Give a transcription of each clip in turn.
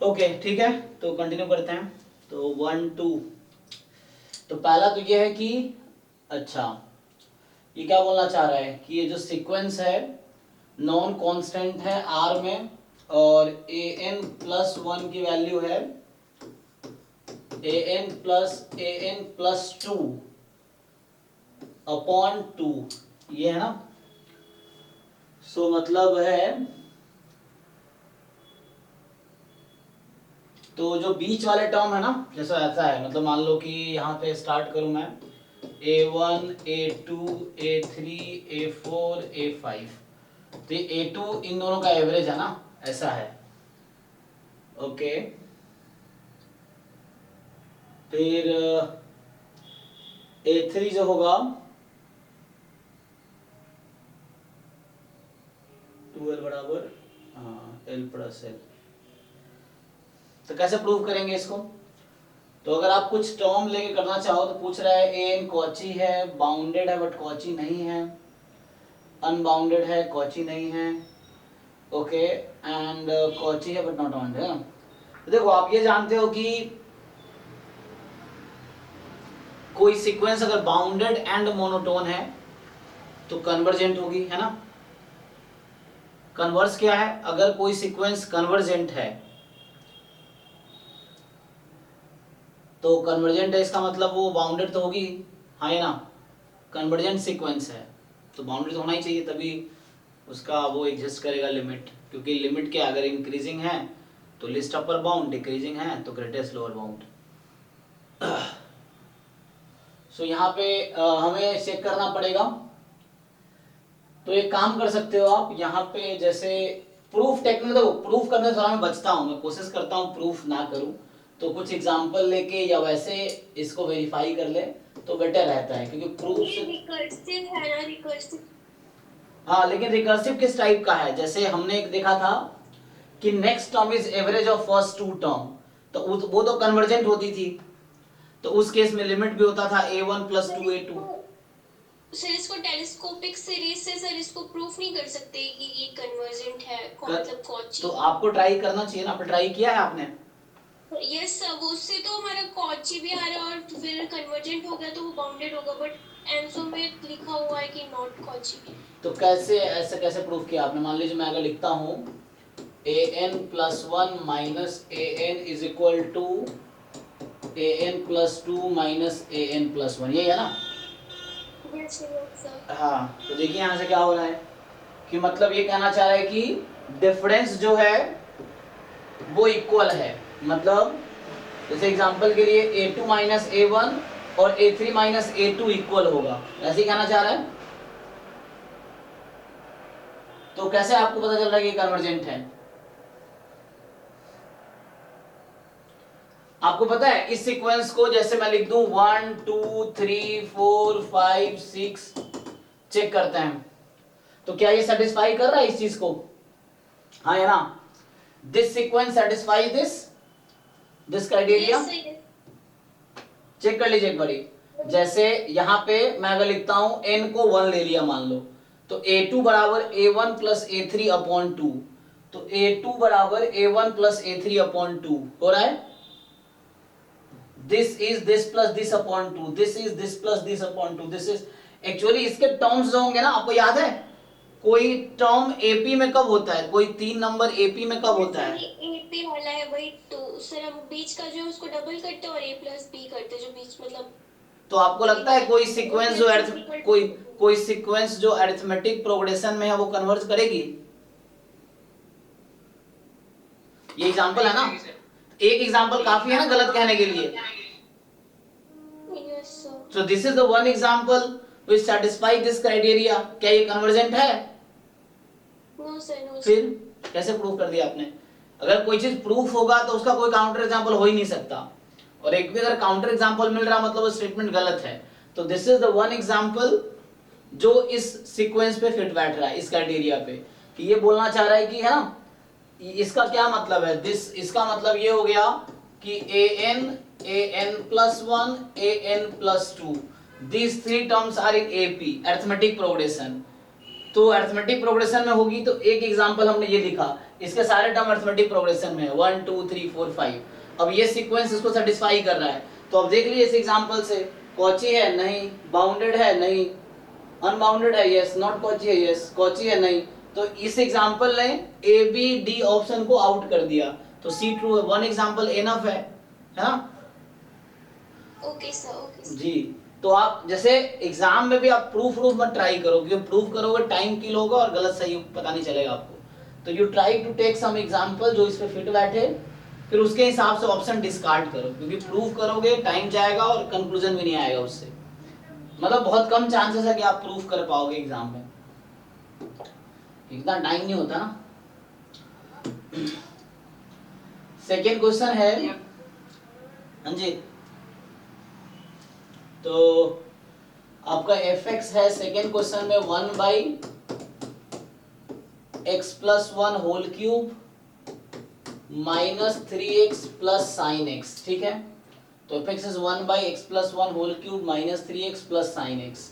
Okay ठीक है, तो कंटिन्यू करते हैं। तो 1 2, तो पहला तो ये है कि अच्छा ये क्या बोलना चाह रहा है कि ये जो सीक्वेंस है नॉन कांस्टेंट है आर में, और ए एन प्लस वन की वैल्यू है a n plus two upon two, ये है ना। सो मतलब है, तो जो बीच वाले टर्म है ना, जैसा ऐसा है, मतलब मान लो कि यहाँ पे स्टार्ट करूं मैं A1 A2 A3 A4 A5, तो ये A2 इन दोनों का एवरेज है ना, ऐसा है। ओके, फिर A3 जो होगा 2L बराबर L प्लस L। तो कैसे प्रूव करेंगे इसको? तो अगर आप कुछ टर्म लेके करना चाहो तो पूछ रहा है ए एन कॉची है, बाउंडेड है बट कॉची नहीं है, अनबाउंडेड है कॉची नहीं है, ओके, एंड कॉची है बट नॉट बाउंडेड है। तो देखो आप ये जानते हो कि कोई सीक्वेंस अगर बाउंडेड एंड मोनोटोन है तो कन्वर्जेंट होगी, है ना। कन्वर्स क्या है? अगर कोई सीक्वेंस कन्वर्जेंट है तो कन्वर्जेंट है, इसका मतलब वो बाउंडेड तो होगी, हाँ है ना। कन्वर्जेंट सीक्वेंस है तो बाउंडेड तो होना ही चाहिए, तभी उसका वो एग्जिस्ट करेगा लिमिट, क्योंकि लिमिट क्या, अगर इंक्रीजिंग है तो लिस्ट अपर बाउंड, डिक्रीजिंग है तो ग्रेटेस्ट लोअर बाउंड। सो यहाँ पे हमें चेक करना पड़ेगा। तो एक काम कर सकते हो आप यहाँ पे, जैसे प्रूफ टेक्निक, तो प्रूफ करने से थोड़ा मैं बचता हूँ, मैं कोशिश करता हूँ प्रूफ ना करूँ, तो कुछ एग्जांपल लेके या वैसे इसको वेरीफाई कर ले तो बेटर रहता है, क्योंकि प्रूफ से रिकर्सिव है ना, रिकर्सिव। हाँ, लेकिन रिकर्सिव किस टाइप का है? जैसे हमने एक देखा था कि next term is average of first two term, तो वो तो कन्वर्जेंट होती थी, तो उस केस में लिमिट भी होता था a1 plus two a2। Sir इसको टेलीस्कोपिक सीरीज से सर इसको प्रूफ नहीं कर सकते कि ये कन्वर्जेंट है, मतलब कॉची। तो आपको ट्राई करना चाहिए ना, आपने ट्राई किया है आपने? यस सर, वो उससे तो हमारा कॉची भी आ रहा है और फिर कन्वर्जेंट हो गया तो वो बाउंडेड होगा, बट एंसो में लिखा हुआ है कि नॉट कॉची। तो कैसे, ऐसे कैसे प्रूफ किया आपने? मान लीजिए मैं अगर लिखता हूँ a n plus one minus a n is equal to a n plus two minus a n plus one, यही है ना? Yes sir. हाँ, तो देखिए यहाँ से क्या हो रहा है कि मतलब ये कहना चाह रहा है कि डिफरेंस जो है वो इक्वल है, मतलब जैसे एग्जांपल के लिए a2 माइनस a1 और a3 माइनस a2 इक्वल होगा, ऐसे ही कहना चाह रहा है। तो कैसे आपको पता चल रहा है कि कन्वर्जेंट है? आपको पता है इस सीक्वेंस को जैसे मैं लिख दूं 1 2 3 4 5 6, चेक करते हैं तो क्या ये सेटिस्फाई कर रहा है इस चीज को? हाँ है ना, this sequence satisfy this criteria. Check कर लीजिए एक बारी, जैसे यहाँ पे मैं अगर लिखता हूं n को 1 ले लिया मान लो, तो a2 बराबर a1 प्लस a3 अपॉन 2, तो a2 बराबर a1 प्लस a3 अपॉन 2 हो रहा है। This is this plus this upon 2, this is this plus this upon 2, this is actually इसके टर्म्स जो होंगे ना, आपको याद है कोई टर्म एपी में कब होता है, कोई 3 नंबर एपी में कब होता है? एपी वाला है वही तो सर, हम बीच का जो उसको डबल करते हैं और a प्लस बी करते हैं जो बीच, मतलब तो आपको लगता है कोई सीक्वेंस जो कोई सीक्वेंस जो अरिथमेटिक प्रोग्रेशन में है वो कन्वर्ज करेगी? ये एग्जांपल है ना, एक एग्जांपल काफी है ना गलत कहने के लिए। So this is the one example which satisfy this criteria। क्या ये कन्वर्जेंट है? No sir, no. फिर कैसे प्रूफ कर दिया आपने? अगर कोई चीज प्रूफ होगा तो उसका कोई काउंटर एग्जांपल हो ही नहीं सकता, और एक भी अगर काउंटर एग्जांपल मिल रहा मतलब वो स्टेटमेंट गलत है। तो this is the one example जो इस सीक्वेंस पे फिट बैठ रहा है, इस क्राइटेरिया पे, कि ये बोलना चाह रहा है कि है ना, इसका क्या मतलब है, दिस, इसका मतलब ये हो गया कि a n plus 1 a n plus 2 these three terms are in AP arithmetic progression, तो अरिथमेटिक प्रोग्रेशन में होगी, तो एक एग्जांपल हमने ये लिखा, इसके सारे टर्म अरिथमेटिक प्रोग्रेशन में है 1 2 3 4 5। अब ये सीक्वेंस इसको सेटिस्फाई कर रहा है, तो अब देख लीजिए इस एग्जांपल से, कॉची है नहीं, बाउंडेड है नहीं, अनबाउंडेड है यस, नॉट कॉची है यस, कॉची है नहीं। तो इस एग्जांपल ने ए बी डी ऑप्शन को आउट कर दिया, तो सी ट्रू है, वन एग्जांपल एनफ है ना। Okay sir, okay sir. जी, तो आप जैसे एग्जाम में भी आप प्रूफ मत ट्राई करो, क्योंकि प्रूफ करोगे टाइम किल होगा और गलत सही पता नहीं चलेगा आपको। तो you try to take some example जो इस पे फिट बैठे, फिर उसके हिसाब से ऑप्शन डिस्कार्ड करो, क्योंकि प्रूफ करोगे टाइम जाएगा और कंक्लूजन भी नहीं आएगा उससे। मतलब बहुत कम चांसेस है कि आप प्रूफ कर पाओगे एग्जाम में, इतना टाइम नहीं होता ना। सेकेंड क्वेश्चन है, हाँ जी, तो आपका fx है सेकेंड क्वेश्चन में 1 by x plus 1 whole cube minus 3x plus sine x, ठीक है। तो fx is 1 by x plus 1 whole cube minus 3x plus sine x.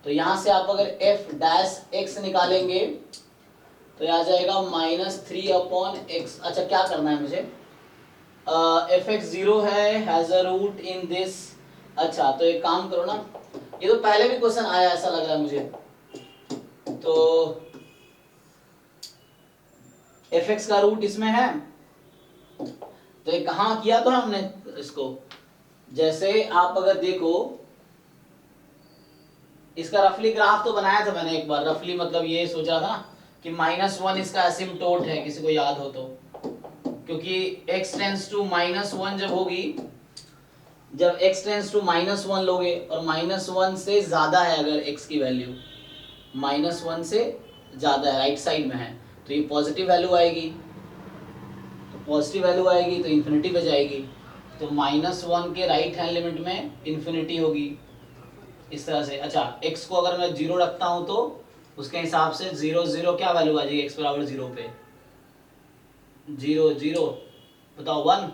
तो यहां से आप अगर f डैश x निकालेंगे तो यह आ जाएगा माइनस 3 अपॉन एक्स। अच्छा क्या करना है मुझे, fx 0 है, has a root in this. अच्छा तो एक काम करो ना, ये तो पहले भी क्वेश्चन आया ऐसा लग रहा है मुझे, तो fx का रूट इसमें है, तो ये कहाँ किया तो हमने इसको, जैसे आप अगर देखो इसका रफली ग्राफ तो बनाया था मैंने एक बार, रफली मतलब ये सोचा था कि -1 इसका एसिम्पटोट है, किसी को याद हो तो, क्योंकि x टेंड्स टू -1 जब होगी, जब x टेंड्स टू -1 लोगे और -1 से ज्यादा है अगर x की वैल्यू -1 से ज्यादा है, राइट साइड में है, तो ये पॉजिटिव वैल्यू आएगी, तो पॉजिटिव वैल्यू आएगी तो इन्फिनिटी पे जाएगी, तो -1 के राइट हैंड लिमिट में इन्फिनिटी होगी इस तरह से। अच्छा x को अगर मैं 0 रखता हूं तो उसके हिसाब से 0 0 क्या वैल्यू आ जाएगी x बराबर 0 पे, 0 0 बताओ 1।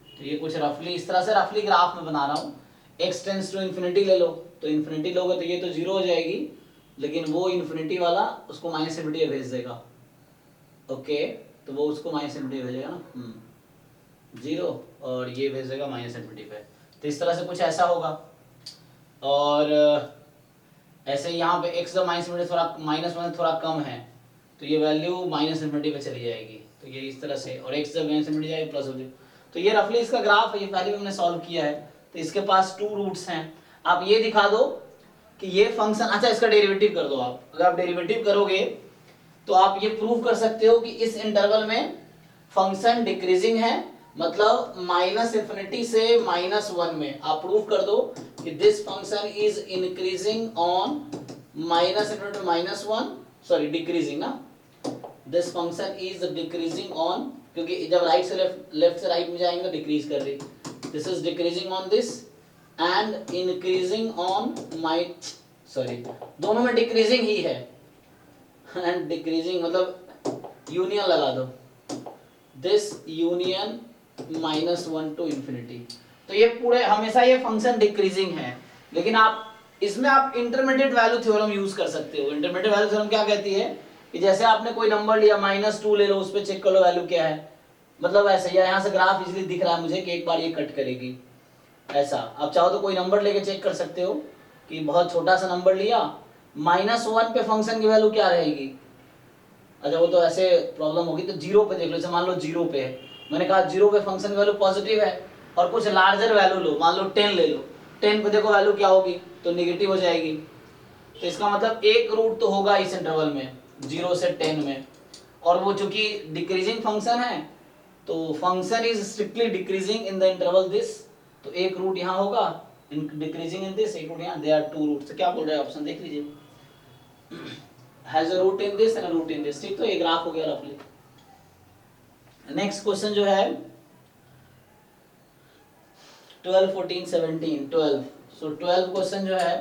तो ये कुछ रफली इस तरह से रफली ग्राफ में बना रहा हूँ, x टेंड्स टू इन्फिनिटी ले लो, तो इन्फिनिटी लोगे तो ये तो 0 हो जाएगी, लेकिन वो इन्फिनिटी वाला उसको माइनस इन्फिनिटी भेज देगा, ओके, तो वो उसको माइनस इन्फिनिटी भेजेगा ना 0, और ये भेज देगा माइनस इन्फिनिटी पे, तो इस तरह से कुछ ऐसा होगा। और ऐसे यहाँ पे x माइनस इन्फिनिटी थोड़ा -1 थोड़ा कम है, तो ये वैल्यू माइनस इन्फिनिटी पे चली जाएगी, तो ये इस तरह से, और x जब माइनस इन्फिनिटी जाएगी प्लस हो जाएगी। तो ये रफली इसका ग्राफ है, ये पहले भी हमने सॉल्व किया है। तो इसके पास 2 रूट्स हैं, आप ये दिखा दो कि ये फंक्शन, अच्छा इसका डेरिवेटिव कर दो आप, अगर आप डेरिवेटिव करोगे तो आप ये प्रूव कर सकते हो कि इस इंटरवल में फंक्शन डिक्रीजिंग है, मतलब -∞ से -1 में आप प्रूव कर दो कि this function is increasing on -∞ to -1, sorry decreasing ना, this function is decreasing on, क्योंकि जब राइट से लेफ्ट से राइट में जाएंगे तो डिक्रीज कर रही, this is decreasing on this and increasing on sorry दोनों में डिक्रीजिंग ही है, एंड डिक्रीजिंग मतलब यूनियन लगा दो, दिस यूनियन -1 to इन्फिनिटी। तो ये पूरे हमेशा ये फंक्शन डिक्रीजिंग है, लेकिन आप इसमें आप इंटरमीडिएट वैल्यू थ्योरम यूज कर सकते हो। इंटरमीडिएट वैल्यू थ्योरम क्या कहती है कि जैसे आपने कोई नंबर लिया -2 ले लो, उस पर चेक कर लो वैल्यू क्या है, मतलब ऐसे यहाँ से ग्राफ इसलिए दिख रहा है मुझे कि एक बार ये कट करेगी, ऐसा आप चाहो तो कोई नंबर लेके चेक कर सकते हो कि बहुत छोटा सा नंबर लिया, -1 पे फंक्शन की वैल्यू क्या रहेगी। अच्छा वो तो ऐसे प्रॉब्लम होगी, तो 0 पे देख लो, जैसे मान लो 0 पे है, मैंने कहा 0 पे फंक्शन की वैल्यू पॉजिटिव है, और कुछ लार्जर वैल्यू लो, मान लो 10 ले लो, 10 पे देखो वैल्यू क्या होगी, तो नेगेटिव हो जाएगी, तो इसका मतलब एक रूट तो होगा इस इंटरवल में 0 से 10 में, और वो चूंकि डिक्रीजिंग फंक्शन है तो function is strictly decreasing in the interval this, तो एक रूट यहाँ होगा डिक्रीजिंग इन दिस, एक रूट यहाँ, दे आर 2 रूट्स। क्या बोल रहा है ऑप्शन देख लीजिए, has a root in this and a root in this, ठीक, तो ये ग्राफ हो गया रफली। नेक्स्ट क्वेश्चन जो है 12 14 17 12, सो 12 क्वेश्चन जो है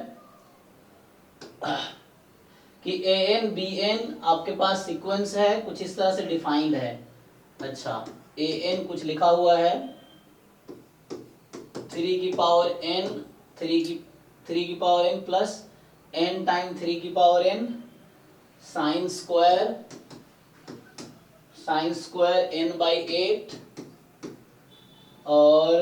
कि an bn आपके पास सीक्वेंस है, कुछ इस तरह से डिफाइंड है। अच्छा an कुछ लिखा हुआ है 3 की पावर n 3 की power n plus n time 3 की power n sine square n by 8 और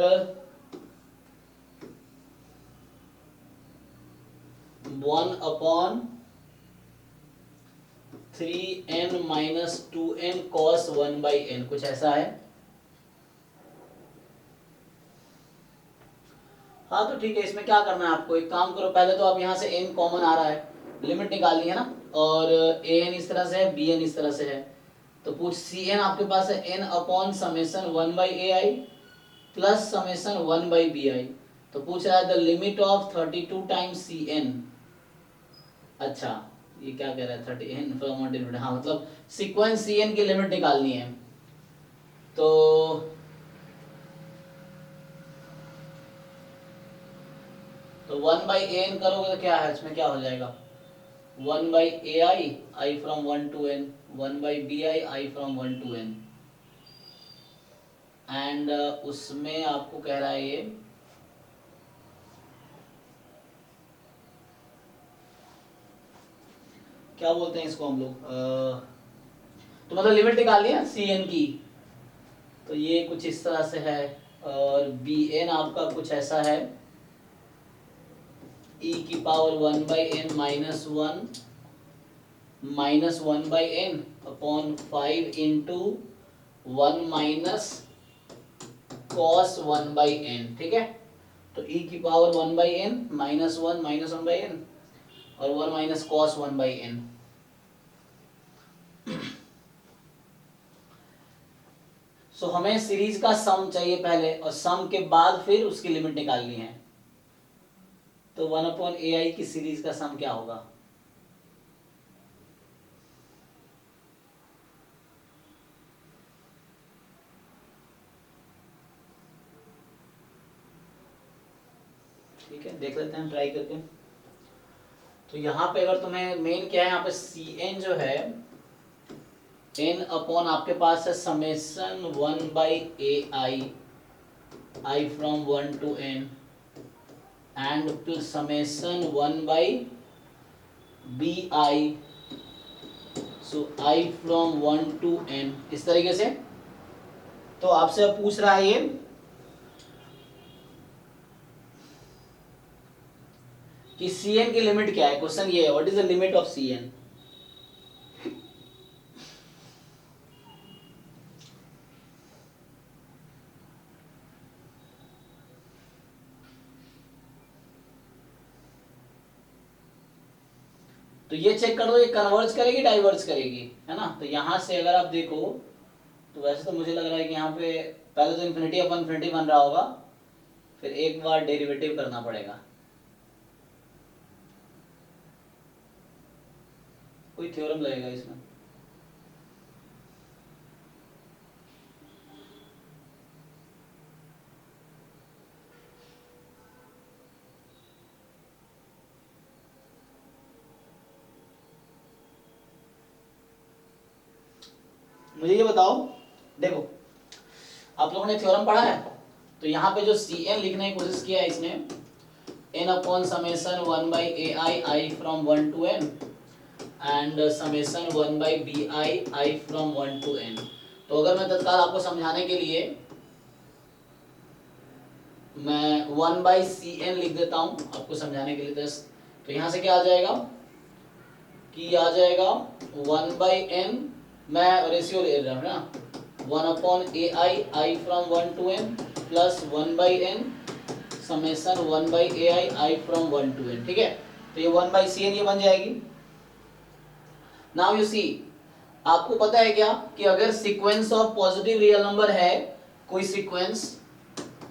1/3n minus 2n cos 1/n, कुछ ऐसा है। हाँ तो ठीक है, इसमें क्या करना है आपको, एक काम करो, पहले तो आप यहाँ से n कॉमन आ रहा है, लिमिट निकालनी है ना, और an इस तरह से है, bn इस तरह से है, तो पूछ cn आपके पास है n upon summation 1/ai plus summation 1/bi, तो पूछ रहा है the limit of 32 times cn। अच्छा ये क्या कह रहा है, 30n फ्रॉम लिमिट, हाँ मतलब सीक्वेंस cn की लिमिट निकालनी है। तो तो 1/an करोगे तो क्या है, इसमें क्या हो जाएगा, 1/ai I from 1 to n, 1/bi I from 1 to n, and उसमें आपको कह रहा है ये क्या बोलते हैं इसको हम लोग, तो मतलब लिमिट निकालनी है cn की, तो ये कुछ इस तरह से है, और bn आपका कुछ ऐसा है, e की power 1/n minus 1/n upon 5 into 1 minus cos 1/n, ठीक है। तो e की power 1/n minus 1 minus 1/n और 1 माइनस cos 1/n। सो हमें सीरीज का सम चाहिए पहले, और सम के बाद फिर उसकी लिमिट निकालनी है। तो 1/ai की सीरीज का सम क्या होगा, ठीक है देख लेते हैं ट्राई करके। तो यहाँ पे अगर तुम्हें मेन क्या है, यहाँ पे cn जो है n अपॉन आपके पास है summation 1/ai I from 1 to n and plus summation 1/bi, so I from 1 to n, इस तरीके से। तो आपसे पूछ रहा है ये कि cn की लिमिट क्या है, क्वेश्चन ये है, what is the limit of cn। तो ये चेक कर दो, ये कन्वर्ज करेगी डाइवर्ज करेगी, है ना। तो यहां से अगर आप देखो तो वैसे तो मुझे लग रहा है कि यहाँ पे पहले तो इन्फिनिटी अपॉन इन्फिनिटी बन रहा होगा, फिर एक बार डेरिवेटिव करना पड़ेगा, कोई थ्योरम लगेगा इसमें। मुझे ये बताओ, देखो आप लोगों ने थ्योरम पढ़ा है, तो यहाँ पे जो cn लिखने की कोशिश किया है इसने, n upon summation 1/ai I from 1 to n and summation 1/bi I from 1 to n। तो अगर मैं तत्काल आपको समझाने के लिए मैं 1/cn लिख देता हूँ आपको समझाने के लिए 10, तो यहाँ से क्या आ जाएगा कि आ जाएगा 1/n, मैं रेशियो ले रहा हूँ ना, 1/ai I from 1 to n plus 1/n summation 1/ai I from 1 to n, ठीक है। तो ये 1/cn ये बन जाएगी। नाउ यू सी, आपको पता है क्या कि अगर sequence of positive real number है कोई sequence,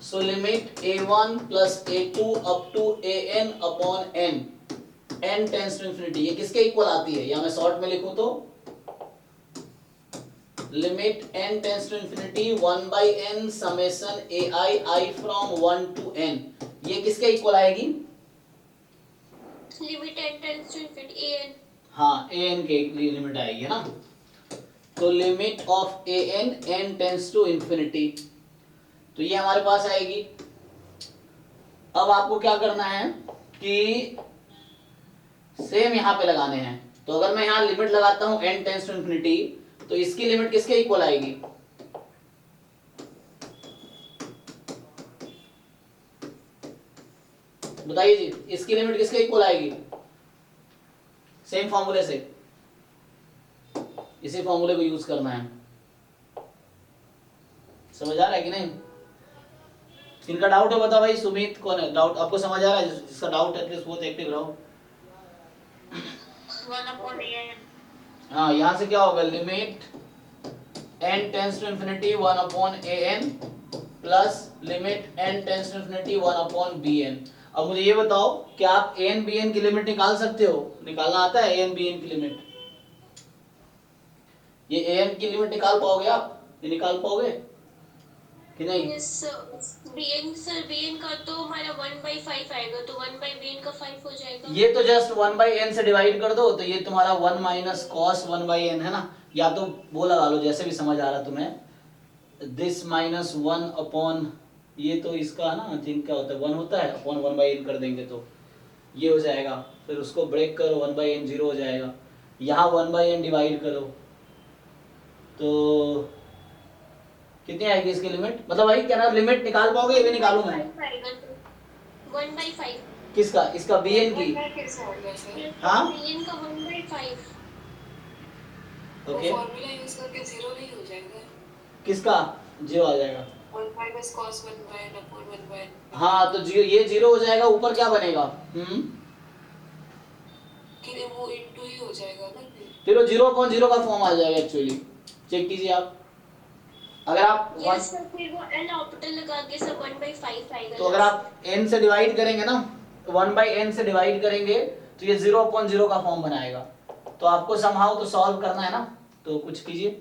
so limit a1 plus a2 up to an upon n, n tends to infinity, ये किसके इक्वल आती है, या मैं शॉर्ट में लिखूं तो limit n tends to infinity 1/n summation ai I from 1 to n, ये किसके इक्वल आएगी, limit n tends to infinity an, हाँ an के लिमिट आएगी, है ना। तो limit of an n tends to infinity, तो ये हमारे पास आएगी। अब आपको क्या करना है कि सेम यहां पे लगाने हैं, तो अगर मैं यहाँ लिमिट लगाता हूं n टेंस टू इंफिनिटी, तो इसकी लिमिट किसके इक्वल आएगी? बताइए जी, इसकी लिमिट किसके इक्वल आएगी? सेम फॉर्मूले से, इसी फॉर्मूले को यूज करना है। समझ आ रहा है कि नहीं? इनका डाउट है बता भाई, सुमित कौन है? डाउट आपको समझ आ रहा है? जिसका डाउट है प्लीज बहुत एक्टिव रहो। 1/an। हाँ, यहाँ से क्या होगा? Limit n tends to infinity 1/an plus limit n tends to infinity 1/bn। अब मुझे ये बताओ कि आप an bn की लिमिट निकाल सकते हो? निकालना आता है an bn की लिमिट? ये an की लिमिट निकाल पाओगे आप? ये निकाल पाओगे कि नहीं? यस सर, bn का तो हमारा 1/5 आएगा, तो 1/bn का 5 हो जाएगा। ये तो जस्ट 1/n से डिवाइड कर दो, तो ये तुम्हारा 1 माइनस कॉस 1/n है ना, या तो वो लगा लो जैसे भी समझ आ रहा तुम्हें। दिस माइनस 1 अपॉन, ये तो इसका है ना, आई थिंक क्या होता है 1 होता है, अपॉन 1/n कर देंगे तो ये हो जाएगा। फिर उसको ब्रेक करो, 1/n 0 हो जाएगा। यहाँ 1/n डिवाइड करो तो कितनी आएगी इसकी लिमिट? मतलब भाई क्या ना, लिमिट निकाल पाओगे? ये भी निकालू मैं। 1/5। किसका? इसका bn की? हाँ bn का 1/5। ओके, फॉर्मूला यूज करके 0 नहीं हो जाएगा? किसका 0 आ जाएगा? 1 minus cos 1/n upon 1/n। हाँ, तो ये 0 हो जाएगा, ऊपर क्या बनेगा? कि वो इनटू ही हो जाएगा ना फिर वो 0/0 का फॉर्म आ जाएगा एक्चुअली। चेक कीजिए आप, अगर आप यस सर, फिर वो एल ऑर्बिटल लगा के सब 1/5 आएगा। तो अगर आप n से डिवाइड करेंगे ना, 1/n से डिवाइड करेंगे तो ये 0/0 का फॉर्म बनाएगा। तो आपको समहाउ तो सॉल्व करना है ना, तो कुछ कीजिए,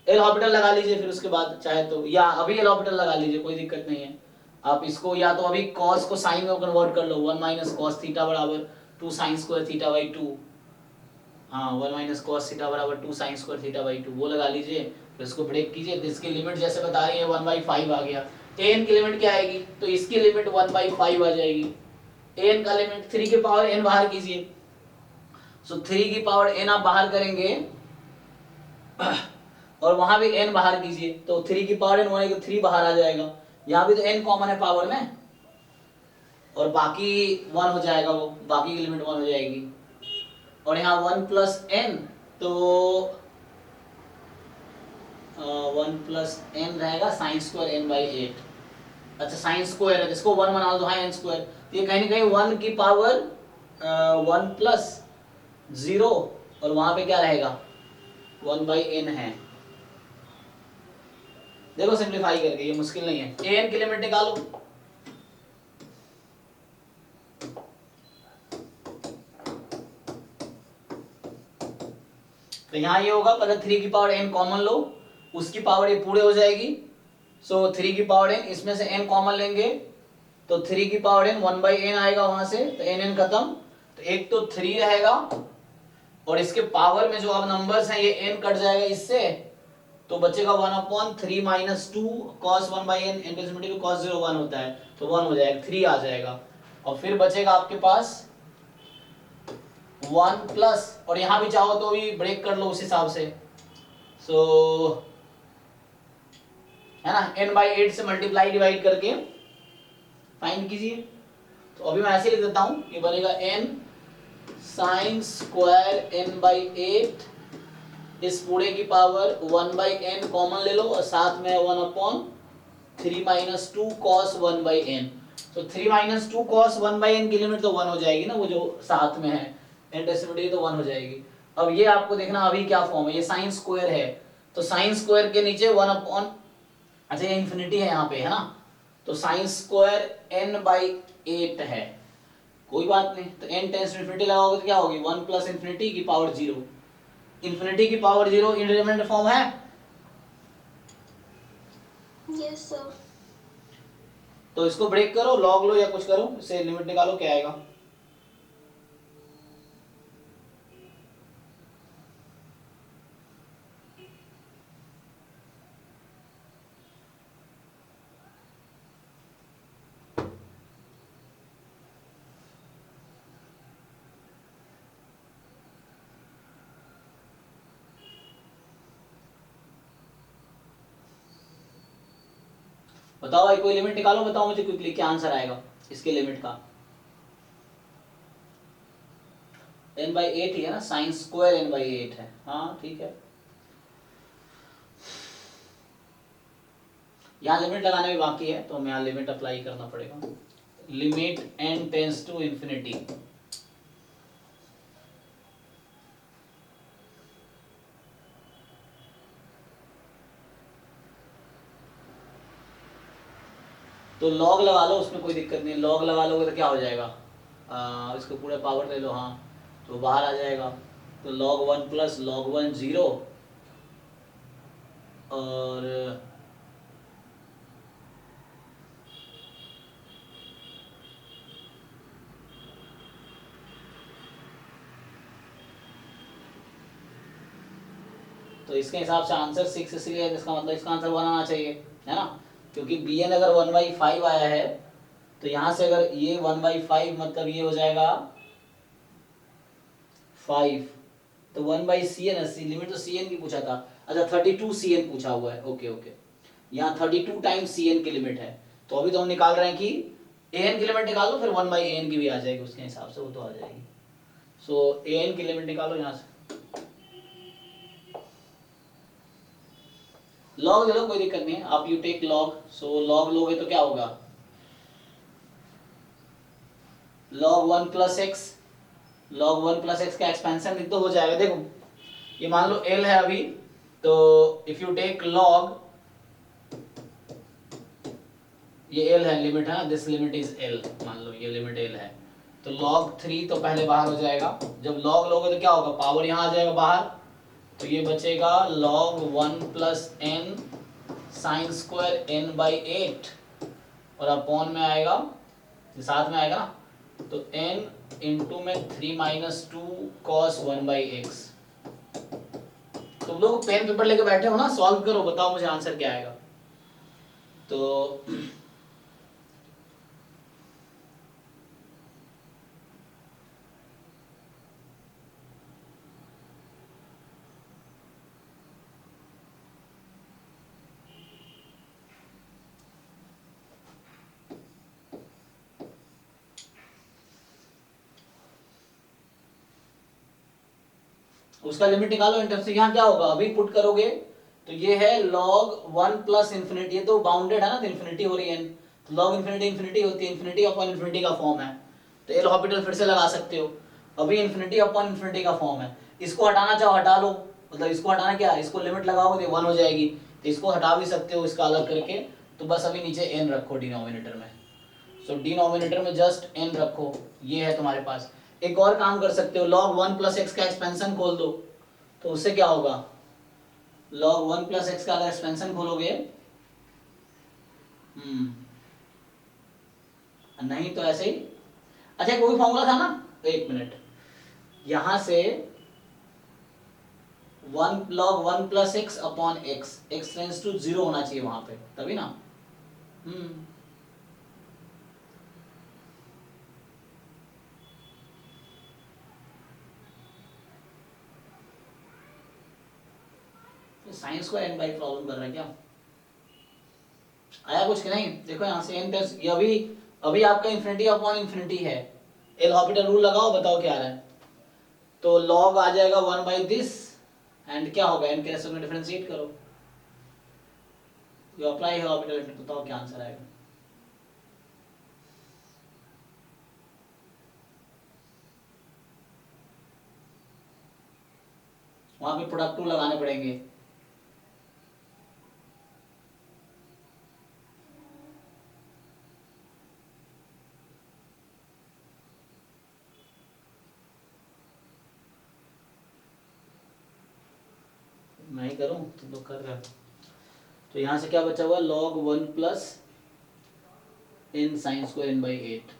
एल ऑर्बिटल लगा लीजिए, फिर उसके बाद चाहे तो, या अभी एल ऑर्बिटल लगा लीजिए, कोई दिक्कत नहीं है। आप इसको या तो अभी cos को sin में कन्वर्ट कर लो, 1 माइनस कॉस थीटा बराबर 2 sin स्क्वायर थीटा बाई 2। हाँ, 1 माइनस कॉस थीटा बराबर 2 sin स्क्वायर थीटा बाई 2, वो लगा लीजिए, फिर इसको ब्रेक कीजिए। तो इसकी लिमिट जैसे बता रही है 1/5 आ गया। an की लिमिट क्या आएगी? तो इसकी लिमिट 1/5 आ जाएगी। an का लिमिट 3 की पावर n बाहर कीजिए, सो 3 की पावर n आप बाहर करेंगे और वहां भी n बाहर कीजिए, तो 3 की पावर n होने के 3 बाहर आ जाएगा। यहाँ भी तो n कॉमन है पावर में, और बाकी 1 हो जाएगा, वो बाकी की लिमिट 1 हो जाएगी। और यहाँ 1 प्लस n, तो 1 प्लस n रहेगा साइन स्क्वायर n बाई 8। अच्छा, साइन स्क्वायर है, जिसको 1 बना दो, हाँ n स्क्वायर, तो ये कहीं ना कहीं 1 की पावर 1 प्लस 0, और वहां पे क्या रहेगा? 1/n है। देखो सिंप्लीफाई करके, ये मुश्किल नहीं है। an की लिमिट निकालो, तो यहाँ ये होगा, पहले 3 की पावर n कॉमन लो, उसकी पावर ये पूरे हो जाएगी। सो 3 की पावर n, इसमें से n कॉमन लेंगे तो 3 की पावर n 1/n आएगा वहां से, तो n खत्म, तो एक तो 3 रहेगा, और इसके पावर में जो अब नंबर्स हैं ये n कट जाएगा इससे, तो बचेगा 1/3 माइनस 2 cos 1/n, इंटेंसिटी में cos 0 1 होता है, तो 1 हो जाएगा, 3 आ जाएगा। और फिर बचेगा आपके पास 1 प्लस, और यहां भी चाहो तो भी ब्रेक कर लो उस हिसाब से, सो है ना, n/8 से मल्टीप्लाई डिवाइड करके फाइंड कीजिए। तो अभी मैं ऐसे लिख देता हूं, ये बनेगा n साइन स्क्वायर n/8, इस पूरे की पावर 1/n कॉमन ले लो, और साथ में 1/3 माइनस 2 cos 1/n। तो 3 माइनस 2 cos 1/n की लिमिट तो 1 हो जाएगी ना, वो जो साथ में है इंटेंसिटी तो 1 हो जाएगी। अब ये आपको देखना अभी क्या फॉर्म है, ये साइन स्क्वायर है, तो साइन स्क्वायर के नीचे 1/, अच्छा ये इंफिनिटी है यहाँ पे, है ना, तो साइन स्क्वायर n/8 है, कोई बात नहीं, तो n टेंस टू इंफिनिटी लगाओगे तो क्या होगी? 1 प्लस इंफिनिटी की पावर 0। इंफिनिटी की पावर 0 इंडिटरमिनेट फॉर्म है? Yes sir. तो इसको ब्रेक करो, लॉग लो या कुछ करो, इससे लिमिट निकालो, क्या आएगा? बताओ भाई, कोई लिमिट निकालो, बताओ मुझे क्विकली क्या आंसर आएगा इसके लिमिट का। n/8 ही है ना, साइन स्क्वायर n/8 है। हाँ ठीक है, यहाँ लिमिट लगाना भी बाकी है तो हमें यहाँ लिमिट अप्लाई करना पड़ेगा। Limit n tends to infinity, तो लॉग लगा लो, उसमें कोई दिक्कत नहीं। लॉग लगा लोगे तो क्या हो जाएगा, इसको पूरे पावर ले लो, हाँ तो बाहर आ जाएगा। तो log 1 प्लस log 1 0, और तो इसके हिसाब से आंसर 6 इसलिए है, इसका मतलब इसका आंसर 1 आना चाहिए, है ना, क्योंकि bn अगर 1/5 आया है तो यहाँ से अगर ये 1/5 मतलब ये हो जाएगा 5, तो 1/cn, लिमिट तो cn की पूछा था। अच्छा 32 cn पूछा हुआ है, ओके ओके, यहाँ 32 टाइम्स cn की लिमिट है। तो अभी तो हम निकाल रहे हैं कि an की लिमिट निकाल लो, फिर 1/an की भी आ जाएगी उसके हिसाब से, वो तो आ जाएगी। सो an की लिमिट निकालो यहाँ से, लॉग ले लो, कोई दिक्कत नहीं है, आप you take log. So log लोगे तो क्या होगा, log 1 plus x, log 1 plus x का एक्सपेंशन लिख दो, हो जाएगा। देखो ये मान लो l है अभी, तो इफ यू टेक log, ये l है, लिमिट है ना, दिस लिमिट इज l, मान लो ये लिमिट l है, तो log 3 तो पहले बाहर हो जाएगा। जब log लोगे तो क्या होगा, पावर यहाँ आ जाएगा बाहर, तो ये बचेगा log 1 plus n sign square n/8, और अपॉन में आएगा, साथ में आएगा ना, तो n इंटू में 3 - 2 cos 1/x। तुम लोग पेन पेपर लेके बैठे हो ना, सॉल्व करो, बताओ मुझे आंसर क्या आएगा। तो उसका लिमिट निकालो इंटर से। यहाँ क्या होगा, अभी पुट करोगे तो ये है log 1 प्लस इन्फिनिटी, ये तो बाउंडेड है ना, तो इन्फिनिटी हो रही है, तो log इन्फिनिटी इन्फिनिटी होती है, इन्फिनिटी अपॉन इन्फिनिटी का फॉर्म है, तो एल हॉस्पिटल फिर से लगा सकते हो। अभी इन्फिनिटी अपॉन इन्फिनिटी का फॉर्म है, इसको हटाना चाहो हटा लो, मतलब इसको हटाना क्या, इसको लिमिट लगाओगे तो 1 हो जाएगी, तो इसको हटा भी सकते हो इसका अलग करके, तो बस अभी नीचे n रखो डिनोमिनेटर में। सो डिनोमिनेटर में जस्ट n रखो, ये है तुम्हारे पास। एक और काम कर सकते हो, log 1 प्लस एक्स का एक्सपेंशन खोल दो, तो उससे क्या होगा, log 1 प्लस एक्स का अगर एक्सपेंशन खोलोगे, नहीं तो ऐसे ही, अच्छा कोई फॉर्मूला था ना, एक मिनट, यहां से 1 log 1 plus x upon x, x tends to 0 होना चाहिए वहां पे, तभी ना। साइंस को n बाई प्रॉब्लम कर रहा है क्या, आया कुछ कि नहीं। देखो यहाँ से n टेंस, ये अभी आपका इन्फिनिटी अपॉन इन्फिनिटी है, एल हॉस्पिटल रूल लगाओ, बताओ क्या आ रहा है। तो log आ जाएगा 1 बाई दिस, एंड क्या होगा, n के रेस्पेक्ट में डिफरेंशिएट करो, यू अप्लाई एल हॉस्पिटल, बताओ क्या आंसर आएगा। वहां पे प्रोडक्ट टू लगाने पड़ेंगे, मैं ही करूं, तुम लोग कर रहे हो। तो यहाँ से क्या बचा हुआ, log 1 plus n sign square n/8,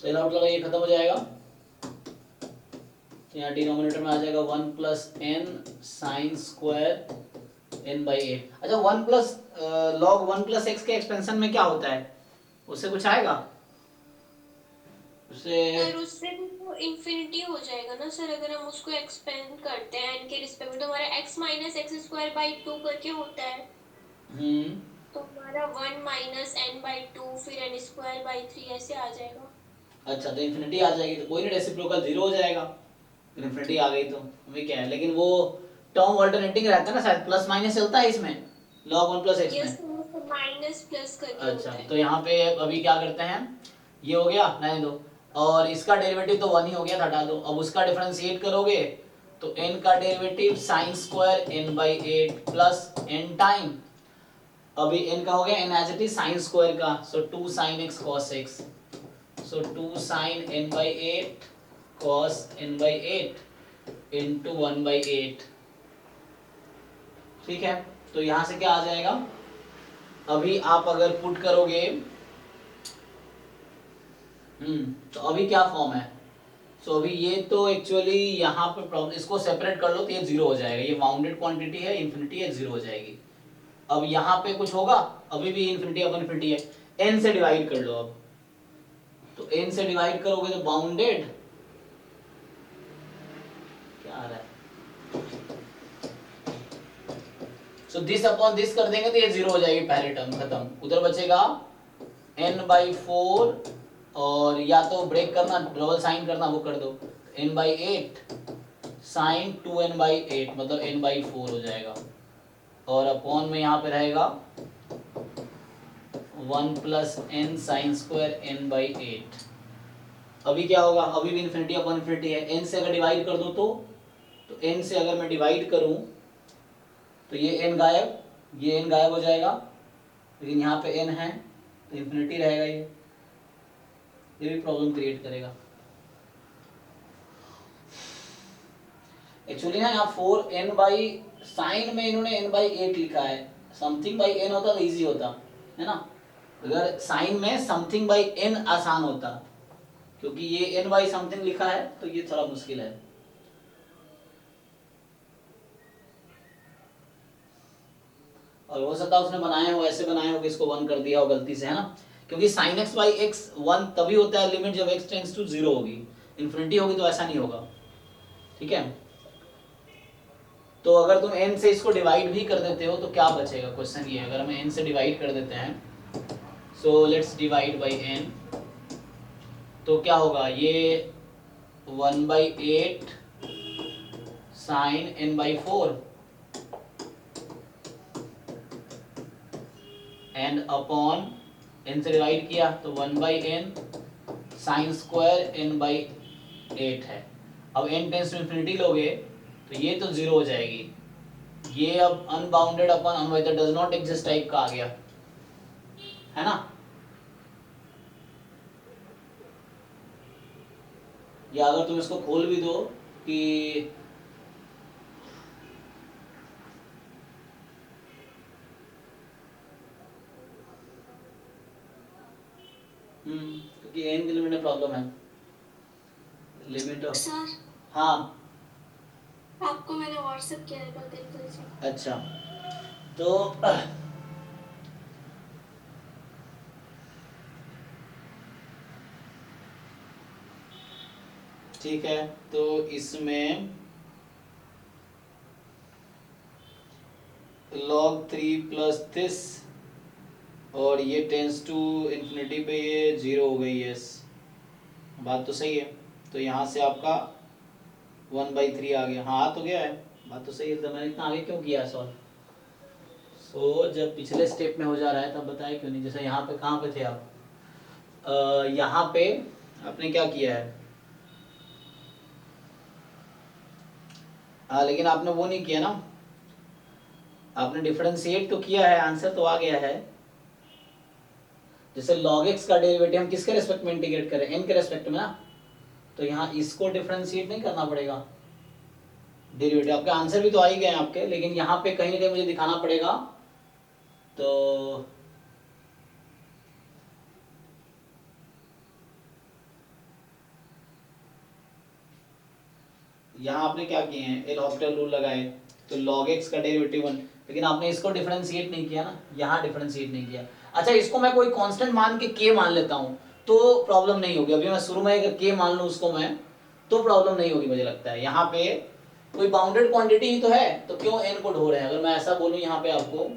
तो एल आउट लगा, ये खत्म हो जाएगा, तो यहाँ डिनोमिनेटर में आ जाएगा 1 plus n sign square n/8। अच्छा 1 प्लस log 1 प्लस एक्स के एक्सपेंशन में क्या होता है, उससे कुछ आएगा? उससे पर उससे भी वो इंफिनिटी हो जाएगा ना सर, अगर हम उसको एक्सपेंड करते हैं n के रिस्पेक्ट में, तो हमारा x minus x square by two करके होता है, हम्म, तो हमारा 1 - n/2 फिर n स्क्वायर बाई 3 ऐसे आ जाएगा। अच्छा तो इन्फिनिटी आ जाएगी तो कोई नहीं, रेसिप्रोकल 0 हो जाएगा। इन्फिनिटी आ गई तो हमें क्या है, लेकिन वो टर्म ऑल्टरनेटिंग रहता है ना शायद, प्लस माइनस चलता है इसमें log 1 प्लस एक्स यस, में। तो माइनस प्लस करके अच्छा होता है। तो यहाँ पे अभी क्या करते हैं, ये हो गया रहने दो, और इसका डेरिवेटिव तो 1 ही हो गया, हटा दो। अब उसका डिफरेंशिएट करोगे तो n का derivative sine square n/8 plus n time, अभी n का हो गया n as it is sine square का, so 2 sin x cos x, सो 2 sin n/8 cos n/8 into 1/8। ठीक है, तो यहां से क्या आ जाएगा, अभी आप अगर पुट करोगे, तो अभी क्या फॉर्म है, सो अभी ये तो एक्चुअली यहाँ पे प्रॉब्लम, इसको सेपरेट कर लो तो ये 0 हो जाएगा, ये बाउंडेड क्वांटिटी है, इन्फिनिटी है, 0 हो जाएगी। अब यहाँ पे कुछ होगा, अभी भी इन्फिनिटी अपन इन्फिनिटी है, n से डिवाइड कर लो। अब तो n से डिवाइड करोगे तो बाउंडेड क्या आ रहा है, सो दिस अपॉन दिस कर देंगे तो ये 0 हो जाएगी, पहले टर्म खत्म, उधर बचेगा n/4, और या तो ब्रेक करना, डबल साइन करना, वो कर दो, n/8 साइन 2n/8 मतलब n/4 हो जाएगा, और अपॉन में यहाँ पे रहेगा 1 plus n sign square n/8। अभी क्या होगा, अभी भी इन्फिनिटी अपॉन इन्फिनिटी है, n से अगर डिवाइड कर दो तो n से अगर मैं डिवाइड करूं तो ये n गायब, ये n गायब हो जाएगा, लेकिन यहाँ पे n है तो इन्फिनिटी रहेगा, ये भी प्रॉब्लम क्रिएट करेगा। एक्चुअली ना यहाँ 4n बाई साइन में इन्होंने n/8 लिखा है, समथिंग बाई n होता तो इजी होता है ना, अगर साइन में समथिंग बाई n आसान होता, क्योंकि ये n बाई समथिंग लिखा है तो ये थोड़ा मुश्किल है। और हो सकता है उसने बनाए हो, ऐसे बनाए हो कि इसको 1 कर दिया हो गलती से, है ना, क्योंकि sin x बाई x 1 तभी होता है लिमिट जब x टेंड्स टू 0 होगी, इन्फिनिटी होगी तो ऐसा नहीं होगा। ठीक है, तो अगर तुम n से इसको डिवाइड भी कर देते हो तो क्या बचेगा, क्वेश्चन ये है, अगर हम n से डिवाइड कर देते हैं, so let's divide by n, तो क्या होगा, ये 1/8 sine n/4 and upon n से डिवाइड किया तो 1/n साइन स्क्वायर n/8 है। अब n टेंस टू इन्फिनिटी लोगे तो ये तो 0 हो जाएगी, ये अब unbounded upon unbounded does not exist type का आ गया, है ना, या अगर तुम इसको खोल भी दो कि क्योंकि n की लिमिट में प्रॉब्लम है, लिमिट ऑफ, सर हाँ आपको मैंने व्हाट्सएप किया है, कल देख लीजिए। अच्छा, तो ठीक है, तो इसमें log 3 प्लस दिस, और ये टेंस टू इन्फिनिटी पे ये 0 हो गई, यस बात तो सही है, तो यहाँ से आपका 1/3 आ गया, हाँ आ तो गया है, बात तो सही है, तो मैंने इतना आगे क्यों किया सॉल्व, सो जब पिछले स्टेप में हो जा रहा है तब बताया क्यों नहीं, जैसे यहाँ पे कहाँ पे थे आप, यहाँ पे आपने क्या किया है, हाँ लेकिन आपने वो नहीं किया ना, आपने डिफरेंशिएट तो किया है, आंसर तो आ गया है, जैसे log x का डेरिवेटिव हम किसके रेस्पेक्ट में इंटीग्रेट करें, n के रेस्पेक्ट में ना, तो यहाँ इसको डिफरेंशिएट नहीं करना पड़ेगा, डेरिवेटिव आपके आंसर भी तो आ ही गए हैं आपके, लेकिन यहाँ पे कहीं ना कहीं मुझे दिखाना पड़ेगा, तो यहाँ आपने क्या किए हैं, एल हॉस्पिटल रूल लगाए, तो log x का डेरिवेटिव 1, लेकिन आपने इसको डिफरेंशिएट नहीं किया ना, यहाँ डिफरेंशिएट नहीं किया। अच्छा, इसको मैं कोई कांस्टेंट मान के k मान लेता हूँ तो प्रॉब्लम नहीं होगी। अभी मैं शुरू में अगर k मान लूँ उसको मैं, तो प्रॉब्लम नहीं होगी मुझे लगता है। यहाँ पे कोई बाउंडेड क्वांटिटी ही तो है, तो क्यों n को ढो रहे हैं? अगर मैं ऐसा बोलूँ यहाँ पे आपको,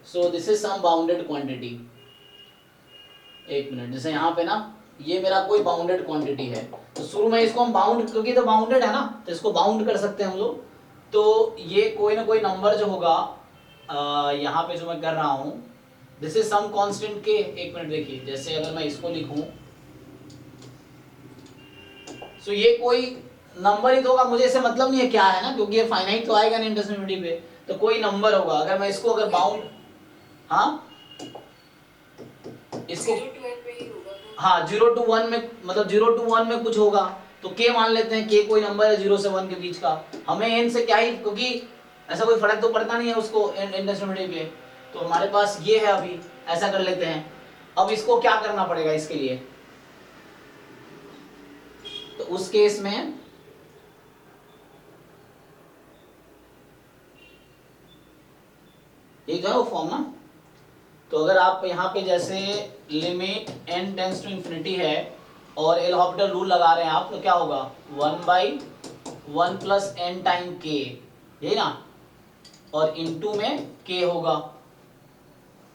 so this is some bounded quantity, एक मिनट, जैसे यहाँ पे ना ये मेरा कोई बाउंडेड क्वांटिटी है, तो शुरू में इसको हम बाउंड, क्योंकि तो बाउंडेड है ना तो इसको बाउंड कर सकते हैं हम लोग। तो ये कोई ना कोई नंबर जो होगा यहाँ पे जो मैं कर रहा हूँ, दिस इज सम कांस्टेंट के, एक मिनट देखिए, जैसे अगर मैं इसको लिखूं, सो ये कोई नंबर ही तो होगा, मुझे इससे मतलब नहीं है क्या है ना, क्योंकि ये फाइनाइट तो आएगा नहीं इंडेफिनिटी पे, तो कोई नंबर होगा। अगर मैं इसको अगर बाउंड, हाँ इसको, हाँ 0 to 1 में, मतलब 0 to 1 में कुछ होगा, तो k मान लेते हैं, k कोई नंबर है 0 से 1 के बीच का, हमें n से क्या ही, क्योंकि ऐसा कोई फर्क तो पड़ता नहीं है उसको इंडेफिनिटी पे, तो हमारे पास ये है। अभी ऐसा कर लेते हैं। अब इसको क्या करना पड़ेगा इसके लिए, तो उस केस में एक है वो फॉर्म ना, तो अगर आप यहाँ पे जैसे limit n tends to infinity है और एल हॉस्पिटल रूल लगा रहे हैं आप, तो क्या होगा 1/1 प्लस n टाइम k, यही ना, और इनटू में k होगा।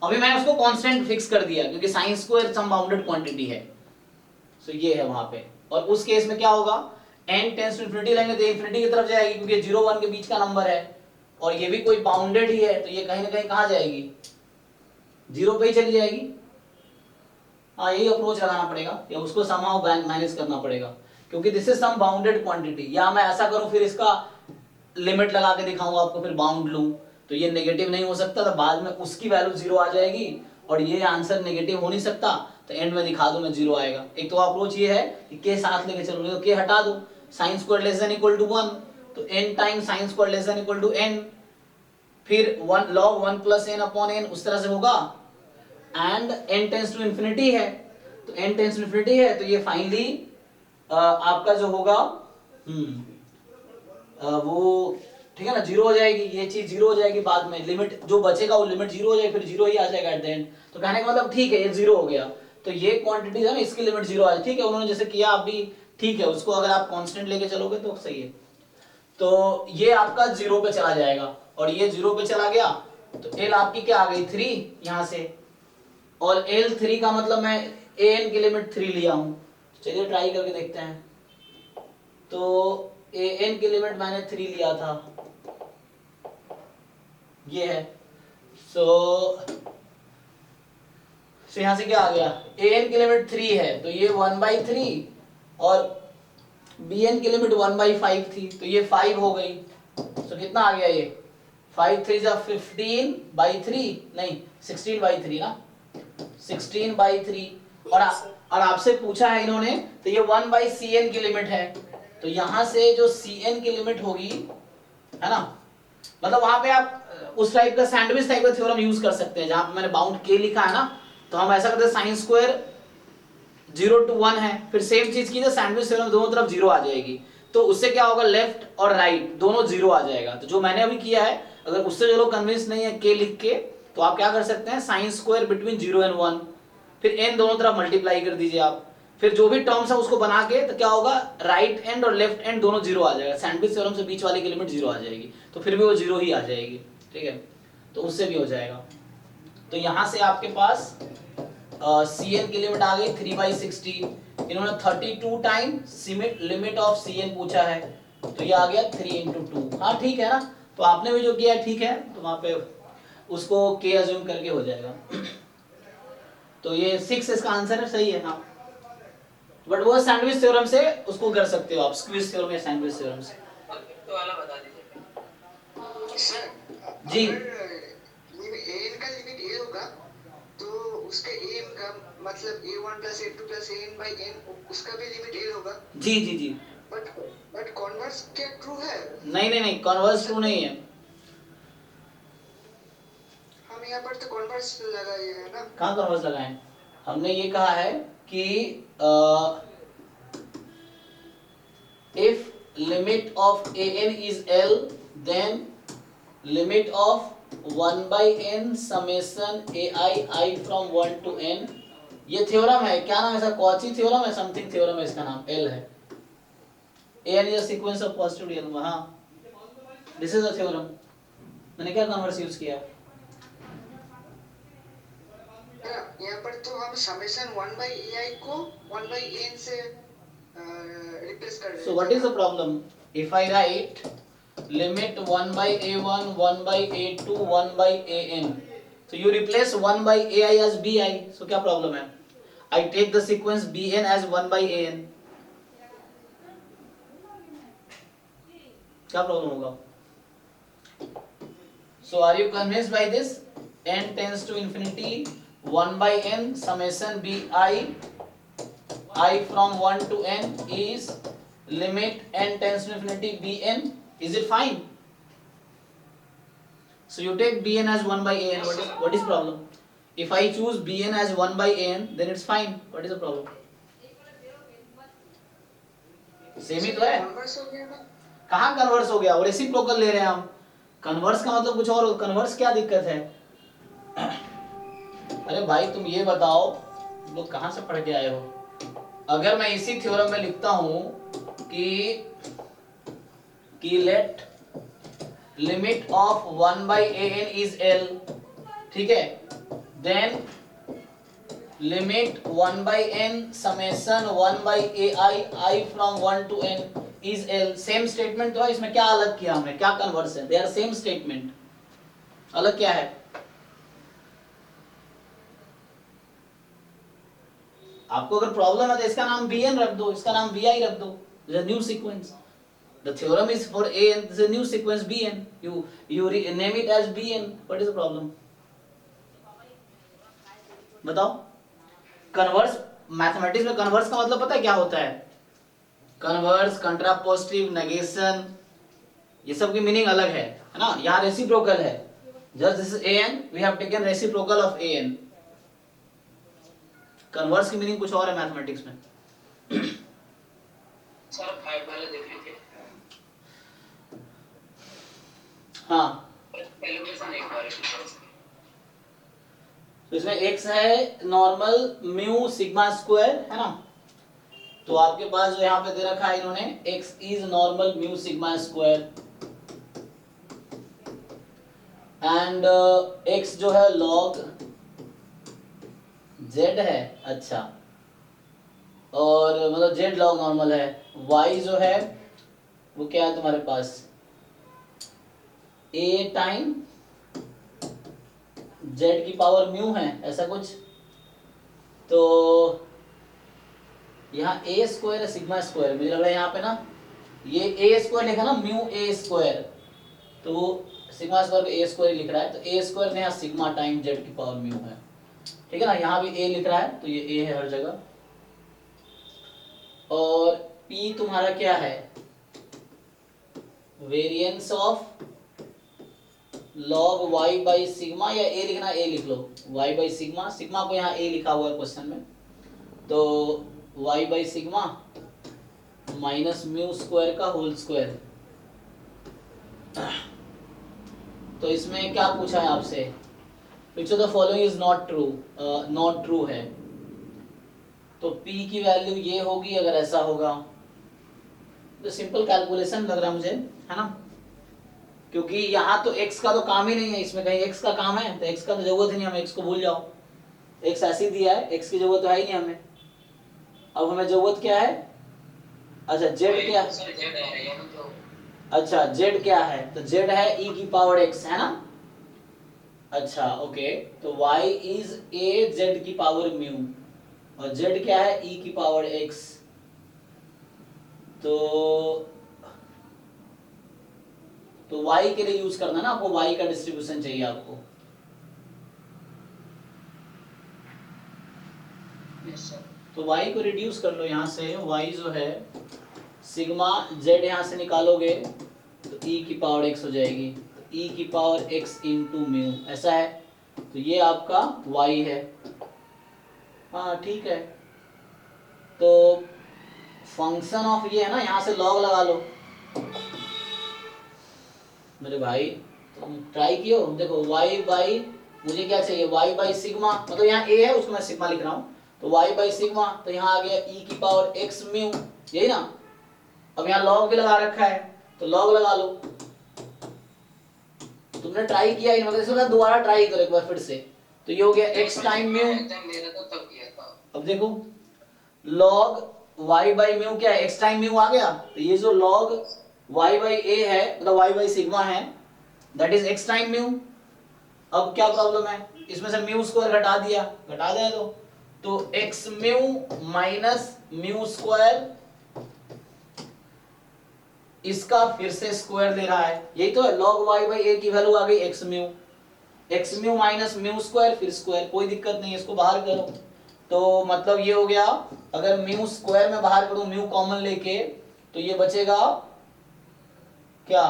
अभी मैंने उसको कांस्टेंट फिक्स कर दिया क्योंकि साइन स्क्वायर सम बाउंडेड क्वांटिटी है, सो ये है वहां पे। और उस केस में क्या होगा, n टेंड्स टू इन्फिनिटी लेंगे तो इन्फिनिटी की तरफ जाएगी, क्योंकि 0-1 के बीच का नंबर है और ये भी कोई बाउंडेड ही है, तो ये कहीं ना कहीं कहाँ जाएगी, 0 पे ही चली जाएगी। हाँ, यही अप्रोच लगाना पड़ेगा, या उसको समहाउ मैनेज करना पड़ेगा, क्योंकि this is some bounded quantity. या मैं ऐसा करूं, फिर इसका लिमिट लगा के दिखाऊं आपको, फिर बाउंड लूं, तो ये नेगेटिव नहीं हो सकता, तो बाद में उसकी वैल्यू 0 आ जाएगी और ये आंसर नेगेटिव हो नहीं सकता, तो एंड में दिखा दूं मैं 0 आएगा। एक तो अप्रोच ये है कि k साथ लेके चलो, तो k हटा दो, sine square less than equal to 1, तो n time sine square less than equal to n, फिर 1 log 1 plus n upon n, उस तरह से होगा। And n tends to infinity है, तो n टेंड्स टू इन्फिनिटी है, तो ये फाइनली आपका जो होगा वो ठीक है ना, 0 हो जाएगी, ये चीज 0 हो जाएगी, बाद में लिमिट जो बचेगा वो लिमिट 0 हो जाएगी, फिर 0 ही आ जाएगा एट द एंड। तो कहने का मतलब ठीक है, ये 0 हो गया, तो ये क्वांटिटी है ना, इसकी लिमिट 0 आ जाए, ठीक है, उन्होंने जैसे किया आप भी ठीक है, उसको अगर आप कांस्टेंट लेके चलोगे तो सही है। तो ये आपका 0 पे चला जाएगा, और ये 0 पे चला गया, तो l आपकी क्या आ गई 3 यहाँ से, और l3 का मतलब मैं an की लिमिट 3 लिया हूं, चलिए ट्राई करके देखते हैं। तो an की लिमिट मैंने 3 लिया था, ये है, सो यहाँ से क्या आ गया, an की लिमिट 3 है, तो ये 1/3, और bn की लिमिट 1/5 थी, तो ये 5 हो गई, तो कितना आ गया ये 5 3 जा 15/3, नहीं 16/3 ना, 16/3। और आपसे पूछा है इन्होंने, तो ये 1/cn की लिमिट है, तो यहां से जो cn की लिमिट होगी, है ना, मतलब वहां पे आप उस टाइप का सैंडविच टाइप का थ्योरम यूज कर सकते हैं, जहां पे मैंने बाउंड k लिखा है ना, तो हम ऐसा करते हैं साइन स्क्वायर 0 to 1 है, फिर सेम चीज कीजिए सैंडविच थ्योरम, दोनों तरफ 0 आ जाएगी, तो उससे क्या होगा, लेफ्ट और राइट दोनों 0 आ जाएगा। तो जो मैंने अभी किया है, अगर उससे जो लोग कन्विंस नहीं है k लिख के, तो आप क्या कर सकते हैं, साइन स्क्वायर बिटवीन 0 and 1, फिर n दोनों तरफ मल्टीप्लाई कर दीजिए आप, फिर जो भी टर्म्स है उसको बना के, तो क्या होगा, राइट एंड और लेफ्ट एंड दोनों 0 आ जाएगा, सैंडविच थ्योरम से बीच वाले की लिमिट 0 आ जाएगी, तो फिर भी वो 0 ही आ जाएगी, ठीक है, तो उससे भी हो जाएगा। तो यहां से आपके पास cn की लिमिट आ गई 3/16, इन्होंने 32 टाइम लिमिट ऑफ cn पूछा है, तो ये आ गया 3 × 2। हाँ ठीक है ना, तो आपने भी जो किया है ठीक है, तो वहां पे उसको k अज्यूम करके हो जाएगा। तो ये 6 इसका आंसर है, सही है ना, बट वो सैंडविच थ्योरम से उसको कर सकते हो आप, स्क्विज थ्योरम या सैंडविच थ्योरम से। तो वाला बता दीजिए सर, जी, an का लिमिट a होगा, तो उसके an का मतलब a1 + a2 + an/n, उसका भी लिमिट a होगा। जी जी जी, बट कॉन्वर्स क्या ट्रू है? नहीं कन्वर्स ट्रू नहीं है। हम यहाँ पर तो कॉन्वर्स लगाए हैं ना। कहाँ कन्वर्स लगाए, हमने ये कहा है कि if limit of an is L, then limit of 1/n summation ai from 1 to n। ये थ्योरम है, क्या नाम है इसका? कॉची थ्योरम है, समथिंग थ्योरम है, इसका नाम एल है। an is a sequence of positive real number. हाँ, दिस इज अ थ्योरम। मैंने क्या कन्वर्स यूज किया? यहाँ पर तो हम समेशन 1/ai को 1/n से रिप्लेस कर रहे हैं। So what is the problem? If I write limit 1/a1, 1/a2, 1/an, so you replace 1/ai as bi. So क्या problem है? I take the sequence bn as 1/an. क्या problem होगा? So are you convinced by this? n tends to infinity 1/n summation bi I from 1 to n is limit n tends to infinity bn. Is it fine? So you take bn as 1/an. What is problem? If I choose bn as 1/an, then it's fine. What is the problem? Same ही तो है। Converse हो गया ना? कहाँ converse हो गया? और रेसिप्रोकल ले रहे हैं हम। कन्वर्स का मतलब कुछ और। कन्वर्स क्या दिक्कत है? अरे भाई तुम ये बताओ, तुम लोग कहाँ से पढ़ के आए हो? अगर मैं इसी थ्योरम में लिखता हूं कि let limit of 1/an is l, ठीक है, then limit 1/n summation 1/ai I from 1 to n is l। Same statement तो है, इसमें क्या अलग किया हमने? क्या कन्वर्स है? They are same statement. अलग क्या है? आपको अगर प्रॉब्लम है तो इसका नाम bn रख दो, इसका नाम vi रख दो। This is a new sequence. The theorem is for an, this is a new sequence bn. You name it as bn. What is the problem? बताओ। कन्वर्स, मैथमेटिक्स में कन्वर्स का मतलब पता है क्या होता है? कन्वर्स, कंट्रापोजिटिव, नेगेशन, ये सब की मीनिंग अलग है ना? यहाँ रेसिप्रोकल है। Just this is an, we have taken reciprocal of an. Converse की मीनिंग कुछ और है मैथमेटिक्स में। सर 5 वाले देख लीजिए। हाँ, कैलकुलेशन एक बार तो इसमें x है नॉर्मल म्यू सिग्मा स्क्वायर, है ना? तो आपके पास जो यहाँ पे दे रखा है इन्होंने, x is normal mu sigma square and x जो है लॉग z है। अच्छा, और मतलब z लॉग नॉर्मल है। y जो है वो क्या है तुम्हारे पास? a टाइम z की पावर म्यू है, ऐसा कुछ। तो यहाँ a स्क्वायर है सिग्मा स्क्वायर, मुझे लग रहा है यहाँ पे ना ये a स्क्वायर लिखा ना, म्यू a स्क्वायर, तो सिग्मा स्क्वायर को a स्क्वायर लिख रहा है, तो a स्क्वायर ने यहाँ सिग्मा टाइम z की पावर म्यू है, ठीक है ना? यहाँ भी a लिख रहा है तो ये a है हर जगह। और p तुम्हारा क्या है? Variance of log y by sigma, या a लिखना a लिख लो, y बाई सिग्मा। सिग्मा को यहाँ a लिखा हुआ है क्वेश्चन में, तो y by sigma minus mu square का होल स्क्वायर। तो इसमें क्या पूछा है आपसे? Which of the following is not true? Not true है, तो p की वैल्यू ये होगी अगर ऐसा होगा। तो सिंपल कैलकुलेशन लग रहा है मुझे, है ना? क्योंकि यहाँ तो x का तो काम ही नहीं है, इसमें कहीं x का काम है, तो x का तो जरूरत ही नहीं, हमें x को भूल जाओ। x ऐसे दिया है, x की जरूरत तो है ही नहीं हमें। अब हमें जरूरत क्या है? अच्छा z क्या है? अच्छा z क्या है? तो z है e की पावर x, है ना? अच्छा ओके, तो y इज a z की पावर म्यू, और z क्या है? e की पावर x। तो y के लिए यूज करना ना आपको, y का डिस्ट्रीब्यूशन चाहिए आपको। तो y को रिड्यूस कर लो यहाँ से, y जो है सिग्मा z यहाँ से निकालोगे तो e की पावर x हो जाएगी, तो e की पावर x इंटू म्यू, ऐसा है। तो ये आपका y है। हाँ ठीक है, तो फंक्शन ऑफ ये है ना, यहाँ से लॉग लगा लो मेरे भाई। तुम ट्राई कियो, देखो y बाई, मुझे क्या चाहिए y बाई सिग्मा, मतलब यहाँ a है उसको मैं सिग्मा लिख रहा हूँ, तो y बाई सिग्मा, तो यहाँ आ गया e की पावर x म्यू, यही ना। अब यहाँ log भी लगा रखा है तो log लगा लो। तुमने ट्राई किया ही नहीं, मतलब इसको दोबारा ट्राई करो एक बार फिर से, तो ये हो गया x टाइम म्यू। एग्जाम मेरा तो तब किया था। अब देखो log y बाई म्यू क्या है, x टाइम म्यू आ गया, तो ये जो log y बाई a है, मतलब y बाई सिग्मा है, that is x time mu. अब क्या प्रॉब्लम है, इसमें से म्यू स्क्वायर घटा दिया, घटा दे तो x mu minus mu square, इसका फिर से स्क्वायर ले रहा है, यही तो है। log y बाई a की वैल्यू आ गई x mu minus mu square फिर स्क्वायर, कोई दिक्कत नहीं है, इसको बाहर करो। तो मतलब ये हो गया, अगर म्यू स्क्वायर में बाहर करूं म्यू कॉमन लेके, तो ये बचेगा क्या,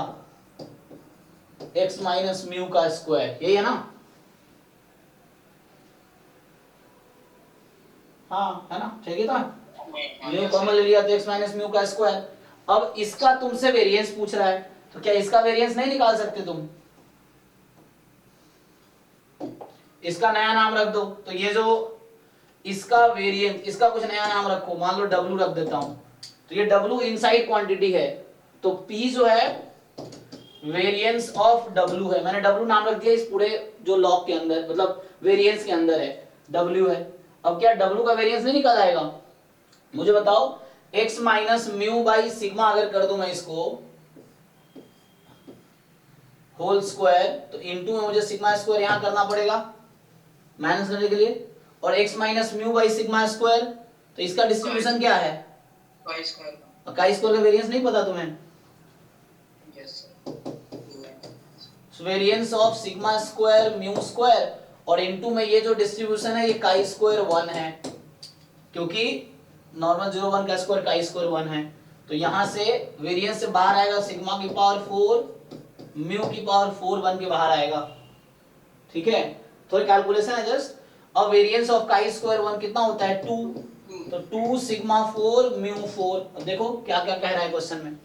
x माइनस म्यू का स्क्वायर, यही है ना। हाँ है ना, ठीक है। तो म्यू कॉमन ले लिया तो x माइनस म्यू का स्क्वायर। अब इसका तुमसे वेरिएंस पूछ रहा है, तो क्या इसका वेरिएंस नहीं निकाल सकते तुम, इसका नया नाम रख दो। तो ये जो इसका वेरिएंस, इसका कुछ नया नाम रखो, मान लो W रख देता हूं, तो ये W इनसाइड क्वांटिटी है, तो P जो है वेरिएंस ऑफ W है, मैंने W नाम रख दिया इस पूरे जो लॉग के अंदर, मतलब वेरिएंस के अंदर है W है। अब क्या W का वेरिएंस नहीं निकल आएगा, मुझे बताओ। x minus mu by sigma अगर कर दूं मैं इसको होल स्क्वायर, तो इनटू में मुझे सिग्मा स्क्वायर यहां करना पड़ेगा माइनस करने के लिए, और x minus mu by sigma square, तो इसका डिस्ट्रीब्यूशन क्या है, y स्क्वायर। का स्क्वायर का वेरिएंस नहीं पता तुम्हें, yes variance of sigma square mu square, और इनटू में ये जो डिस्ट्रीब्यूशन है ये काई स्क्वायर 1 है, क्योंकि नॉर्मल 0 1 का स्क्वायर काई स्क्वायर 1 है। तो यहां से वेरिएंस से बाहर आएगा सिग्मा की पावर 4 म्यू की पावर 4 1 के बाहर आएगा, ठीक है। थोड़ी कैलकुलेशन है जस्ट। अब वेरिएंस ऑफ काई स्क्वायर 1 कितना होता है 2, तो 2 सिग्मा 4 म्यू 4। अब देखो क्या क्या कह रहा है क्वेश्चन में,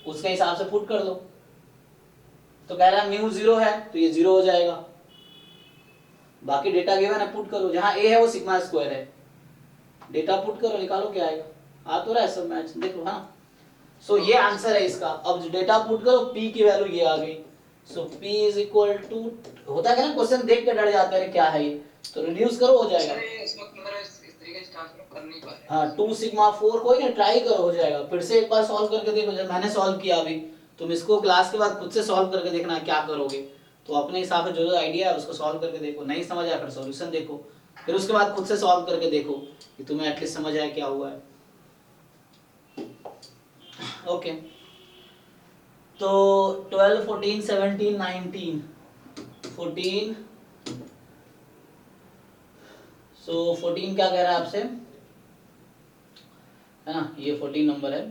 उसके हिसाब से पुट कर दो। तो कह रहा है म्यू 0 है तो ये 0 हो जाएगा, बाकी डेटा गिवन है पुट करो, जहां a है वो सिग्मा स्क्वायर है, डेटा पुट करो निकालो क्या आएगा, आ तो रहा है सब मैच देख लो। हाँ सो ये आंसर है इसका। अब डेटा पुट करो, p की वैल्यू ये आ गई, सो p इज इक्वल टू, होता है ना क्वेश्चन देख के डर जाते हैं क्या है ये, तो रिड्यूस करो हो जाएगा। इस वक्त मेरा इस तरीके से ट्रांसफर कर नहीं पाया। हाँ 2 सिग्मा 4, कोई ना ट्राई करो हो जाएगा। फिर से एक बार सॉल्व करके देखो, जब मैंने सॉल्व किया अभी, तुम इसको क्लास के बाद खुद से सॉल्व करके देखना क्या करोगे, तो अपने हिसाब से जो जो आइडिया है उसको सॉल्व करके देखो, नहीं समझ आया फिर सॉल्यूशन देखो, फिर उसके बाद खुद से सॉल्व करके देखो कि तुम्हें एटलीस्ट समझ आया क्या हुआ है। ओके तो 12 14 17 19 14, सो 14 क्या कह रहा है आपसे, है ना, ये 14 नंबर है।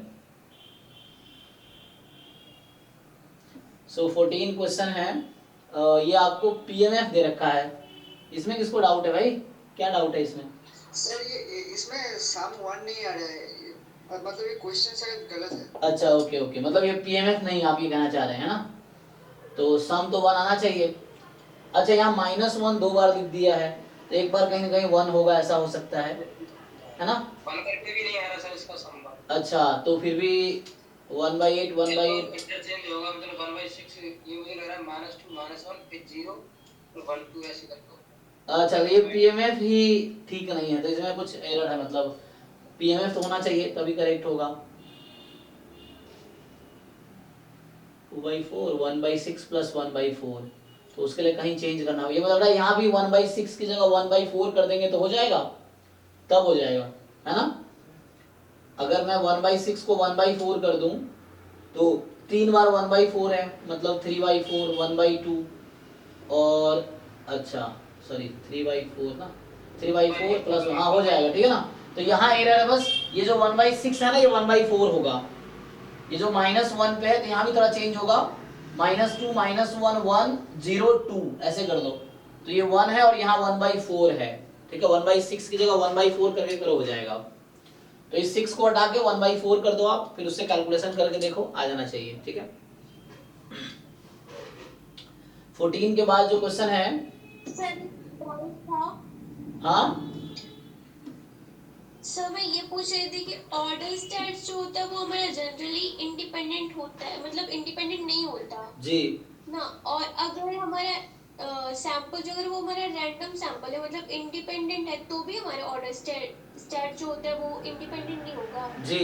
सो 14 क्वेश्चन है, ये आपको पीएमएफ दे रखा है, इसमें किसको डाउट है भाई, क्या डाउट है इसमें। सर ये इसमें सम 1 नहीं आ रहा है, मतलब ये क्वेश्चन शायद गलत है। अच्छा ओके ओके, मतलब ये पीएमएफ नहीं आप ये कहना चाह रहे हैं ना, तो सम तो 1 आना चाहिए। अच्छा यहाँ -1 2 बार लिख दिया है, तो एक बार कहीं ना कहीं 1 होगा, ऐसा हो सकता है ना। 1 करके भी नहीं आ रहा सर इसका संबंध। अच्छा तो फिर भी 1/8 1/8 पिक्चर चेंज होगा, मतलब 1/6 ये मुझे लग रहा है -2 -1 फिर 0 फिर 1 2 ऐसे करके। अच्छा ये पीएमएफ ही ठीक नहीं है, तो इसमें कुछ एरर है, मतलब पीएमएफ तो होना चाहिए तभी करेक्ट होगा। 2/4 1/6 प्लस 1/4, तो उसके लिए कहीं चेंज करना होगा। ये मतलब है यहाँ भी 1/6 की जगह 1/4 कर देंगे तो हो जाएगा, तब हो जाएगा, है ना। अगर मैं 1/6 को 1/4 कर दूं तो 3 बार 1/4 है, मतलब 3/4 1/2, और अच्छा सॉरी 3/4 ना, 3/4 प्लस, हाँ हो जाएगा, ठीक है ना। तो यहाँ एरर है बस, ये जो 1/6 है ना ये 1/4 होगा, ये जो -1 पे है तो यहाँ भी थोड़ा चेंज होगा, -2 -1 1 0 2 ऐसे कर दो, तो ये 1 है और यहाँ 1/4 है, ठीक है। 1/6 की जगह 1/4 करके करो हो जाएगा। तो इस 6 को हटा के 1/4 कर दो आप, फिर उससे कैलकुलेशन करके देखो आ जाना चाहिए, ठीक है। 14 के बाद जो क्वेश्चन है, सर था हाँ सर, मैं ये पूछ रही थी कि ऑर्डर स्टेट्स जो होता है वो हमारा जनरली इंडिपेंडेंट होता है, मतलब इंडिपेंडेंट नहीं होता जी, ना। और अगर हमारा सैंपल जो अगर वो हमारा रैंडम सैंपल है, मतलब इंडिपेंडेंट है, तो भी हमारा ऑर्डर स्टेट जो होता है वो इंडिपेंडेंट नहीं होगा। जी,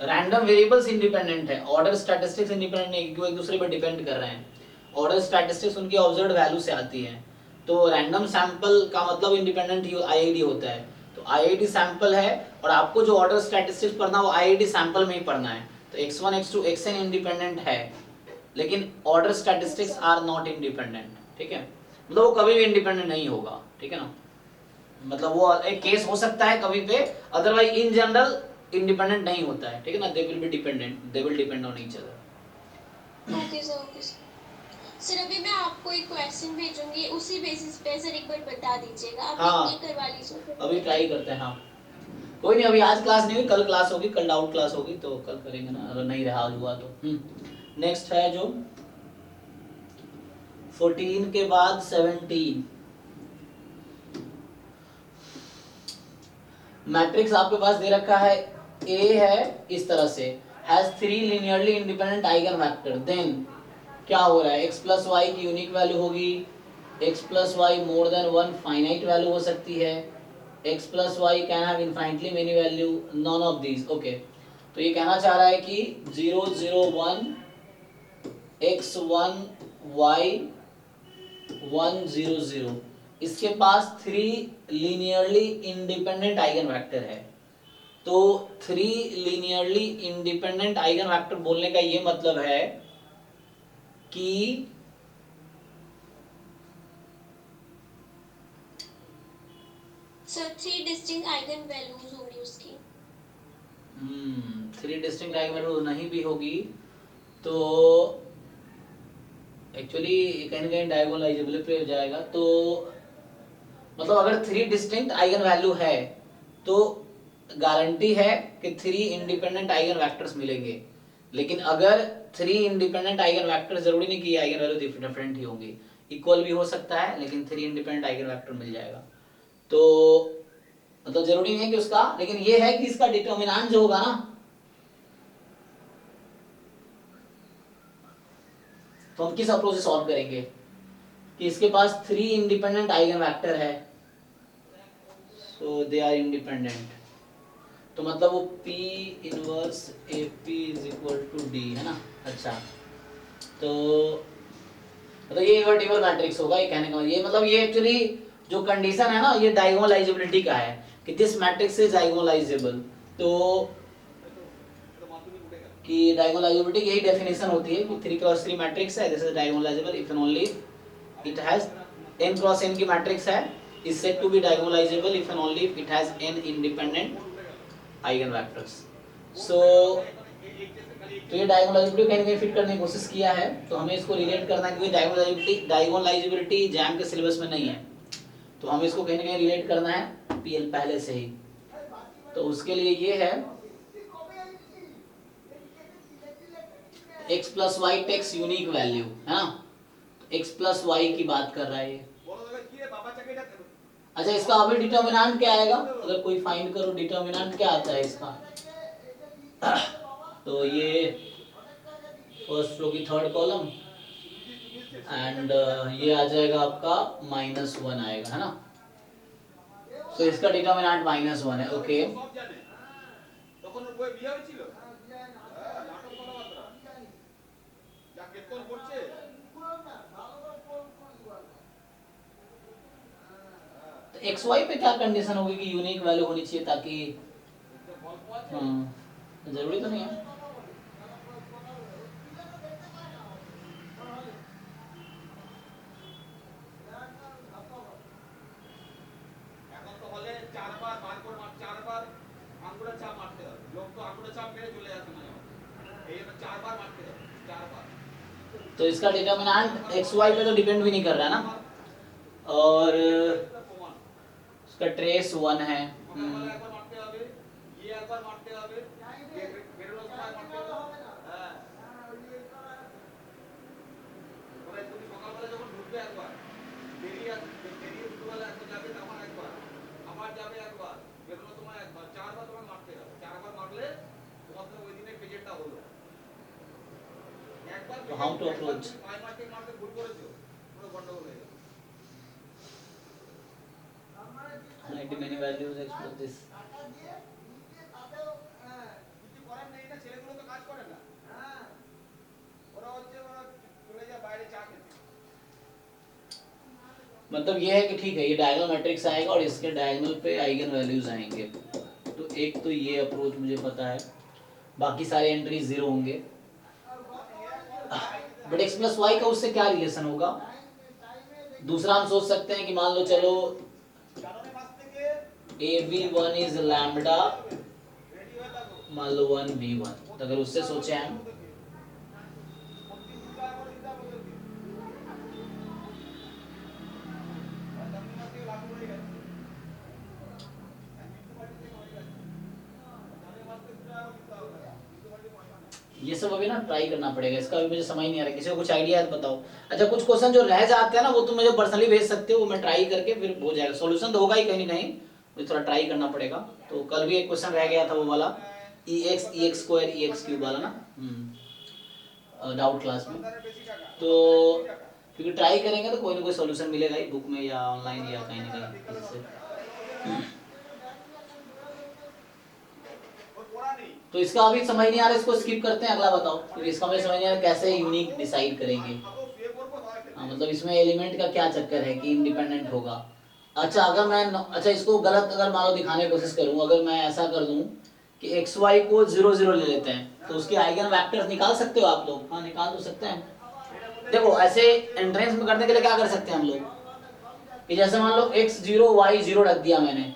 रैंडम वेरिएबल्स इंडिपेंडेंट है, ऑर्डर स्टैटिस्टिक्स इंडिपेंडेंट नहीं, क्योंकि वो एक दूसरे पर डिपेंड कर रहे हैं। ऑर्डर स्टैटिस्टिक्स उनकी ऑब्जर्व्ड वैल्यू से आती है, तो रैंडम सैंपल का मतलब इंडिपेंडेंट ही आईआईडी होता है। तो आईआईडी सैंपल है, और आपको जो ऑर्डर स्टैटिस्टिक्स पढ़ना है वो आईआईडी सैंपल में ही पढ़ना है। तो x1 x2 xn इंडिपेंडेंट है, लेकिन order statistics are not independent, ठीक है। मतलब वो कभी भी इंडिपेंडेंट नहीं होगा, ठीक है ना। मतलब वो एक केस हो सकता है कभी पे, अदरवाइज इन जनरल इंडिपेंडेंट नहीं होता है, ठीक है ना। They will be dependent, they will depend on each other. Okay sir, okay sir. Sir अभी मैं आपको एक क्वेश्चन भेजूंगी, उसी बेसिस पे सर एक बार बता दीजिएगा। आप हाँ, ये करवा लीजिए। अभी ट्राई करते हैं। हाँ, कोई नहीं, अभी आज क्लास नहीं हुई, कल क्लास होगी, कल डाउट क्लास होगी, तो कल करेंगे ना, अगर नहीं रहा हुआ तो। नेक्स्ट है जो 14 के बाद 17, मैट्रिक्स आपके पास दे रखा है, ए है इस तरह से, has 3 linearly independent eigen vector, देन क्या हो रहा है, x प्लस वाई की यूनिक वैल्यू होगी, x plus y more than 1 finite value हो सकती है, x plus y can have infinitely many value, none of these. Okay, तो ये कहना चाह रहा है कि 0 0 1 x1 y 1 0 0, इसके पास 3 लीनियरली इंडिपेंडेंट आइगन वेक्टर है। तो 3 लीनियरली इंडिपेंडेंट आइगन वेक्टर बोलने का ये मतलब है कि सर 3 डिस्टिंक्ट आइगन वैल्यूज होंगी उसकी। 3 डिस्टिंक्ट आइगन वैल्यू नहीं भी होगी तो एक्चुअली कहीं ना कहीं डायगोनलाइजेबल पे हो जाएगा। तो मतलब अगर 3 डिस्टिंक्ट आइगन वैल्यू है तो गारंटी है कि 3 इंडिपेंडेंट आइगन वेक्टर्स मिलेंगे। लेकिन अगर 3 इंडिपेंडेंट आइगन वेक्टर, जरूरी नहीं कि आइगन वैल्यू डिफरेंट ही होंगी, इक्वल भी हो सकता है, लेकिन 3 इंडिपेंडेंट आइगन वेक्टर मिल जाएगा। तो मतलब जरूरी नहीं है कि उसका, लेकिन ये है कि इसका डिटर्मिनेंट जो होगा ना, तो हम किस अप्रोच से सॉल्व करेंगे कि इसके पास 3 इंडिपेंडेंट आइगन वेक्टर है, सो दे आर इंडिपेंडेंट। तो मतलब वो P inverse AP is equal to D है ना। अच्छा, तो मतलब ये इनवर्टिबल मैट्रिक्स होगा, ये कहने का ये मतलब ये एक्चुअली जो कंडीशन है ना, ये डायगोनलाइजेबिलिटी का है कि दिस मैट्रिक्स इज डायगोनलाइजेबल। तो कि डायगोनलाइजेबिलिटी यही डेफिनेशन होती है कि 3x3 मैट्रिक्स है, this is diagonalisable if and only it has n×n की मैट्रिक्स है, is said to be diagonalizable if and only if it has n independent eigenvectors. So तो ये डायगोनलाइजेबिलिटी कहीं ना कहीं फिट करने की कोशिश किया है, तो हमें इसको रिलेट करना है, क्योंकि डायगोनलाइजेबिलिटी जैम के सिलेबस में नहीं है, तो हमें इसको कहीं ना कहीं रिलेट करना है पीएल पहले से ही। तो उसके लिए ये है x plus y takes unique value है ना, x प्लस वाई की बात कर रहा है ये। अच्छा, इसका अभी डिटर्मिनेंट क्या आएगा, अगर कोई फाइंड करो डिटर्मिनेंट क्या आता है इसका, तो ये फर्स्ट रो की थर्ड कॉलम एंड ये आ जाएगा आपका -1 आएगा है ना। तो इसका डिटर्मिनेंट -1 है। ओके, तो एक्स वाई पे क्या कंडीशन होगी कि यूनिक वैल्यू होनी चाहिए ताकि, जरूरी तो नहीं है। तो इसका डिटर्मिनेंट एक्स वाई पे तो डिपेंड भी नहीं कर रहा है ना, और उसका ट्रेस 1 है। So how to approach? Many values explore this. मतलब ये है कि ठीक है, ये डायगोनल मैट्रिक्स आएगा और इसके डायगोनल पे आइगन वैल्यूज आएंगे। तो एक तो ये अप्रोच मुझे पता है, बाकी सारे एंट्रीज जीरो होंगे। बट x प्लस वाई का उससे क्या रिलेशन होगा? दूसरा हम सोच सकते हैं कि मान लो चलो av1 इज लैम्बडा, मान लो 1v1, तो अगर उससे सोचे हम ये सब अभी ना ट्राई करना पड़ेगा, इसका अभी मुझे समझ नहीं आ रहा, किसी को कुछ आइडिया है तो बताओ। अच्छा कुछ क्वेश्चन जो रह जाते हैं ना वो तुम मुझे पर्सनली भेज सकते हो, वो मैं ट्राई करके फिर हो जाएगा। सॉल्यूशन तो होगा ही कहीं नहीं, मुझे थोड़ा ट्राई करना पड़ेगा। तो कल भी एक क्वेश्चन रह गया था वो वाला ex स्क्वायर ex क्यूब वाला ना, डाउट क्लास में। तो क्योंकि ट्राई करेंगे तो कोई ना कोई सॉल्यूशन मिलेगा ही बुक में या ऑनलाइन या कहीं ना कहीं से। तो इसका अभी समझ नहीं आ रहा, इसको स्किप करते हैं, अगला बताओ, क्योंकि इसका मुझे समझ नहीं आ रहा कैसे यूनिक डिसाइड करेंगे। मतलब इसमें एलिमेंट का क्या चक्कर है कि इंडिपेंडेंट होगा। अच्छा अगर मैं अच्छा इसको गलत अगर मान लो दिखाने की कोशिश करूं, अगर मैं ऐसा कर दूं कि एक्स वाई को 0 0 ले लेते हैं, तो उसके आइगन वेक्टर्स निकाल सकते हो आप लोग? हाँ निकाल तो सकते हैं। देखो ऐसे एंट्रेंस में करने के लिए क्या कर सकते हैं हम लोग कि जैसे मान लो x 0 y 0 रख दिया मैंने,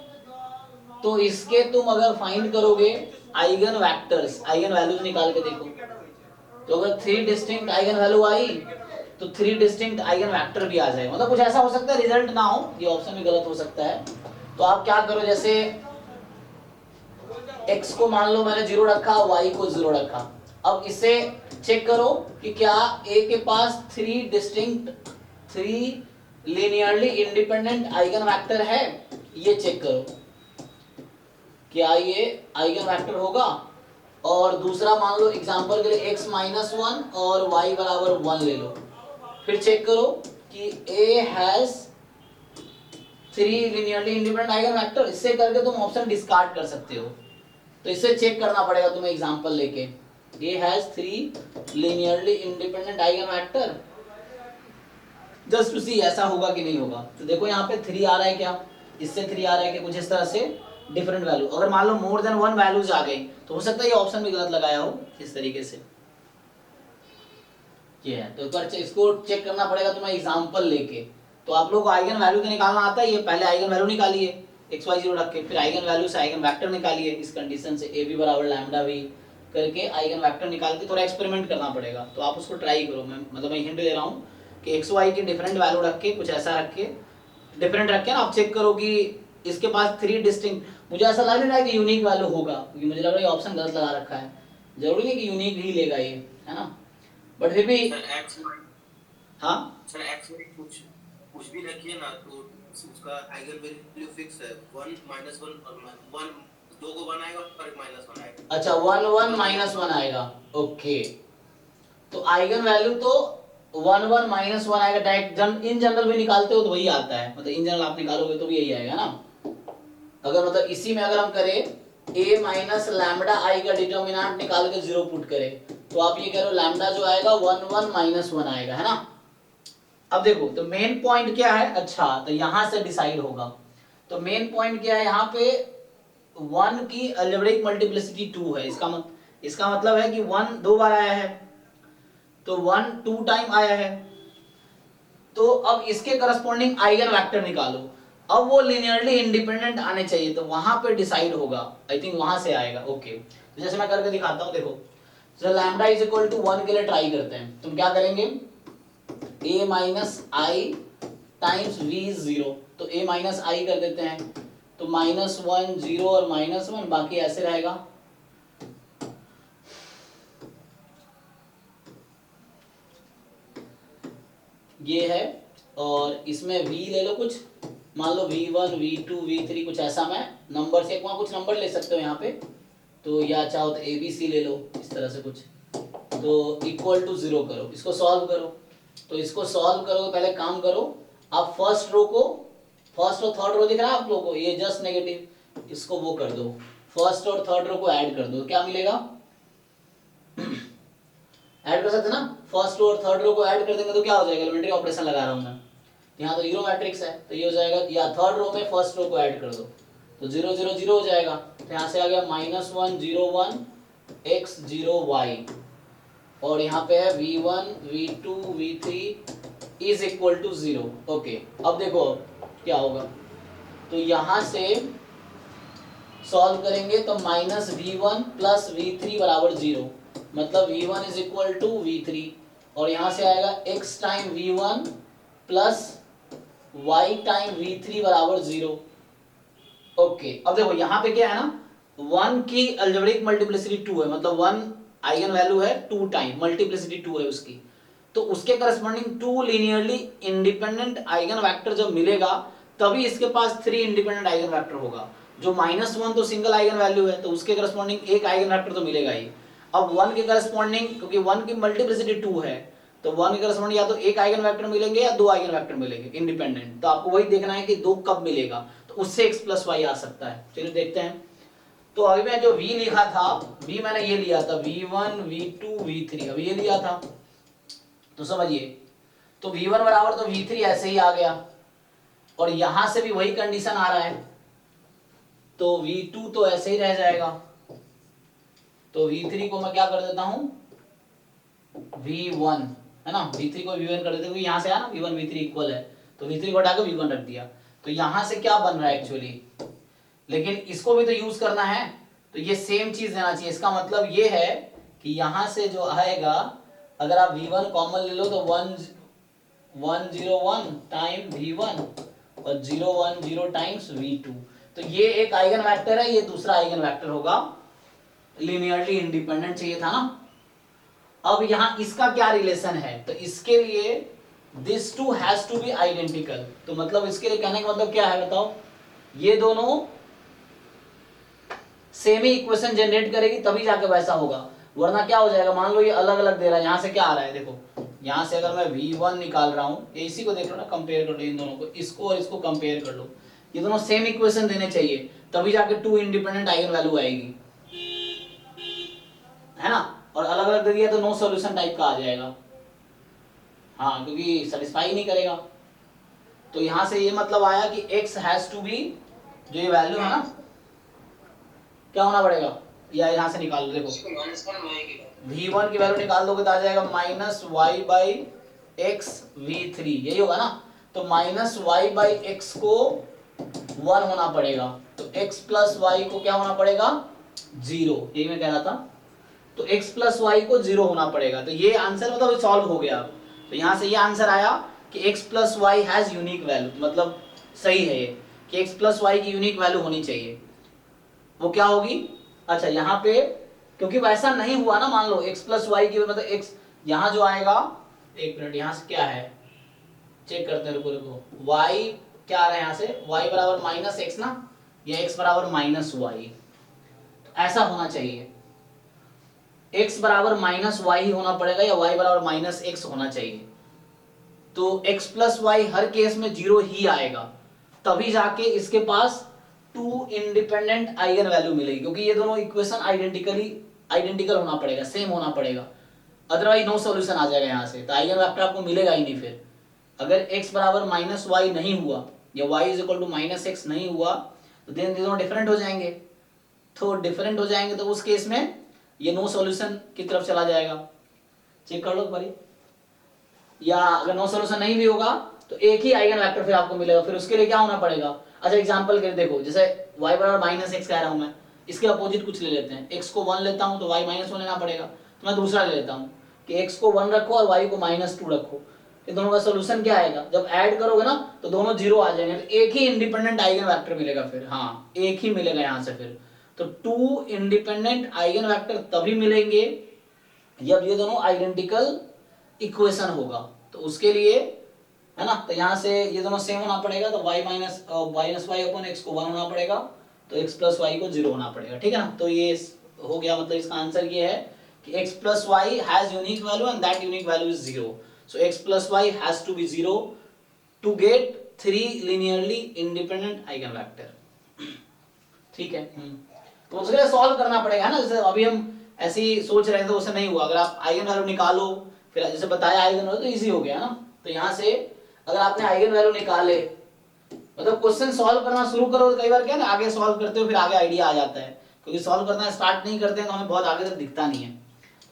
तो इसके तुम अगर फाइंड करोगे आइगन वेक्टर्स, आइगन वैल्यूज निकाल के देखो, तो अगर 3 डिस्टिंक्ट आइगन वैल्यू आई तो 3 डिस्टिंक्ट आइगन वेक्टर भी आ जाए। मतलब कुछ ऐसा हो सकता है रिजल्ट ना हो, ये ऑप्शन भी गलत हो सकता है। तो आप क्या करो, जैसे x को मान लो मैंने 0 रखा, y को 0 रखा, अब इसे चेक करो कि क्या a के पास 3 distinct 3 linearly independent eigen vector है, ये चेक करो क्या ये आइगन वेक्टर होगा। और दूसरा मान लो एग्जांपल के लिए x माइनस 1 और y बराबर 1 ले लो, फिर चेक करो कि a has 3 linearly independent eigen vector. इससे करके तुम ऑप्शन डिस्कार्ड कर सकते हो, तो इससे चेक करना पड़ेगा तुम्हें एग्जांपल लेके, a has 3 linearly independent eigen vector, just to see ऐसा होगा कि नहीं होगा। तो देखो यहाँ पे 3 आ रहा है क्या, इससे 3 आ रहा है कि कुछ इस तरह से डिफरेंट वैल्यू। अगर मान लो मोर देन 1 वैल्यूज आ गई तो हो सकता है ये ऑप्शन भी गलत लगाया हो इस तरीके से। ये है, तो एक बार इसको चेक करना पड़ेगा तुम्हें एग्जांपल लेके। तो आप लोगों को आइगन वैल्यू तो निकालना आता है, ये पहले आइगन वैल्यू निकालिए x y 0 रख के, फिर आइगन वैल्यू से आइगन वेक्टर निकालिए इस कंडीशन से a b बराबर लैम्डा v करके आइगन वेक्टर निकाल के थोड़ा एक्सपेरिमेंट करना पड़ेगा। तो आप उसको ट्राई करो, मैं मतलब मैं हिंट दे रहा हूँ कि x y की डिफरेंट वैल्यू रख के, कुछ ऐसा रख के डिफरेंट रख के ना आप चेक करो कि इसके पास 3 डिस्टिंक्ट, मुझे ऐसा लग रहा है कि यूनिक वैल्यू होगा, क्योंकि मुझे लग रहा है ये ऑप्शन गलत लगा रखा है। जरूरी नहीं कि यूनिक ही लेगा ये, है ना, बट फिर भी हाँ सर एक्स में कुछ भी रखिए ना तो उसका आइगन वैल्यू फिक्स है, 1 -1 और 1 दो को 1 आएगा और एक -1 आएगा। अच्छा 1 1 -1 आएगा, ओके। तो आइगन वैल्यू तो 1 1 -1 आएगा डायरेक्ट, इन जनरल भी निकालते हो तो वही आता है, मतलब इन जनरल आप निकालोगे तो भी यही आएगा ना। अगर मतलब इसी में अगर हम करें a माइनस लैम्बडा आई का डिटर्मिनेंट निकाल के 0 पुट करें, तो आप ये कह रहे हो लैम्बडा जो आएगा 1 1 -1 आएगा, है ना। अब देखो तो मेन पॉइंट क्या है, अच्छा तो यहां से डिसाइड होगा। तो मेन पॉइंट क्या है, यहाँ पे 1 की अलजेब्रिक मल्टीप्लिसिटी 2 है, इसका मतलब है कि 1 2 बार आया है, तो 1 2 टाइम आया है। तो अब इसके करस्पॉन्डिंग आइगन वेक्टर निकालो, अब वो लिनियरली इंडिपेंडेंट आने चाहिए, तो वहां पे डिसाइड होगा, आई थिंक वहां से आएगा। ओके तो जैसे मैं करके दिखाता हूं, देखो सो लैम्बडा इज इक्वल टू 1 के लिए ट्राई करते हैं। तुम क्या करेंगे, a minus I times v is 0, तो a माइनस आई कर देते हैं, तो -1 0 और -1 बाकी ऐसे रहेगा। ये है, और इसमें v ले लो कुछ, मान लो v1 v2 v3 कुछ ऐसा, मैं नंबर से वहाँ कुछ नंबर ले सकते हो यहाँ पे, तो या चाहो तो ए बी सी ले लो इस तरह से कुछ, तो इक्वल टू 0 करो, इसको सॉल्व करो। तो इसको सॉल्व करो, पहले काम करो आप फर्स्ट रो को, फर्स्ट और थर्ड रो दिख रहा है आप लोगों को, ये जस्ट नेगेटिव, इसको वो कर दो, फर्स्ट और थर्ड रो को ऐड कर दो, क्या मिलेगा, ऐड कर सकते ना, फर्स्ट रो और थर्ड रो को ऐड कर देंगे तो क्या हो जाएगा, एलिमेंट्री ऑपरेशन लगा रहा हूं मैं, यहाँ तो जीरो मैट्रिक्स है तो ये हो जाएगा, या थर्ड रो में फर्स्ट रो को ऐड कर दो तो 0 0 0 हो जाएगा, तो यहाँ से आ गया -1 0 1 x 0 y, और यहाँ पे है v1 v2 v3 is equal to 0। Okay, अब देखो क्या होगा, तो यहाँ से सॉल्व करेंगे तो -v1 प्लस v3 बराबर 0, मतलब v1 is equal to v3, और यहाँ से आएगा x time v1 plus y time v3 बराबर 0। ओके, अब देखो यहाँ पे क्या है ना, 1 की अलजेब्रिक मल्टीप्लिसिटी 2 है, मतलब 1 आइगन वैल्यू है 2 टाइम, मल्टीप्लिसिटी 2 है उसकी, तो उसके corresponding 2 linearly independent eigen vector जब मिलेगा तभी इसके पास 3 इंडिपेंडेंट आइगन वेक्टर होगा। जो -1 तो सिंगल आइगन वैल्यू है तो उसके करस्पॉन्डिंग एक आइगन वेक्टर तो मिलेगा ही। अब 1 के करस्पॉन्डिंग, क्योंकि 1 की मल्टीप्लिसिटी 2 है तो 1 के करस्पॉन्डिंग या तो एक आइगन वेक्टर मिलेंगे या 2 आइगन वेक्टर मिलेंगे इंडिपेंडेंट, तो आपको वही देखना है कि 2 कब मिलेगा, तो उससे x प्लस वाई आ सकता है। चलिए देखते हैं, तो अभी मैं जो v लिखा था, v मैंने ये लिया था v1 v2 v3, अब ये लिया था तो समझिए, तो v1 बराबर तो v3 ऐसे ही आ गया, और यहां से भी वही कंडीशन आ रहा है, तो v2 तो ऐसे ही रह जाएगा, तो v3 को मैं क्या कर देता हूं v1, है ना, v3 को v1 कर देते, क्योंकि यहां से आया ना v1 v3 इक्वल है, तो v3 को हटा के v1 रख दिया, तो यहां से क्या बन रहा है एक्चुअली, लेकिन इसको भी तो यूज करना है, तो ये सेम चीज देना चाहिए। इसका मतलब ये है कि यहां से जो आएगा, अगर आप v1 कॉमन ले लो तो 1 टाइम v1 और 0 1 0 टाइम्स v2, तो ये एक आइगन वेक्टर है, ये दूसरा आइगन वेक्टर होगा, लीनियरली इंडिपेंडेंट चाहिए था ना। अब यहां इसका क्या रिलेशन है, तो इसके लिए this two has to be identical, तो मतलब इसके लिए कहने का मतलब क्या है बताओ, ये दोनों सेम ही इक्वेशन जनरेट करेगी तभी जाके वैसा होगा, वरना क्या हो जाएगा, मान लो ये अलग अलग दे रहा है, यहां से क्या आ रहा है देखो, यहां से अगर मैं v1 निकाल रहा हूं, ये इसी को देख लो ना, कंपेयर कर लो इन दोनों को, इसको और इसको कंपेयर कर लो, ये दोनों सेम इक्वेशन देने चाहिए तभी जाके 2 इंडिपेंडेंट आइगन वैल्यू आएगी, है ना, और अलग अलग दे दिया तो नो सॉल्यूशन टाइप का आ जाएगा, हाँ, क्योंकि सेटिस्फाई नहीं करेगा। तो यहां से ये मतलब आया कि x हैज टू बी, जो ये वैल्यू है ना, क्या होना पड़ेगा, या यहां से निकाल लो, देखो v1 की वैल्यू निकाल दोगे तो आ जाएगा -y/x v3, यही होगा ना, तो -y/x को 1 होना पड़ेगा, तो x प्लस y को क्या होना पड़ेगा 0, यही मैं कह रहा था, तो x प्लस वाई को 0 होना पड़ेगा, तो ये आंसर मतलब सॉल्व हो गया। तो यहां से ये आंसर आया कि x plus y has unique value, मतलब सही है ये कि x प्लस वाई की यूनिक वैल्यू होनी चाहिए, वो क्या होगी, अच्छा यहाँ पे क्योंकि वैसा नहीं हुआ ना, मान लो x प्लस वाई की मतलब x यहाँ जो आएगा, एक मिनट यहाँ से क्या है चेक करते हैं, रुको रुको, y क्या आ रहा है यहाँ से, y बराबर -x ना, या x बराबर -y, तो ऐसा होना चाहिए, x बराबर -y ही होना पड़ेगा या y बराबर -x होना चाहिए, तो x प्लस वाई हर केस में 0 ही आएगा, तभी जाके इसके पास 2 इंडिपेंडेंट आइगन वैल्यू मिलेगी, क्योंकि ये दोनों इक्वेशन आइडेंटिकल होना पड़ेगा, सेम होना पड़ेगा, अदरवाइज नो सॉल्यूशन आ जाएगा यहाँ से, तो आइगन वेक्टर आपको मिलेगा ही नहीं। फिर अगर x बराबर -y नहीं हुआ या y is equal to -x नहीं हुआ तो देन दोनों डिफरेंट हो जाएंगे, तो डिफरेंट हो जाएंगे तो उस केस में ये नो सॉल्यूशन की तरफ चला जाएगा, चेक कर लो भाई, या अगर नो सॉल्यूशन नहीं भी होगा तो एक ही आइगन वेक्टर फिर आपको मिलेगा, फिर उसके लिए क्या होना पड़ेगा, अच्छा एग्जांपल के लिए देखो, जैसे y बराबर -x कह रहा हूं मैं, इसके अपोजिट कुछ ले लेते हैं, x को 1 लेता हूं तो y -1 लेना पड़ेगा, तो मैं दूसरा ले लेता हूं कि x को 1 रखो और y को -2 रखो, ये दोनों का सॉल्यूशन क्या आएगा, जब ऐड करोगे ना तो दोनों 0 आ जाएंगे, तो एक ही इंडिपेंडेंट आइगन वेक्टर मिलेगा फिर, हाँ एक ही मिलेगा यहाँ से फिर, तो 2 इंडिपेंडेंट आइगन वेक्टर तभी मिलेंगे जब ये दोनों आइडेंटिकल इक्वेशन होगा, तो उसके लिए है ना। तो यहाँ से ये दोनों सेम होना पड़ेगा, तो y minus y upon x को 1 होना पड़ेगा, तो x प्लस वाई को 0 होना पड़ेगा, ठीक है ना। तो ये हो गया, मतलब इसका आंसर ये है कि x plus y has unique value and that unique value is 0, so x plus y has to be 0 to get 3 linearly independent eigen vector, ठीक है। तो उसके लिए सॉल्व करना पड़ेगा ना, जैसे अभी हम ऐसे ही सोच रहे थे तो उससे नहीं हुआ, अगर आप आइगन वैल्यू निकालो फिर जैसे बताया आइगन वैल्यू तो इजी हो गया ना। तो यहाँ से अगर आपने आइगन वैल्यू निकाले, मतलब क्वेश्चन सॉल्व करना शुरू करो तो कई बार क्या ना आगे सॉल्व करते हो फिर आगे आइडिया आ जाता है, क्योंकि सॉल्व करना स्टार्ट नहीं करते हैं तो हमें बहुत आगे तक दिखता नहीं है।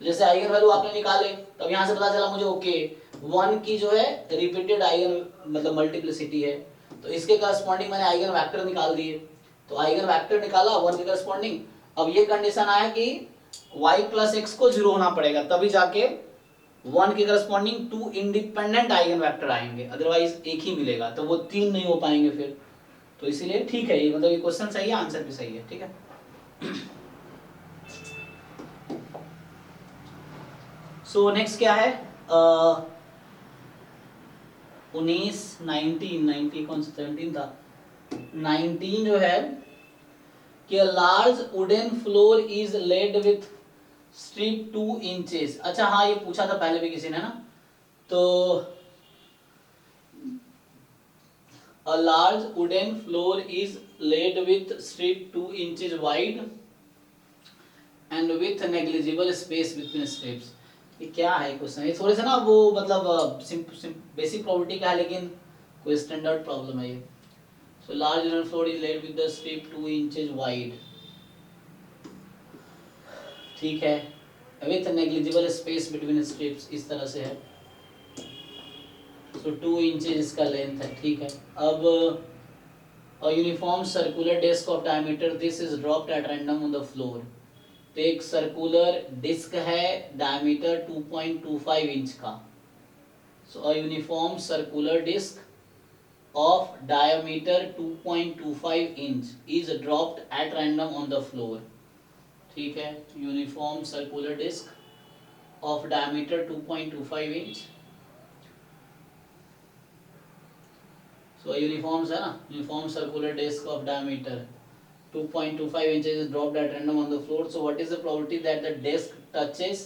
तो जैसे आइगन वैल्यू आपने निकाले, तब यहाँ से पता चला मुझे ओके 1 की जो है रिपीटेड आइगन मतलब मल्टीप्लिसिटी है, तो इसके करस्पॉन्डिंग मैंने आइगन वेक्टर निकाल दिए, तो आइगन वेक्टर निकाला 1 के करस्पॉन्डिंग। अब ये कंडीशन आया कि y प्लस एक्स को 0 होना पड़ेगा, तभी जाके 1 के करस्पॉन्डिंग 2 इंडिपेंडेंट आइगन वेक्टर आएंगे, अदरवाइज एक ही मिलेगा, तो वो 3 नहीं हो पाएंगे फिर। तो इसीलिए ठीक है, ये मतलब ये क्वेश्चन सही है, आंसर भी सही है, ठीक है। सो नेक्स्ट क्या है 19 90 कौन सा 17 था, 19 जो है कि a large wooden floor is laid with strip 2 inches। अच्छा हाँ, ये पूछा था पहले भी किसी ने ना, तो a large wooden floor is laid with strip 2 inches wide and with negligible space between strips। ये क्या है क्वेश्चन, ये थोड़े से ना वो मतलब बेसिक प्रॉपर्टी का है, लेकिन कोई स्टैंडर्ड प्रॉब्लम है ये। So large wooden floor is laid with the strip 2 inches wide, ठीक है, with negligible space between strips, इस तरह से है। So 2 inches इसका लेंथ है, ठीक है। अब a uniform circular disc of diameter this is dropped at random on the floor। तो एक सर्कुलर डिस्क है डायमीटर 2.25 इंच का। So a uniform circular disc of diameter 2.25 inch is dropped at random on the floor, ठीक है। Uniform circular disc of diameter 2.25 inch, so uniform है ना, uniform circular disc of diameter 2.25 inches is dropped at random on the floor, so what is the probability that the disc touches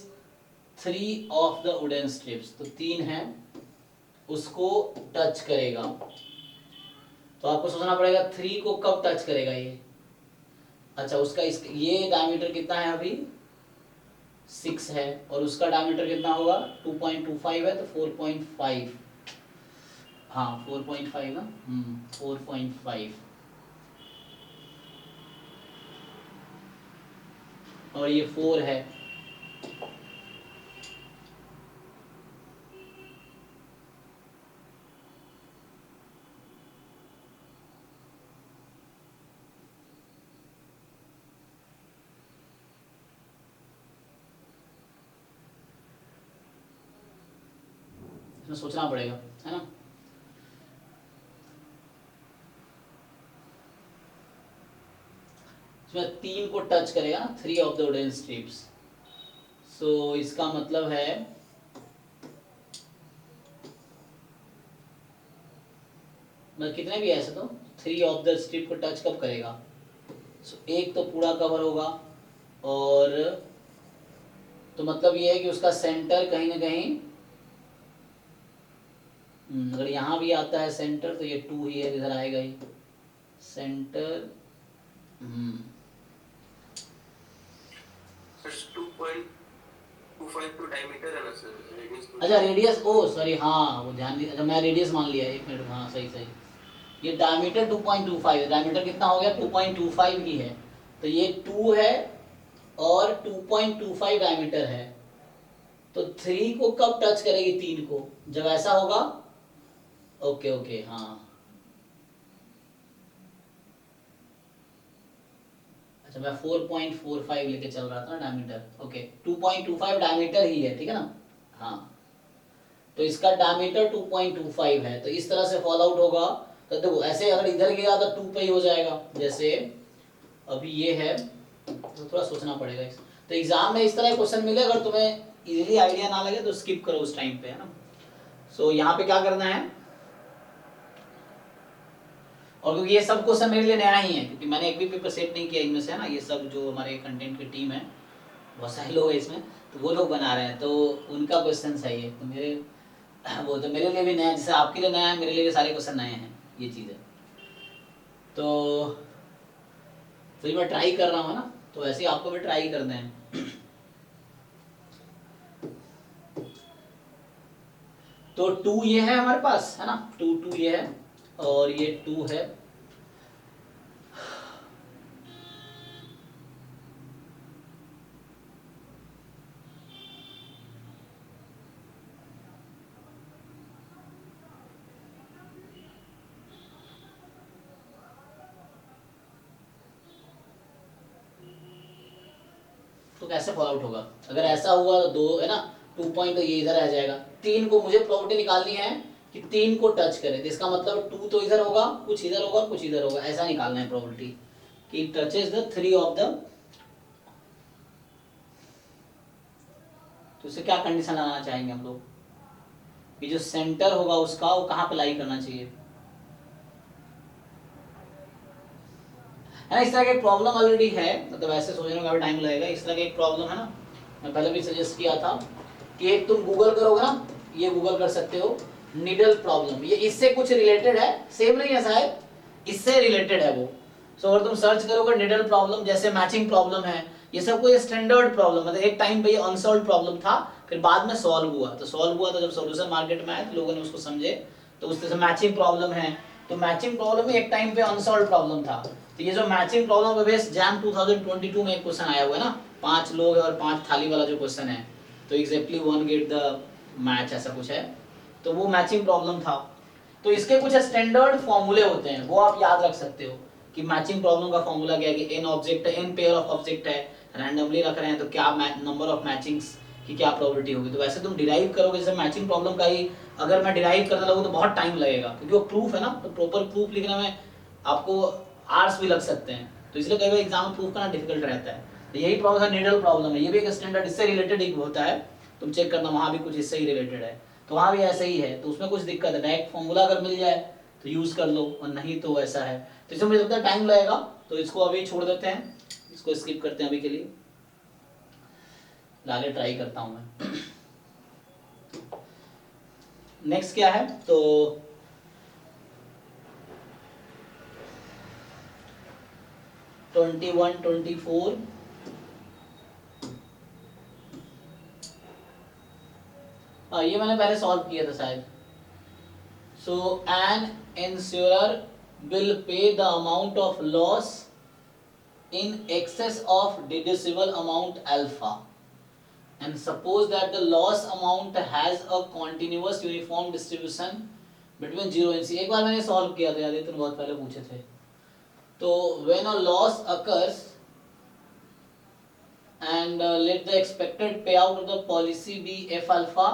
3 of the wooden strips। तो 3 है उसको touch करेगा, तो आपको सोचना पड़ेगा 3 को कब टच करेगा ये। अच्छा उसका ये डायमीटर कितना है अभी 6 है, और उसका डायमीटर कितना होगा 2.25 है, तो 4.5, हाँ 4.5 ना, 4.5, और ये 4 है। सोचना पड़ेगा, है ना। इसमें 3 को टच करेगा ना, 3 ऑफ द वुडन स्ट्रिप्स, सो इसका मतलब है मतलब कितने भी ऐसे तो 3 ऑफ द स्ट्रिप को टच कब करेगा, सो एक तो पूरा कवर होगा, और तो मतलब ये है कि उसका सेंटर कहीं ना कहीं, अगर यहाँ भी आता है सेंटर तो ये 2 ही है, इधर आएगा ही सेंटर। 2.25 तो डायमीटर है ना सर, रेडियस। अच्छा रेडियस, ओ सॉरी, हाँ वो ध्यान अच्छा मैं रेडियस मान लिया, 1 मिनट, हाँ सही सही, ये डायमीटर 2.25 है, डायमीटर कितना हो गया 2.25 ही है, तो ये 2 है और 2.25 डायमीटर है, तो 3 को कब टच करेगी 3 को, जब ऐसा होगा, ओके ओके हाँ, अच्छा मैं 4.45 लेके चल रहा था ना डायमीटर, ओके 2.25 डायमीटर ही है, ठीक है ना, हाँ तो इसका डायमीटर 2.25 है, तो इस तरह से फॉल आउट होगा। तो देखो ऐसे अगर इधर गया तो 2 पे ही हो जाएगा, जैसे अभी ये है, तो थोड़ा सोचना पड़ेगा तो एग्जाम में इस तरह क्वेश्चन मिले, अगर तुम्हें इजीली आइडिया ना लगे तो स्किप करो उस टाइम पे, है ना। सो यहाँ पे क्या करना है, और क्योंकि ये सब क्वेश्चन मेरे लिए नया ही है, क्योंकि मैंने एक भी पेपर सेट नहीं किया इनमें से, है ना, ये सब जो हमारे कंटेंट की टीम है, बहुत सारे लोग हैं इसमें, तो वो लोग बना रहे हैं, तो उनका क्वेश्चन सही है, तो मेरे वो तो मेरे लिए भी नया है, जैसे आपके लिए नया है, मेरे लिए भी सारे क्वेश्चन नए हैं, ये चीज़ है। तो फिर मैं ट्राई कर रहा हूँ ना, तो ऐसे ही आपको भी ट्राई करना है। तो 2 ये है हमारे पास, है ना, 2 ये है और ये 2 है। तो कैसे फॉल आउट होगा? अगर ऐसा हुआ तो 2 है ना, 2 पॉइंट, तो ये इधर आ जाएगा। 3 को मुझे प्रॉपर्टी निकालनी है कि 3 को टच करे, तो इसका मतलब 2 तो इधर होगा, कुछ इधर होगा, कुछ इधर होगा, ऐसा निकालना है प्रॉपर्टी कि टचेस द 3 ऑफ द। तो इसे क्या कंडीशन लगाना चाहेंगे हम लोग कि जो सेंटर होगा उसका वो कहाँ पे लाई करना चाहिए, है ना। इस तरह का एक प्रॉब्लम ऑलरेडी है, मतलब ऐसे सोचने में काफी टाइम लगेगा। इस तरह का एक प्रॉब्लम है ना, मैं पहले भी सजेस्ट किया था कि एक तुम गूगल करोगे ना, ये गूगल कर सकते हो नीडल प्रॉब्लम, ये इससे कुछ रिलेटेड है, सेम नहीं है शायद, इससे रिलेटेड है वो। सो अगर तुम सर्च करोगे नीडल प्रॉब्लम, जैसे मैचिंग प्रॉब्लम है, ये सब कोई स्टैंडर्ड प्रॉब्लम, मतलब एक टाइम पे ये अनसॉल्व प्रॉब्लम था, फिर बाद में सॉल्व हुआ, तो जब सॉल्यूशन मार्केट में आया तो लोगों ने उसको समझे, तो उस तरह से मैचिंग प्रॉब्लम है। तो मैचिंग प्रॉब्लम एक टाइम पे अनसॉल्व प्रॉब्लम था, तो ये जो मैचिंग प्रॉब्लम पे बेस जैम 2022 में एक क्वेश्चन आया हुआ है ना, 5 लोग और 5 थाली वाला जो क्वेश्चन है, तो एग्जैक्टली 1 गेट द मैच, ऐसा कुछ है, तो वो मैचिंग प्रॉब्लम था। तो इसके कुछ स्टैंडर्ड फॉर्मूले होते हैं, वो आप याद रख सकते हो कि मैचिंग प्रॉब्लम का फॉर्मूला क्या है कि n ऑब्जेक्ट है, n पेयर ऑफ ऑब्जेक्ट है, रैंडमली रख रहे हैं, तो क्या नंबर ऑफ मैचिंग्स की क्या प्रोबेबिलिटी होगी। तो वैसे तुम डिराइव करोगे, जैसे मैचिंग प्रॉब्लम का ही अगर मैं डिराइव करने लगूँ तो बहुत टाइम लगेगा, क्योंकि वो प्रूफ है ना, तो प्रॉपर प्रूफ लिखने में आपको आवर्स भी लग सकते हैं, तो इसलिए कई बार एग्जाम में प्रूफ करना डिफिकल्ट रहता है। तो यही प्रॉब्लम है, नीडल प्रॉब्लम है, ये भी एक स्टैंडर्ड इससे रिलेटेड एक होता है, तुम चेक करना वहाँ भी कुछ इससे ही रिलेटेड है, तो वहाँ भी ऐसे ही है, तो उसमें कुछ दिक्कत है, डायरेक्ट फॉर्मूला अगर मिल जाए तो यूज कर लो, और नहीं तो ऐसा है, तो इसमें मुझे लगता है टाइम लगेगा, तो इसको अभी छोड़ देते हैं, इसको स्किप करते हैं अभी के लिए, आगे ट्राई करता हूँ मैं। नेक्स्ट क्या है, तो ट्वेंटी 24 ये मैंने पहले सॉल्व किया था शायद। So an insurer will pay the amount of loss in excess of deducible amount alpha, and suppose that the loss amount has a continuous uniform distribution between 0 and c। एक बार मैंने solve किया था, याद है, तुम बहुत पहले पूछे थे। तो when a loss occurs and let the expected payout of the policy be f alpha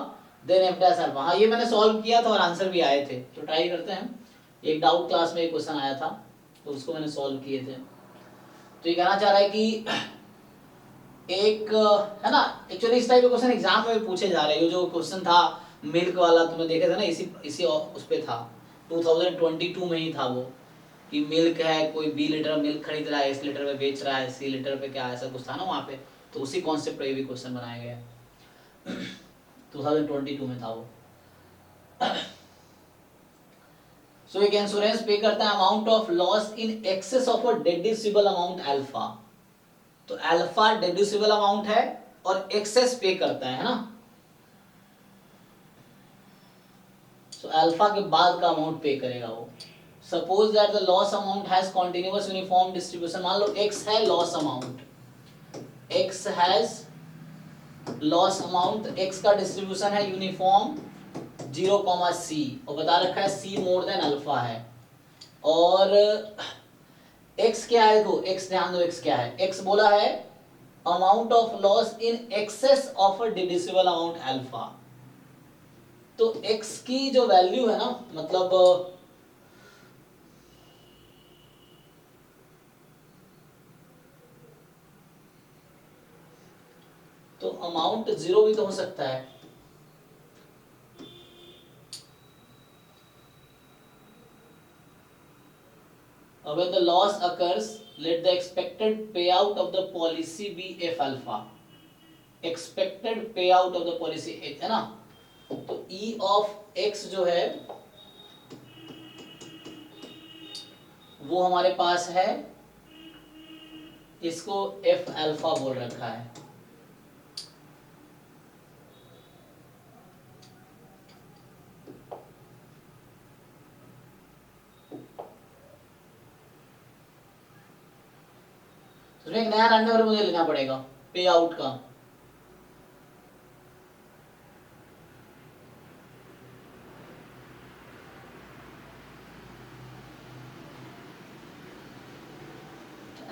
then f dash alpha। हाँ, ये मैंने सॉल्व किया था और आंसर भी आए थे, तो ट्राई करते हैं। एक डाउट क्लास में एक क्वेश्चन आया था, तो उसको मैंने सॉल्व किए थे। तो ये कहना चाह रहा है कि एक है ना, एक्चुअली इस टाइप के क्वेश्चन एग्जाम में भी पूछे जा रहे हैं। जो क्वेश्चन था मिल्क वाला, तुमने देखे थे ना, इसी उस पे था, 2022 में ही था वो, कि मिल्क है, कोई बी लीटर मिल्क खरीद रहा है, इस लीटर में बेच रहा है, सी लीटर पे क्या, ऐसा कुछ था ना वहाँ पे, तो उसी कॉन्सेप्ट पे भी क्वेश्चन बनाया गया। 2022 में था वो। सो एक इंश्योरेंस पे करता है amount of loss in excess of a deductible amount alpha. तो अल्फा डिड्यूसिबल अमाउंट है और एक्सेस पे करता है ना, सो अल्फा के बाद का अमाउंट पे करेगा वो। Suppose that the loss amount has continuous uniform distribution. मान लो एक्स है loss amount, x has loss amount, x का डिस्ट्रीब्यूशन है यूनिफॉर्म 0, c, और बता रखा है c मोर देन अल्फा है, और x क्या है, देखो x, ध्यान दो x क्या है, x बोला है amount of loss in excess of a deductible amount alpha. तो x की जो वैल्यू है ना, मतलब तो अमाउंट 0 भी तो हो सकता है, When the loss occurs, let the expected payout of the policy be f alpha. Expected payout of the policy है ना, तो E of x जो है वो हमारे पास है, इसको f अल्फा बोल रखा है। तो एक नया रैंडम वेरिएबल मुझे लेना पड़ेगा पे आउट का।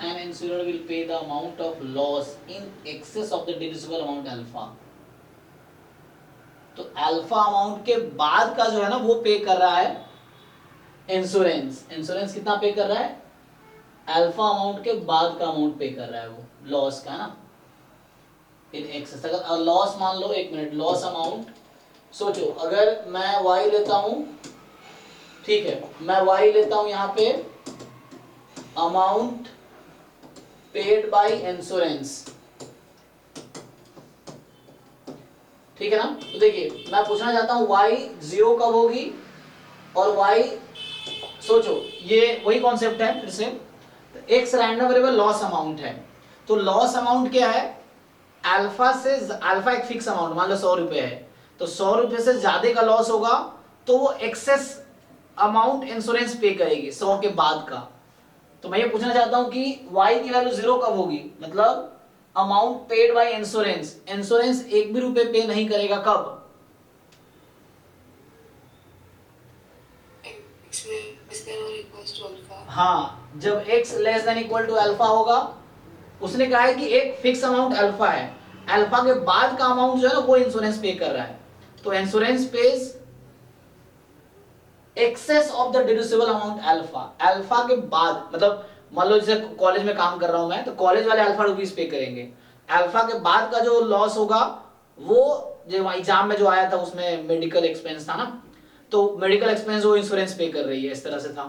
An insurer will pay the amount of loss in excess of the deducible amount alpha. तो अल्फा अमाउंट के बाद का जो है ना वो पे कर रहा है इंश्योरेंस। इंश्योरेंस कितना पे कर रहा है? अल्फा अमाउंट के बाद का अमाउंट पे कर रहा है वो लॉस का ना, इन एक्सेस। अगर लॉस मान लो, एक मिनट, लॉस अमाउंट सोचो, अगर मैं वाई लेता हूं, ठीक है, मैं वाई लेता हूं यहाँ पे अमाउंट पेड बाय इंश्योरेंस, ठीक है ना। तो देखिए मैं पूछना चाहता हूं y 0 कब होगी और y, सोचो ये वही कॉन्सेप्ट है फिर से, x random variable loss amount है, तो लॉस अमाउंट क्या है? अल्फा से, अल्फा एक फिक्स अमाउंट, मान लो 100 रुपए है, तो 100 रुपए से ज्यादा का लॉस होगा तो वो एक्सेस अमाउंट इंश्योरेंस पे करेगी 100 के बाद का। तो मैं ये पूछना चाहता हूं कि y की वैल्यू 0 कब होगी, मतलब amount paid by insurance, insurance एक भी रुपए पे नहीं करेगा कब? हाँ, जब x less than equal to alpha होगा। उसने कहा है कि एक फिक्स अमाउंट अल्फा है, अल्फा के बाद का अमाउंट जो है ना वो इंश्योरेंस पे कर रहा है, तो insurance pays excess of the deductible amount alpha. Alpha के बाद, मतलब मान लो जैसे कॉलेज में काम कर रहा हूं मैं, तो कॉलेज वाले अल्फा रुपीस पे करेंगे, अल्फा के बाद का जो लॉस होगा वो जो एग्जाम में जो आया था उसमें मेडिकल एक्सपेंस था ना, तो मेडिकल एक्सपेंस वो इंश्योरेंस पे कर रही है, इस तरह से था।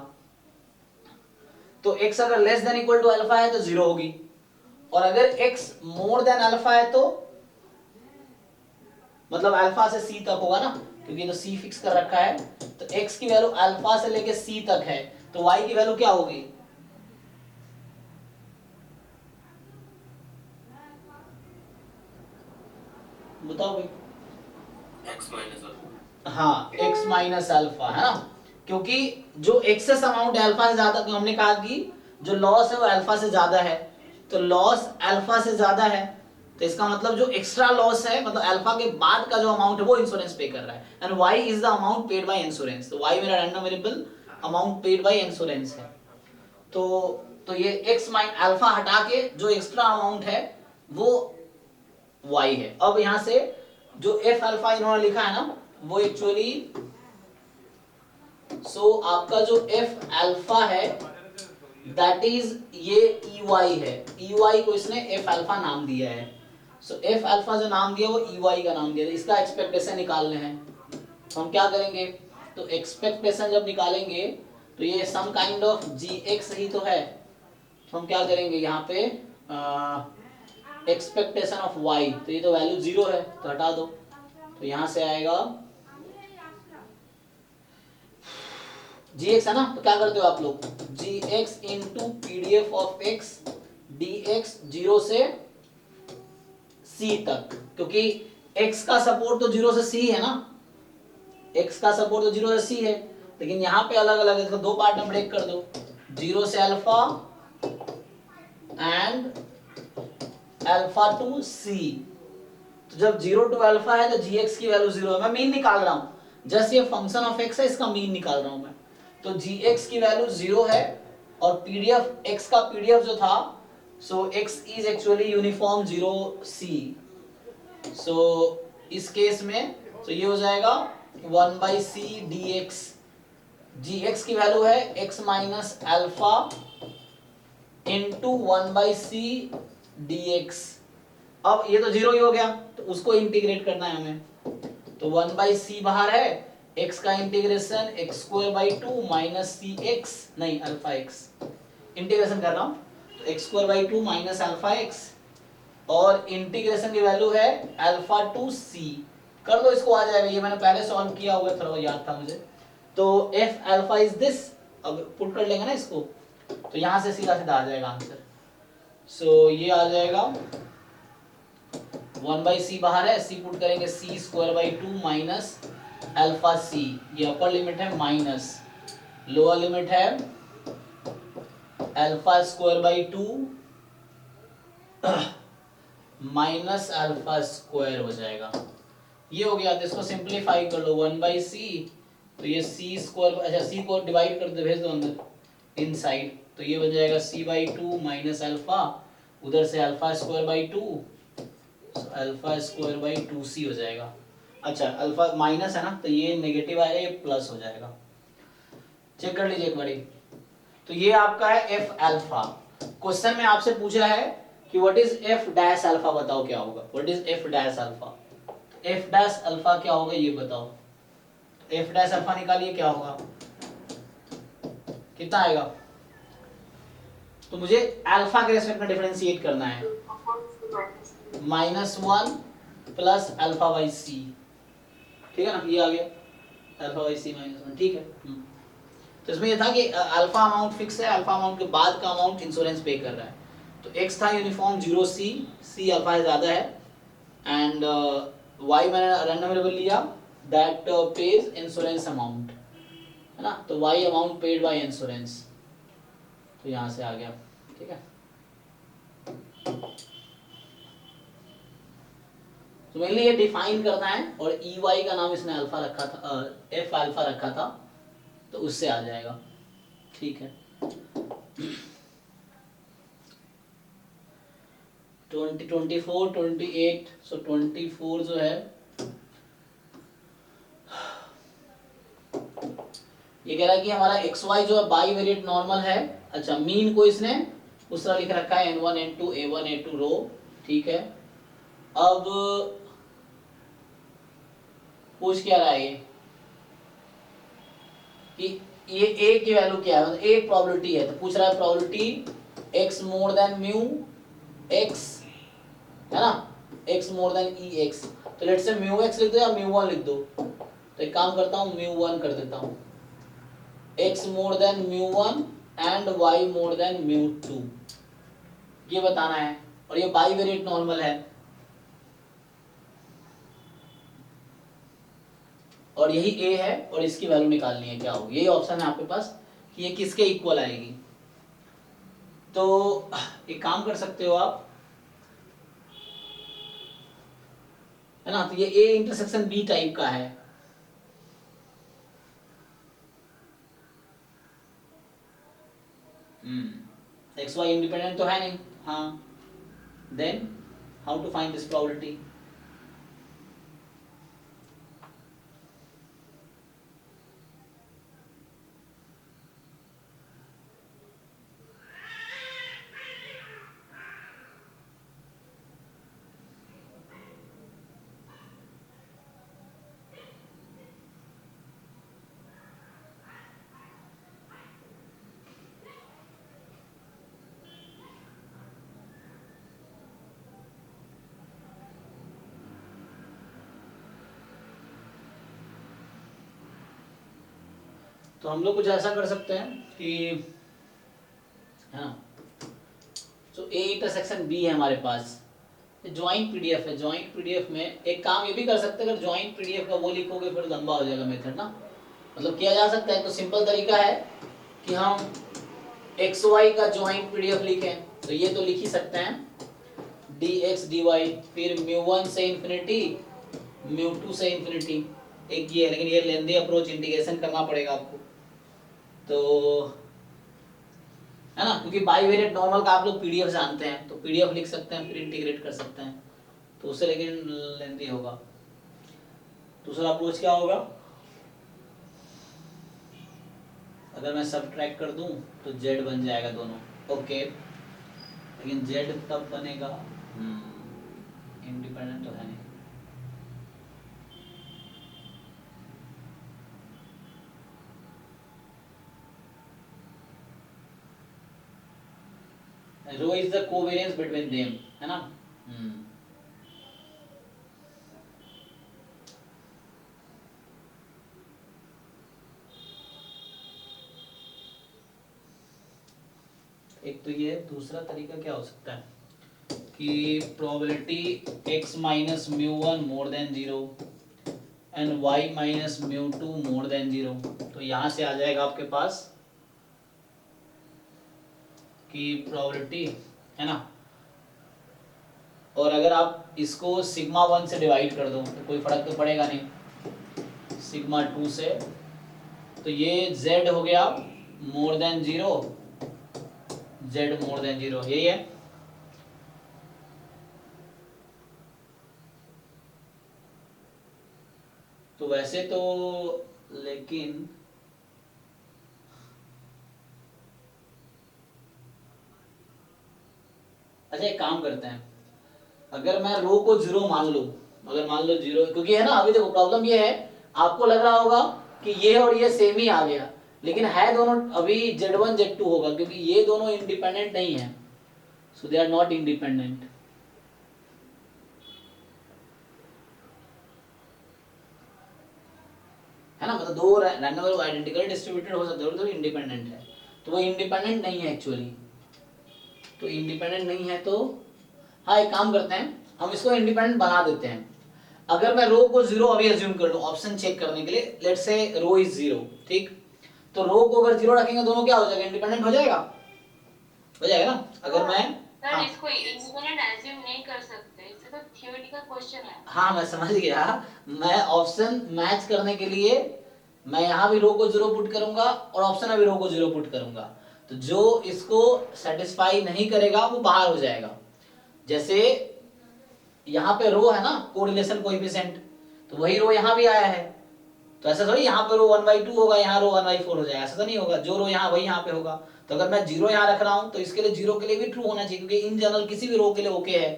तो x अगर less than equal to alpha है तो 0 होगी, और अगर x मोर देन अल्फा है तो मतलब अल्फा से c तक होगा ना, क्योंकि तो c फिक्स कर रखा है, तो x की वैल्यू अल्फा से लेके c तक है, तो y की वैल्यू क्या होगी? बताओ भाई। x minus alpha. हाँ, x माइनस अल्फा है ना, क्योंकि जो एक्सेस अमाउंट है अल्फा से ज्यादा, हमने कहा कि जो लॉस है वो अल्फा से ज्यादा है, तो लॉस अल्फा से ज्यादा है, तो इसका मतलब जो एक्स्ट्रा लॉस है, मतलब अल्फा के बाद का जो अमाउंट है वो इंश्योरेंस पे कर रहा है, and y is the amount paid by insurance. तो y मेरा random variable amount paid by insurance है। तो ये x माइन अल्फा हटा के जो एक्स्ट्रा अमाउंट है वो y है। अब यहां से जो f अल्फा इन्होंने लिखा है ना वो एक्चुअली आपका जो f अल्फा है दैट इज ये EY है, EY को इसने f अल्फा नाम दिया है। f अल्फा जो नाम दिया वो EY का नाम दिया है। इसका एक्सपेक्टेशन निकालने हैं, तो हम क्या करेंगे, तो एक्सपेक्टेशन जब निकालेंगे तो ये सम काइंड ऑफ gx ही तो है, तो हम क्या करेंगे यहाँ पे एक्सपेक्टेशन ऑफ y, तो ये तो वैल्यू 0 है तो हटा दो, तो यहां से आएगा gx है ना, तो क्या करते हो आप लोग, gx into PDF of x dx 0 से c तक, क्योंकि x का सपोर्ट तो 0 से c है ना, x का सपोर्ट तो 0 से c है, लेकिन यहाँ पे अलग अलग है, तो दो पार्ट में ब्रेक कर दो, 0 से alpha and alpha two c। तो जब 0 टू अल्फा है तो gx की वैल्यू 0 है, मैं मीन निकाल रहा हूं, जस्ट ये फंक्शन ऑफ x है, इसका मीन निकाल रहा हूं मैं, तो gx की वैल्यू 0 है, और पीडीएफ x का पीडीएफ जो था, सो x is actually uniform 0 c, सो इस केस में तो ये हो जाएगा 1/c dx, gx की वैल्यू है x minus alpha into 1/c dx। अब ये तो 0 ही हो गया, तो उसको इंटीग्रेट करना है हमें, तो 1/c बाहर है, x का integration x square by 2 minus c x, नहीं अल्फा x इंटीग्रेशन कर रहा हूँ, तो x square by 2 minus alpha x, और इंटीग्रेशन की वैल्यू है अल्फा टू सी। कर दो इसको, आ जाएगा, ये मैंने पहले सॉल्व किया हुआ, थोड़ा याद था मुझे। तो f अल्फा इज दिस, अब पुट कर लेंगे ना इसको, तो यहां से सीधा सीधा आ जाएगा आंसर। सो ये आ जाएगा 1 बाई सी बाहर है, सी पुट करेंगे सी स्क्वायर बाई 2 माइनस अल्फा सी, ये अपर लिमिट है माइनस, लोअर लिमिट है alpha square by 2 minus alpha square हो जाएगा। ये हो गया, तो इसको सिंप्लीफाई कर लो 1 बाई सी, तो ये सी स्क्वायर, अच्छा सी को डिवाइड कर दो, भेज दो अंदर इनसाइड, तो ये बन जाएगा सी बाई 2 माइनस अल्फा, उधर से alpha square by 2, alpha square by 2c हो जाएगा। अच्छा अल्फा माइनस है ना, तो ये नेगेटिव आएगा, ये प्लस हो जाएगा। चेक कर लीजिए एक बारी। तो ये आपका है एफ अल्फा। क्वेश्चन में आपसे पूछा है कि what is F dash alpha, बताओ क्या होगा, what is F dash alpha. F dash alpha क्या होगा ये बताओ, एफ डैश अल्फा निकालिए क्या होगा, कितना आएगा। तो मुझे अल्फा के रेस्पेक्ट में डिफरेंशिएट करना है, -1 प्लस अल्फा बाई सी, ठीक है ना, ये आ गया अल्फा बाई सी -1, ठीक है। तो इसमें ये था कि अल्फा अमाउंट फिक्स है, अल्फा अमाउंट के बाद का अमाउंट इंश्योरेंस पे कर रहा है। तो x था यूनिफॉर्म 0c, c अल्फा से ज्यादा है, एंड y मैंने रैंडम वेरिएबल लिया दैट पेज इंश्योरेंस अमाउंट, है ना, तो y amount paid by insurance, तो यहाँ से आ गया, ठीक है। तो मेनली ये डिफाइन करना है, और EY का नाम इसने अल्फा रखा था, F अल्फा रखा था, तो उससे आ जाएगा, ठीक है। 24, 28, सो 24 जो है, ये कह रहा है कि हमारा XY जो है बाई वेरिएट नॉर्मल है। अच्छा मीन को इसने उस तरह लिख रखा है N1 N2 A1 A2 रो, ठीक है। अब पूछ क्या रहा है ये कि ये A की वैल्यू क्या है, मतलब एक प्रोबेबिलिटी है, तो पूछ रहा है probability x more then mu x, है ना, x मोर देन EX, तो लेट्स से म्यू x लिख दो या म्यू 1 लिख दो, तो एक काम करता हूँ म्यू 1 कर देता हूँ, x more then mu 1 and y more then mu 2, ये बताना है, और ये बाई वेरिएट नॉर्मल है, और यही A है, और इसकी वैल्यू निकालनी है क्या होगी, यही ऑप्शन है आपके पास कि ये किसके इक्वल आएगी। तो एक काम कर सकते हो आप, है ना, तो ये A इंटरसेक्शन B टाइप का है, XY इंडिपेंडेंट तो है नहीं, हाँ, then how to find this probability. तो हम लोग कुछ ऐसा कर सकते हैं कि, हाँ, तो A इंटरसेक्शन B है हमारे पास, ज्वाइंट पीडीएफ है, ज्वाइंट पीडीएफ में एक काम ये भी कर सकते हैं, अगर ज्वाइंट पीडीएफ का वो लिखोगे फिर लंबा हो जाएगा मेथड ना, मतलब किया जा सकता है। तो सिंपल तरीका है कि हम XY का ज्वाइंट पीडीएफ लिखें, तो ये तो लिख ही सकते हैं dx dy, फिर μ1 से इंफिनिटी μ2 से इंफिनिटी, एक ये है, लेकिन ये लेंदी अप्रोच, इंटीग्रेशन करना पड़ेगा आपको, तो है ना, क्योंकि बाई वेरिएट नॉर्मल का आप लोग पीडीएफ जानते हैं, तो पीडीएफ लिख सकते हैं, फिर इंटीग्रेट कर सकते हैं, तो उससे लेकिन लेंदी होगा। दूसरा अप्रोच क्या होगा, अगर मैं सब्ट्रैक्ट कर दूं तो z बन जाएगा दोनों, ओके, लेकिन z तब बनेगा, इंडिपेंडेंट तो है नहीं, rho is the covariance between them, है ना। एक तो ये, दूसरा तरीका क्या हो सकता है कि probability x minus mu one more than 0 and y minus mu two more than 0, तो यहां से आ जाएगा आपके पास कि प्रोबेबिलिटी, है ना। और अगर आप इसको सिग्मा 1 से डिवाइड कर दो तो कोई फर्क तो पड़ेगा नहीं, सिग्मा 2 से, तो ये z हो गया more than 0, z more then 0, यही है। तो वैसे तो, लेकिन अच्छा एक काम करते हैं, अगर मैं रो को 0 मान लूं, अगर मान लो 0, क्योंकि है ना अभी देखो प्रॉब्लम ये है, आपको लग रहा होगा कि ये और ये सेम ही आ गया, लेकिन है दोनों अभी z1 z2 होगा, क्योंकि ये दोनों इंडिपेंडेंट नहीं है, सो दे आर नॉट इंडिपेंडेंट। है ना, मतलब दो रैंडम आइडेंटिकल डिस्ट्रीब्यूटेड हो सकते हैं, तो इंडिपेंडेंट है, तो वो इंडिपेंडेंट नहीं है एक्चुअली, तो इंडिपेंडेंट नहीं है तो हाँ एक काम करते हैं, हम इसको इंडिपेंडेंट बना देते हैं। अगर मैं रो को 0 अभी अज्यूम कर लूं ऑप्शन चेक करने के लिए, लेट्स से रो इज 0, ठीक, तो रो को अगर 0 रखेंगे दोनों क्या हो जाएगा, इंडिपेंडेंट हो जाएगा, हो जाएगा ना। अगर मैं सर इसको इंडिपेंडेंट एज्यूम नहीं कर सकते, इससे तो थ्योरेटिकल क्वेश्चन है। हाँ मैं समझ गया, मैं ऑप्शन मैच करने के लिए मैं यहाँ भी रो को 0 पुट करूंगा और ऑप्शन में भी रो को 0 पुट करूंगा, तो जो इसको सेटिस्फाई नहीं करेगा वो बाहर हो जाएगा। जैसे यहाँ पे रो है ना कोरिलेशन कोएफिशिएंट, तो वही रो यहाँ भी आया है, तो ऐसा थोड़ी यहाँ पे रो 1/2 होगा, यहाँ रो 1/4 हो जाएगा, ऐसा तो नहीं होगा, जो रो यहाँ वही यहाँ पे होगा। तो अगर मैं 0 यहाँ रख रहा हूँ तो इसके लिए 0 के लिए भी ट्रू होना चाहिए, क्योंकि इन जनरल किसी भी रो के लिए ओके है,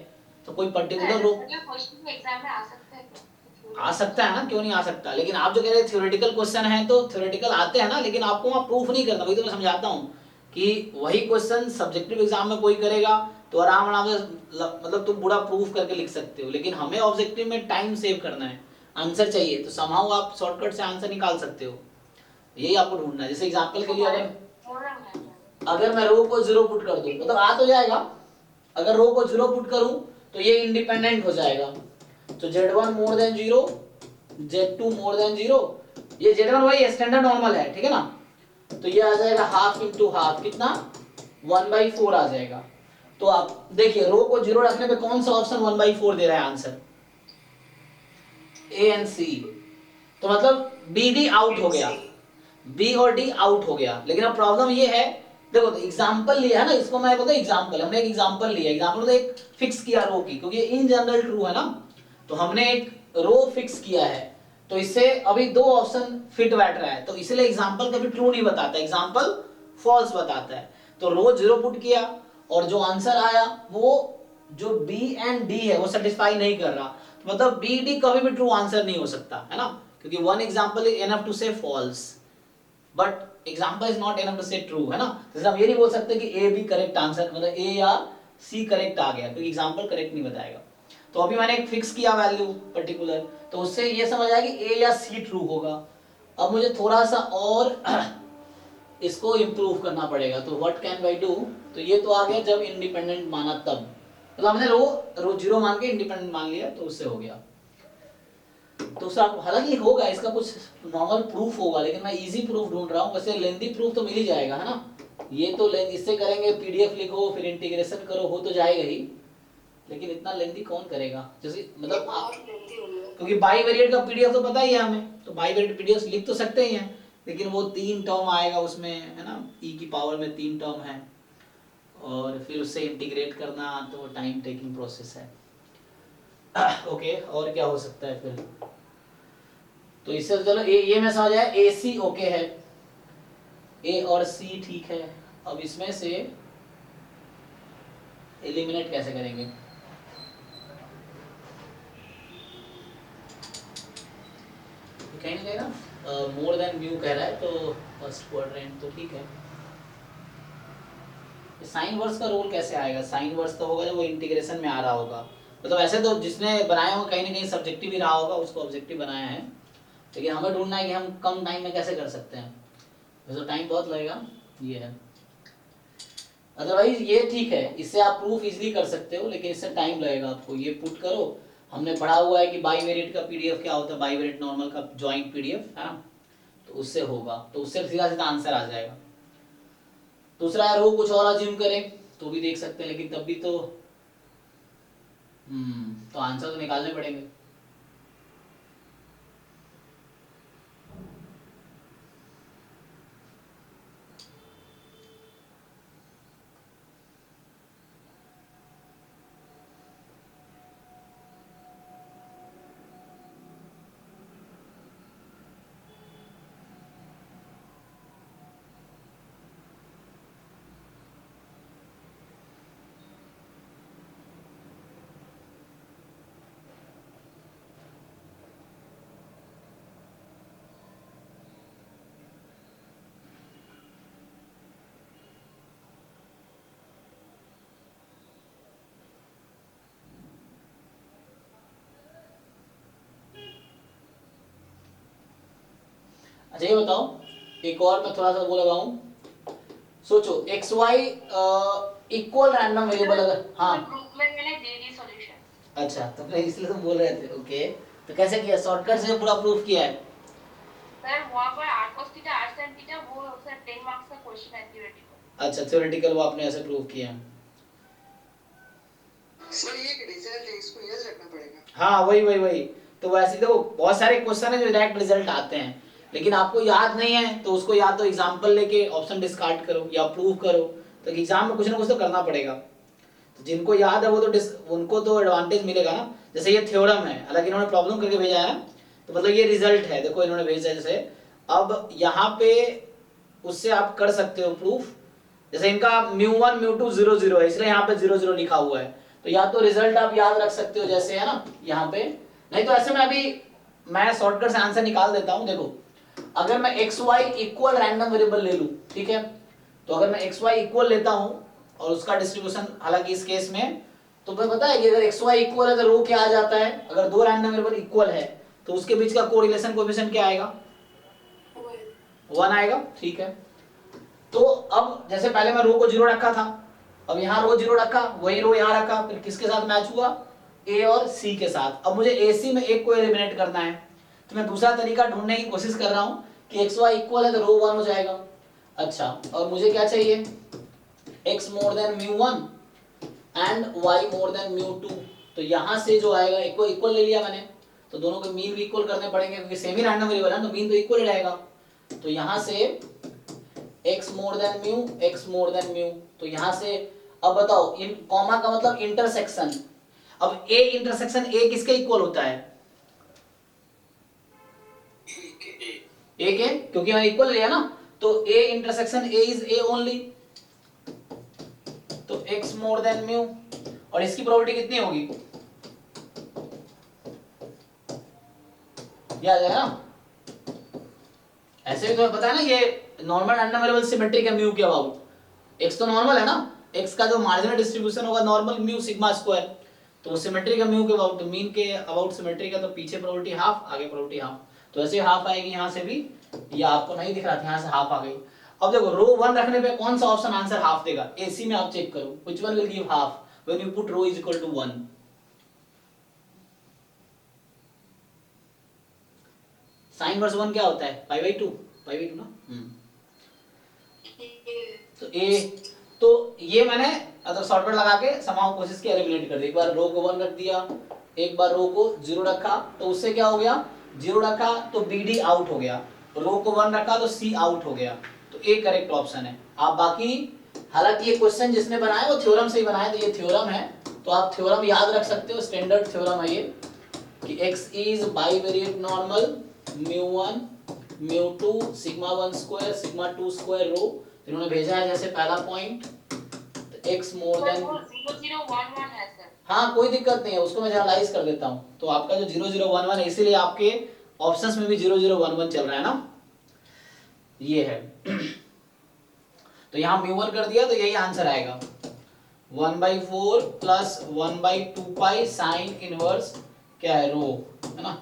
तो कोई पर्टिकुलर रो क्वेश्चन एग्जाम में आ सकता है क्या? आ सकता है ना, क्यों नहीं आ सकता, लेकिन आप जो कह रहे हैं थ्योरेटिकल क्वेश्चन है, तो थ्योरेटिकल आते हैं ना, लेकिन आपको वहाँ प्रूफ नहीं करना, वही तो मैं समझाता हूँ कि वही क्वेश्चन सब्जेक्टिव एग्जाम में कोई करेगा तो आराम आराम से मतलब तुम पूरा प्रूफ करके लिख सकते हो, लेकिन हमें ऑब्जेक्टिव में टाइम सेव करना है, आंसर चाहिए, तो समहाउ आप शॉर्टकट से आंसर निकाल सकते हो, यही आपको ढूंढना है। जैसे एग्जांपल के लिए अगर मैं रो को 0 पुट कर दूं, मतलब आ तो जाएगा, अगर रो को 0 पुट करूं तो ये इंडिपेंडेंट हो जाएगा, तो z1 more than 0, z2 more than 0, ये z1 वही स्टैंडर्ड नॉर्मल है, ठीक है ना, तो ये आ जाएगा हाफ इंटू हाफ, कितना 1/4 आ जाएगा। तो आप देखिए रो को 0 रखने पे कौन सा ऑप्शन 1/4 दे रहा है आंसर, ए एंड सी, तो मतलब बी डी आउट हो गया, बी और डी आउट हो गया। लेकिन अब प्रॉब्लम ये है, देखो तो एग्जांपल लिया है ना, इसको मैं बोलता हूं एग्जांपल, हमने एक एग्जांपल लिया, एग्जांपल मतलब एक फिक्स किया रो की, क्योंकि इन जनरल ट्रू है ना, तो हमने एक रो फिक्स किया है, तो इससे अभी दो ऑप्शन फिट बैठ रहा है, तो इसलिए एग्जांपल कभी ट्रू नहीं बताता, एग्जांपल फॉल्स बताता है। तो रो 0 पुट किया और जो आंसर आया वो जो बी एंड डी है वो सेटिस्फाई नहीं कर रहा, तो मतलब बी डी कभी भी ट्रू आंसर नहीं हो सकता, है ना, क्योंकि one example is enough to say false, but example is not enough to say true, है ना। जैसे हम ये नहीं बोल सकते कि ए बी करेक्ट आंसर, मतलब ए या सी करेक्ट आ गया, क्योंकि एग्जांपल करेक्ट नहीं बताएगा। तो अभी मैंने एक फिक्स किया वैल्यू पर्टिकुलर, तो उससे ये समझ आया कि ए या सी ट्रू होगा। अब मुझे थोड़ा सा और इसको इम्प्रूव करना पड़ेगा, तो व्हाट कैन आई डू, तो ये तो आ गया जब इंडिपेंडेंट माना तब, मतलब हमने रो 0 मान के इंडिपेंडेंट मान लिया, तो उससे हो गया। तो हालांकि होगा इसका कुछ नॉर्मल प्रूफ होगा, लेकिन मैं इजी प्रूफ ढूंढ रहा हूँ, वैसे लेंथी प्रूफ तो मिल ही जाएगा, है ना, ये तो इससे करेंगे, पीडीएफ लिखो फिर इंटीग्रेशन करो, हो तो जाएगा ही, लेकिन इतना लेंथी कौन करेगा, जैसे मतलब क्योंकि बाईवेरिएट का पीडीएफ तो पता ही है हमें, तो बाईवेरिएट पीडीएफ लिख तो सकते ही हैं, लेकिन वो 3 टर्म आएगा उसमें, है ना, e की पावर में 3 टर्म है, और फिर उससे इंटीग्रेट करना तो वो टाइम टेकिंग प्रोसेस है। ओके और क्या हो सकता है फिर, तो इससे चलो ये मैं समझ आया, ए सी ओके है, ए और सी ठीक है। अब इसमें से एलिमिनेट कैसे करेंगे, कहीं नहीं ना, मोर देन म्यू कह रहा है, तो फर्स्ट क्वाड्रेंट तो ठीक है, साइन वर्स का रोल कैसे आएगा? साइन वर्स का होगा जब वो इंटीग्रेशन में आ रहा होगा। मतलब ऐसे तो जिसने बनाया होगा कहीं ना कहीं सब्जेक्टिव ही रहा होगा, उसको ऑब्जेक्टिव बनाया है, लेकिन हमें ढूंढना है कि हम कम टाइम में कैसे कर सकते हैं। वैसे तो टाइम बहुत लगेगा, ये है। अदरवाइज ये ठीक है, इससे आप प्रूफ इजीली कर सकते हो, लेकिन इससे टाइम लगेगा आपको। ये पुट करो, हमने पढ़ा हुआ है कि बाईवेरिएट का पीडीएफ क्या होता है, बाईवेरिएट नॉर्मल का जॉइंट पीडीएफ है ना, तो उससे होगा, तो उससे सीधा सीधा आंसर आ जाएगा। दूसरा है रो कुछ और अज्यूम करें तो भी देख सकते हैं, लेकिन तब भी तो आंसर तो निकालने पड़ेंगे। अच्छा ये बताओ, एक और मैं थोड़ा सा वो लगाऊं, सोचो x y equal random variable अगर, हाँ ग्रुप में मैंने दे दी सॉल्यूशन। अच्छा, तो फिर इसलिए तुम बोल रहे थे। ओके, तो कैसे किया? शॉर्टकट से पूरा प्रूफ किया है? सर वहां पर r cos theta r sin theta वो सर 10 मार्क्स का क्वेश्चन है थ्योरेटिकल। अच्छा, थ्योरेटिकल वो आपने ऐसे प्रूव किया है। सर ये एक रिजल्ट है, इसको याद रखना पड़ेगा। हाँ वही तो वैसे देखो बहुत सारे क्वेश्चन है जो डायरेक्ट रिजल्ट आते हैं, लेकिन आपको याद नहीं है तो उसको या तो एग्जांपल लेके ऑप्शन डिस्कार्ड करो या प्रूव करो, तो एग्जाम में कुछ ना कुछ तो करना पड़ेगा। तो जिनको याद है वो तो उनको तो एडवांटेज मिलेगा ना। जैसे ये थ्योरम है, हालांकि इन्होंने प्रॉब्लम करके भेजा है, तो मतलब ये रिजल्ट है, देखो इन्होंने भेजा है। जैसे अब यहाँ पे उससे आप कर सकते हो प्रूफ, जैसे इनका μ1 μ2 0 0 है, इसलिए यहाँ पे 0 0 लिखा हुआ है, तो या तो रिजल्ट आप याद रख सकते हो जैसे है ना यहाँ पे, नहीं तो ऐसे में अभी मैं शॉर्टकट से आंसर निकाल देता हूँ। देखो अगर मैं x y equal random variable ले लूं, ठीक है, तो अगर मैं एक्स वाई इक्वल लेता हूं और उसका डिस्ट्रीब्यूशन, हालांकि इस केस में तो मैं पता है कि अगर एक्स वाई इक्वल है तो रो क्या आ जाता है, अगर दो रैंडम वेरिएबल इक्वल है तो उसके बीच का कोरिलेशन कोएफिशिएंट क्या आएगा? 1 आएगा, ठीक है। तो अब जैसे पहले मैं रो को 0 रखा था, अब यहाँ रो 0 रखा, वही रो यहाँ रखा, फिर किसके साथ मैच हुआ? ए और सी के साथ। अब मुझे ए सी में एक को एलिमिनेट करना है, तो मैं दूसरा तरीका ढूंढने की कोशिश कर रहा हूं कि एक्स वाई इक्वल है तो रो 1 हो जाएगा। अच्छा, और मुझे क्या चाहिए? x more than μ1 and y more than μ2। तो यहां से जो आएगा इक्वल ले लिया मैंने, तो दोनों के मीन भी इक्वल करने पड़ेंगे क्योंकि सेम ही रैंडम वेरिएबल है, तो मीन तो इक्वल ही रहेगा। तो यहां से x more than μ, x more than μ, तो यहां से अब बताओ, इन कॉमा का मतलब इंटरसेक्शन। अब a इंटरसेक्शन a किसके इक्वल होता है? a के, क्योंकि यहाँ इक्वल लिया ना, तो a intersection a is a only, तो x मोर देन म्यू, और इसकी प्रोबेबिलिटी कितनी होगी? याद है ना? ऐसे भी तुम्हें पता है ना, ये नॉर्मल रैंडम वेरिएबल सिमेट्रिक है म्यू के अबाउट। x तो नॉर्मल है ना, x का जो मार्जिनल डिस्ट्रीब्यूशन होगा नॉर्मल म्यू सिग्मा स्क्वायर, तो सिमेट्रिक है म्यू के अबाउट, तो मीन के अबाउट सिमेट्रिक है, तो पीछे प्रोबेबिलिटी हाफ, आगे प्रोबेबिलिटी हाफ, तो ऐसे हाफ आएगी यहाँ से भी, ये आपको नहीं दिख रहा था, यहाँ से हाफ आ गई। अब देखो रो 1 रखने पे कौन सा ऑप्शन आंसर हाफ देगा? एसी में आप चेक करो, which one will give half when you put rho is equal to 1। Sine verse 1 क्या होता है? पाई/2 ना। तो ए, तो ये मैंने अगर शॉर्टकट लगा के समाव कोशिश की एलिमिनेट कर दी। एक बार रो को 1 रख दिया, एक बार रो को 0 रखा, तो उससे क्या हो गया? 0 रखा तो BD आउट हो गया, रो को 1 रखा तो C आउट हो गया, तो ए करेक्ट ऑप्शन है। आप बाकी, हालांकि ये क्वेश्चन जिसने बनाया वो थ्योरम से ही बनाया, तो ये थ्योरम है, तो आप थ्योरम याद रख सकते हो, स्टैंडर्ड थ्योरम है ये, कि x is bivariate normal μ1 μ2 sigma 1 square sigma 2 square rho. इन्होंने भेजा है जैसे पहला पॉइंट, तो x मोर देन 0011 है सर। हाँ कोई दिक्कत नहीं है, उसको मैं जनरलाइज कर देता हूँ। तो आपका जो 0011 है, इसीलिए आपके ऑप्शंस में भी 0011 चल रहा है ना, ये है। तो यहाँ μ1 कर दिया तो यही आंसर आएगा 1/4 प्लस 1/2 पाई साइन इनवर्स क्या है रो, है ना,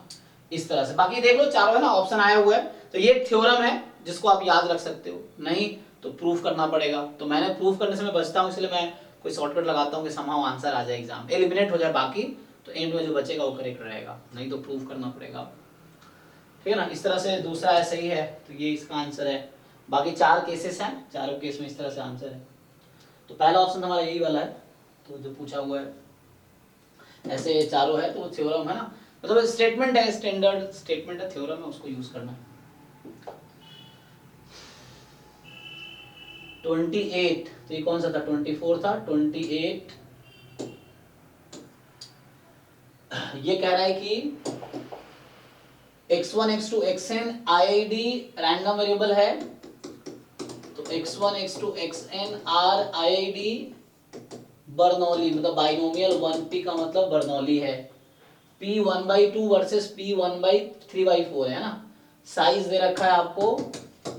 इस तरह से। बाकी देख लो चारों है ना ऑप्शन आया हुआ है, तो ये थ्योरम है जिसको आप याद रख सकते हो, नहीं तो प्रूफ करना पड़ेगा। तो मैंने प्रूफ करने से मैं बचता हूँ, इसलिए मैं कोई शॉर्टकट लगाता हूँ कि समहाउ आंसर आ जाए, एग्जाम एलिमिनेट हो जाए बाकी, तो एंड में जो बचेगा वो करेक्ट रहेगा, नहीं तो प्रूफ करना पड़ेगा, ठीक है ना। इस तरह से दूसरा है सही है, तो ये इसका आंसर है। बाकी 4 केसेस हैं, चारों केस में इस तरह से आंसर है। तो पहला ऑप्शन हमारा यही वाला है, तो जो पूछा हुआ है ऐसे चारों है, तो वो थ्योरम है ना, मतलब स्टेटमेंट है, स्टैंडर्ड स्टेटमेंट है, थ्योरम है, उसको यूज करना है। 28, तो ये कौन सा था, 24 था, 28 ये कह रहा है कि x1 x2 xn IID random variable है, तो x1 x2 xn are IID Bernoulli, मतलब बाइनोमियल 1p का मतलब बर्नौली है। p 1/2 वर्सेस p 1/3/4 है ना। साइज दे रखा है आपको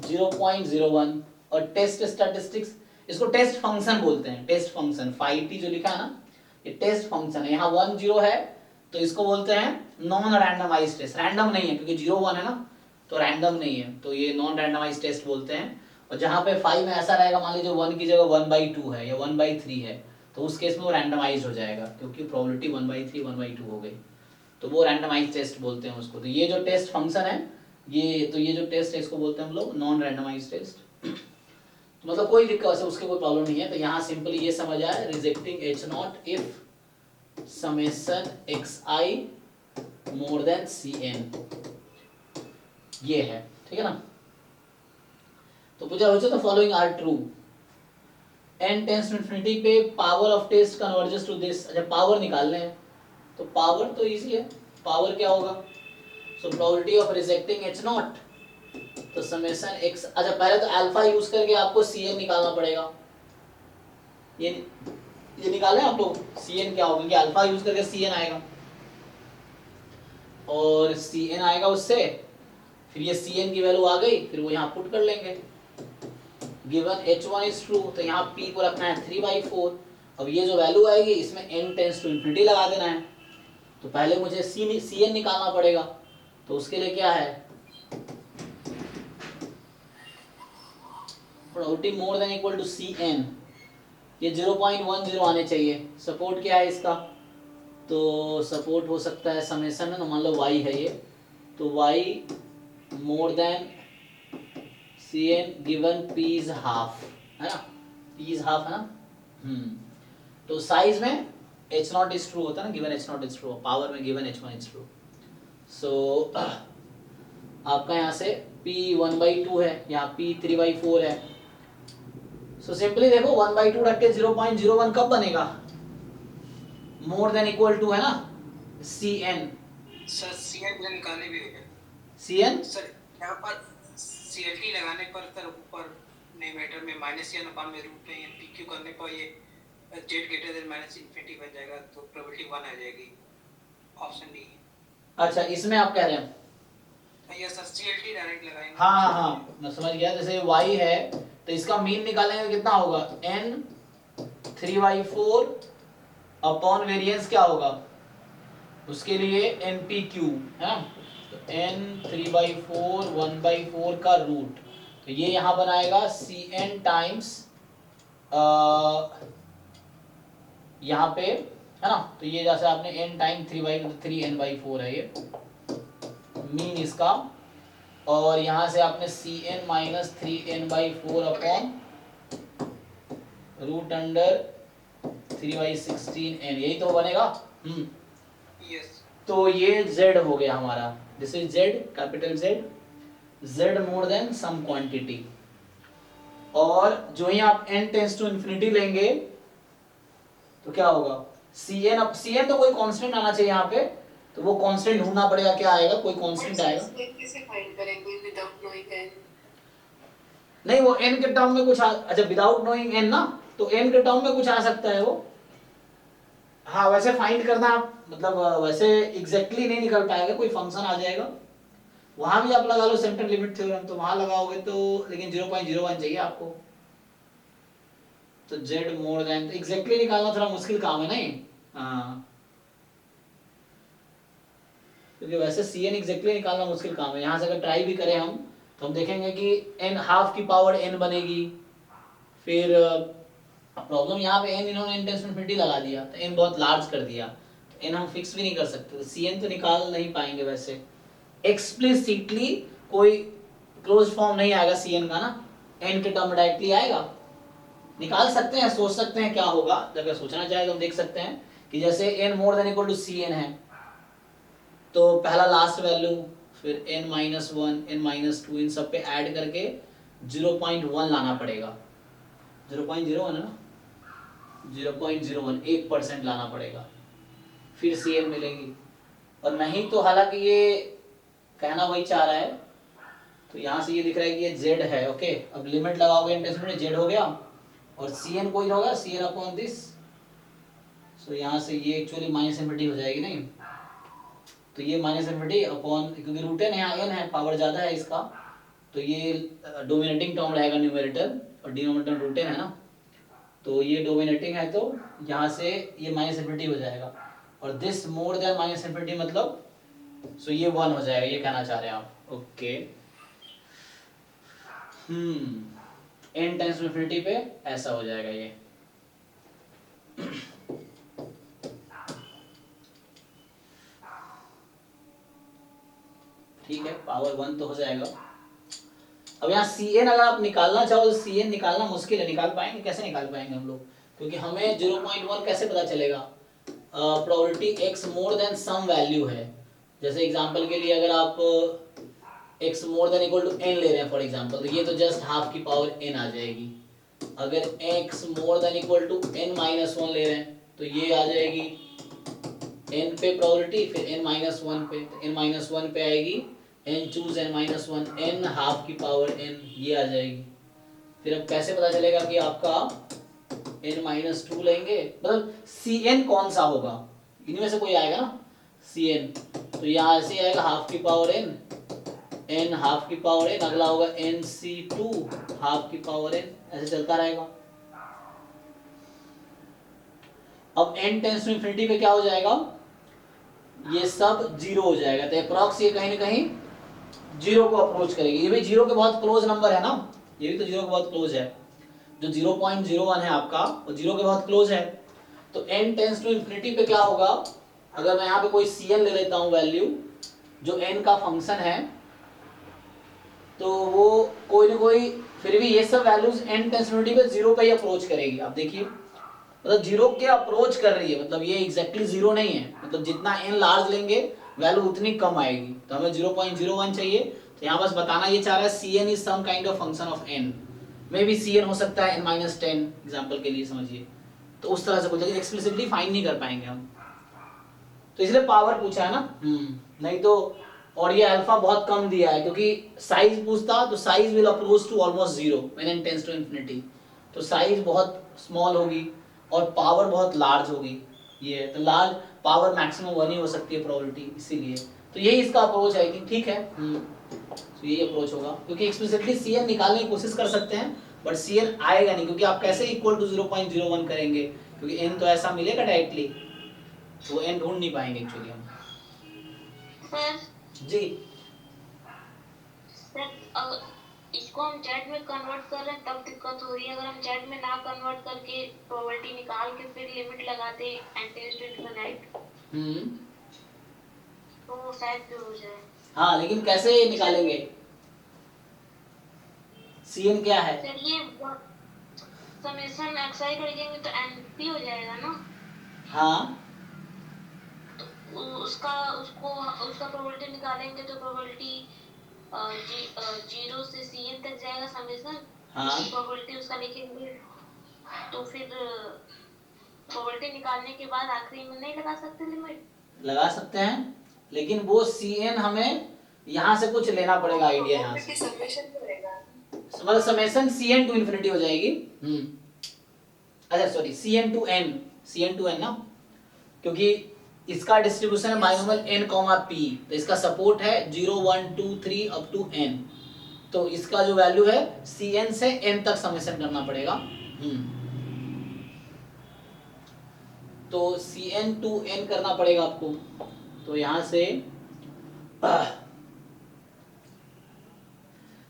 0.01 और टेस्ट स्टैटिस्टिक्स, इसको टेस्ट फंक्शन बोलते हैं, टेस्ट फंक्शन phi t जो लिखा है ना, ये टेस्ट फंक्शन है। यहाँ 1 0 है तो इसको बोलते हैं नॉन रैंडमाइज्ड टेस्ट, रैंडम नहीं है क्योंकि 0 1 है ना, तो रैंडम नहीं है, तो ये नॉन रैंडमाइज्ड टेस्ट बोलते हैं। और जहाँ पे 5 में ऐसा रहेगा, मान लीजिए 1 की जगह 1/2 है या 1/3 है, तो उस केस में वो रैंडमाइज हो जाएगा, क्योंकि प्रोबेबिलिटी 1/3 1/2 हो गई, तो वो रैंडमाइज टेस्ट बोलते हैं उसको। तो ये जो टेस्ट फंक्शन है, ये जो टेस्ट है इसको बोलते हैं हम लोग नॉन रैंडमाइज टेस्ट। तो मतलब कोई दिक्कत है, उसके कोई प्रॉब्लम नहीं है। तो यहाँ सिंपली ये समझ आए, rejecting H0 if summation xi more than Cn, ये है, ठीक है ना। तो पूछा हो तो following are true, n tends to infinity पे power of test converges to this. अच्छा पावर निकालने हैं, तो पावर तो इजी है, पावर क्या होगा, so probability of rejecting H0, तो समेशन x, अच्छा पहले तो अल्फा यूज करके आपको Cn निकालना पड़ेगा, ये निकालें आप लोग Cn क्या होगा, क्योंकि अल्फा यूज करके Cn आएगा और Cn आएगा उससे, फिर ये Cn की वैल्यू आ गई, फिर वो यहाँ पुट कर लेंगे। गिवन H1 इज ट्रू, तो यहाँ P को रखना है 3/4। अब ये जो वैल्यू आएगी इसमें n टेंड्स टू इंफिनिटी लगा देना है, तो पहले मुझे Cn निकालना पड़ेगा, तो उसके लिए क्या है, probability more than equal to Cn, ये 0.10 आने चाहिए। सपोर्ट क्या है इसका, तो सपोर्ट हो सकता है समेशन है ना, मान लो y है ये, तो y more then Cn given p is half, है ना, p इज हाफ है ना। तो साइज में H0 इज ट्रू होता है ना, given H0 is true, power में गिवन H1 इज ट्रू। सो आपका यहाँ से p 1/2 है, यहाँ p 3/4 है। सो सिंपली देखो 1/2 रख के 0.01 कब बनेगा, मोर देन इक्वल टू है ना Cn। सर Cn निकालने भी होगा Cn सर, यहाँ पर CLT लगाने पर सर ऊपर न्यूमरेटर में माइनस n अपान में रूट में PQ करने पर ये z greater than minus infinity बन जाएगा, तो प्रोबेबिलिटी 1 आ जाएगी, ऑप्शन डी। अच्छा इसमें आप कह रहे हैं, ये सर CLT डायरेक्ट लगाएंगे। हाँ मैं समझ गया। जैसे y है तो इसका मीन निकालेंगे कितना होगा, n 3/4 अपॉन वेरिएंस क्या होगा, उसके लिए npq है ना, तो n 3/4 1/4 का रूट, तो ये यहाँ बनाएगा Cn टाइम्स यहाँ पे है ना, तो ये जैसे आपने n टाइम 3n/4 है ये मीन इसका, और यहाँ से आपने Cn minus 3n/4 upon root under 3/16n, यही तो बनेगा। यस, तो ये z हो गया हमारा, this is z, capital z more than some quantity. और जो ही आप n टेंड्स टू इंफिनिटी लेंगे तो क्या होगा, Cn तो कोई कांस्टेंट आना चाहिए यहाँ पे, तो वो कांस्टेंट ढूंढना पड़ेगा, क्या आएगा, कोई कांस्टेंट आएगा। कैसे फाइंड करेंगे विदाउट नोइंग n? नहीं वो n के टर्म में कुछ अच्छा विदाउट नोइंग n ना, तो n के टर्म में कुछ आ सकता है वो, हाँ वैसे फाइंड करना आप मतलब वैसे एग्जैक्टली नहीं निकल पाएगा, कोई फंक्शन आ जाएगा, वहां भी आप लगा लो सेंट्रल लिमिट थ्योरम, तो वहां लगाओगे तो, लेकिन 0.01 चाहिए आपको, तो z मोर देन, तो एग्जैक्टली निकालना थोड़ा मुश्किल काम है नहीं। हाँ, क्योंकि वैसे Cn एग्जैक्टली निकालना मुश्किल काम है। यहाँ से अगर ट्राई भी करें हम तो हम देखेंगे कि n हाफ की पावर n बनेगी। फिर प्रॉब्लम यहाँ पे n इन्होंने n टेंस टू इन्फिनिटी लगा दिया, तो n बहुत लार्ज कर दिया, तो n हम फिक्स भी नहीं कर सकते, तो Cn तो निकाल नहीं पाएंगे। वैसे एक्सप्लिसिटली कोई क्लोज फॉर्म नहीं आएगा Cn का ना, n के टर्म डायरेक्टली आएगा। निकाल सकते हैं, सोच सकते हैं क्या होगा, अगर सोचना चाहे तो हम देख सकते हैं कि जैसे n more than equal to Cn है, तो पहला लास्ट वैल्यू, फिर n minus one, n minus two, इन सब पे ऐड करके 0.1 लाना पड़ेगा। 0.01 है ना, 0.01 1% लाना पड़ेगा, फिर Cn मिलेगी। और नहीं तो हालांकि ये कहना वही चाह रहा है, तो यहाँ से ये दिख रहा है कि ये z है। ओके, अब लिमिट लगाओगे इंटेंसिटी, z हो गया और Cn कोई होगा, Cn अपॉन दिस, सो यहाँ से ये एक्चुअली माइनस इन्फिनिटी हो जाएगी नहीं, तो ये माइनस इन्फिनिटी अपॉन, क्योंकि रूट n यहाँ n है, पावर ज्यादा है इसका, तो ये डोमिनेटिंग टर्म रहेगा न्यूमरेटर और डिनोमिनेटर रूट n है ना, तो ये डोमिनेटिंग है, तो यहाँ से ये माइनस इन्फिनिटी हो जाएगा। और this more than minus infinity मतलब सो ये 1 हो जाएगा, ये कहना चाह रहे हैं आप। Okay, n tends to infinity पे ऐसा हो जाएगा ये। ठीक है, पावर 1 तो हो जाएगा। अब यहाँ Cn अगर आप निकालना चाहो तो Cn निकालना मुश्किल है, निकाल पाएंगे? कैसे निकाल पाएंगे हम लोग, क्योंकि हमें 0.1 कैसे पता चलेगा? Probability x more than some value है। जैसे एग्जांपल के लिए अगर आप x more than equal to n ले रहे हैं फॉर एग्जांपल, तो ये तो जस्ट हाफ की पावर n आ जाएगी। अगर x more than equal to n minus 1 ले रहे हैं तो ये आ जाएगी n पे प्रोबेबिलिटी, फिर n माइनस 1 पे, तो n माइनस 1 पे आएगी n choose n minus 1, n half की पावर n, ये आ जाएगी। फिर अब कैसे पता चलेगा कि आपका n माइनस 2 लेंगे, मतलब Cn कौन सा होगा, इनमें से कोई आएगा ना Cn, तो यहाँ ऐसे आएगा हाफ की पावर n, n हाफ की पावर n, अगला होगा nc2 हाफ की पावर n, ऐसे चलता रहेगा। अब n टेंस टू इन्फिनिटी पे क्या हो जाएगा, ये सब जीरो हो जाएगा, तो अप्रॉक्स ये कहीं ना कहीं जीरो को अप्रोच करेगी। ये भी जीरो के बहुत क्लोज नंबर है ना, ये भी तो जीरो के बहुत क्लोज है, जो 0.01 है आपका वो जीरो के बहुत क्लोज है। तो n टेंस टू इन्फिनिटी पे क्या होगा, अगर मैं यहाँ पे कोई Cn ले लेता हूँ वैल्यू जो n का फंक्शन है, तो वो कोई ना कोई, फिर भी ये सब values n tends to infinity पे जीरो पे ही अप्रोच करेगी। आप देखिए, मतलब जीरो के अप्रोच कर रही है, मतलब ये एग्जैक्टली जीरो नहीं है, मतलब जितना n लार्ज लेंगे वैल्यू उतनी कम आएगी। तो हमें 0.01 चाहिए, तो यहाँ बस बताना ये चाह रहा है Cn is some kind of function of n, may be Cn हो सकता है n-10 एग्जांपल के लिए समझिए, तो उस तरह से कुछ, लेकिन एक्सप्लिसिटली फाइंड नहीं कर पाएंगे हम, तो इसलिए पावर पूछा है ना। नहीं तो, और ये अल्फा बहुत कम दिया है, क्योंकि साइज पूछता तो size will approach to almost zero when n tends to infinity, तो साइज बहुत स्मॉल होगी और पावर बहुत लार्ज होगी। ये तो लार्ज पावर मैक्सिमम 1 ही हो सकती है प्रोबेबिलिटी, इसीलिए तो यही इसका अप्रोच है कि ठीक है, तो यही अप्रोच होगा, क्योंकि एक्सप्लिसिटली Cn निकालने की कोशिश कर सकते हैं बट Cn आएगा नहीं, क्योंकि आप कैसे इक्वल टू 0.01 करेंगे, क्योंकि n तो ऐसा मिलेगा डायरेक्टली, तो n ढूंढ नहीं पाएंगे एक्चुअली हम। सर जी सर, इसको हम चैट में कन्वर्ट कर रहे हैं तब दिक्कत हो रही है, अगर हम चैट में ना कन्वर्ट करके प्रोबेबिलिटी निकाल के फिर लिमिट लगाते n टेंड्स टू इन्फिनिटी तो वो शायद भी हो जाए। हाँ, लेकिन कैसे निकालेंगे, Cn क्या है? सर ये समेशन xi कर देंगे तो np हो जाएगा ना। हाँ, तो उसका प्रोबेबिलिटी निकालेंगे तो प्रोबेबिलिटी 0 से Cn तक जाएगा समेशन। हाँ, प्रोबेबिलिटी उसका लिखेंगे तो फिर प्रोबेबिलिटी निकालने के बाद आखिरी में नहीं लगा सकते लिमिट? लगा सकते हैं, लेकिन वो Cn हमें यहाँ से कुछ लेना पड़ेगा आइडिया, यहाँ से मतलब समेशन Cn टू इन्फिनिटी हो जाएगी। अच्छा सॉरी, Cn टू n ना, क्योंकि इसका डिस्ट्रीब्यूशन है बाइनोमियल n, p, तो इसका सपोर्ट है 0 1 2 3 अप टू n, तो इसका जो वैल्यू है Cn से n तक समेशन करना पड़ेगा। तो Cn to n करना पड़ेगा आपको। तो यहां से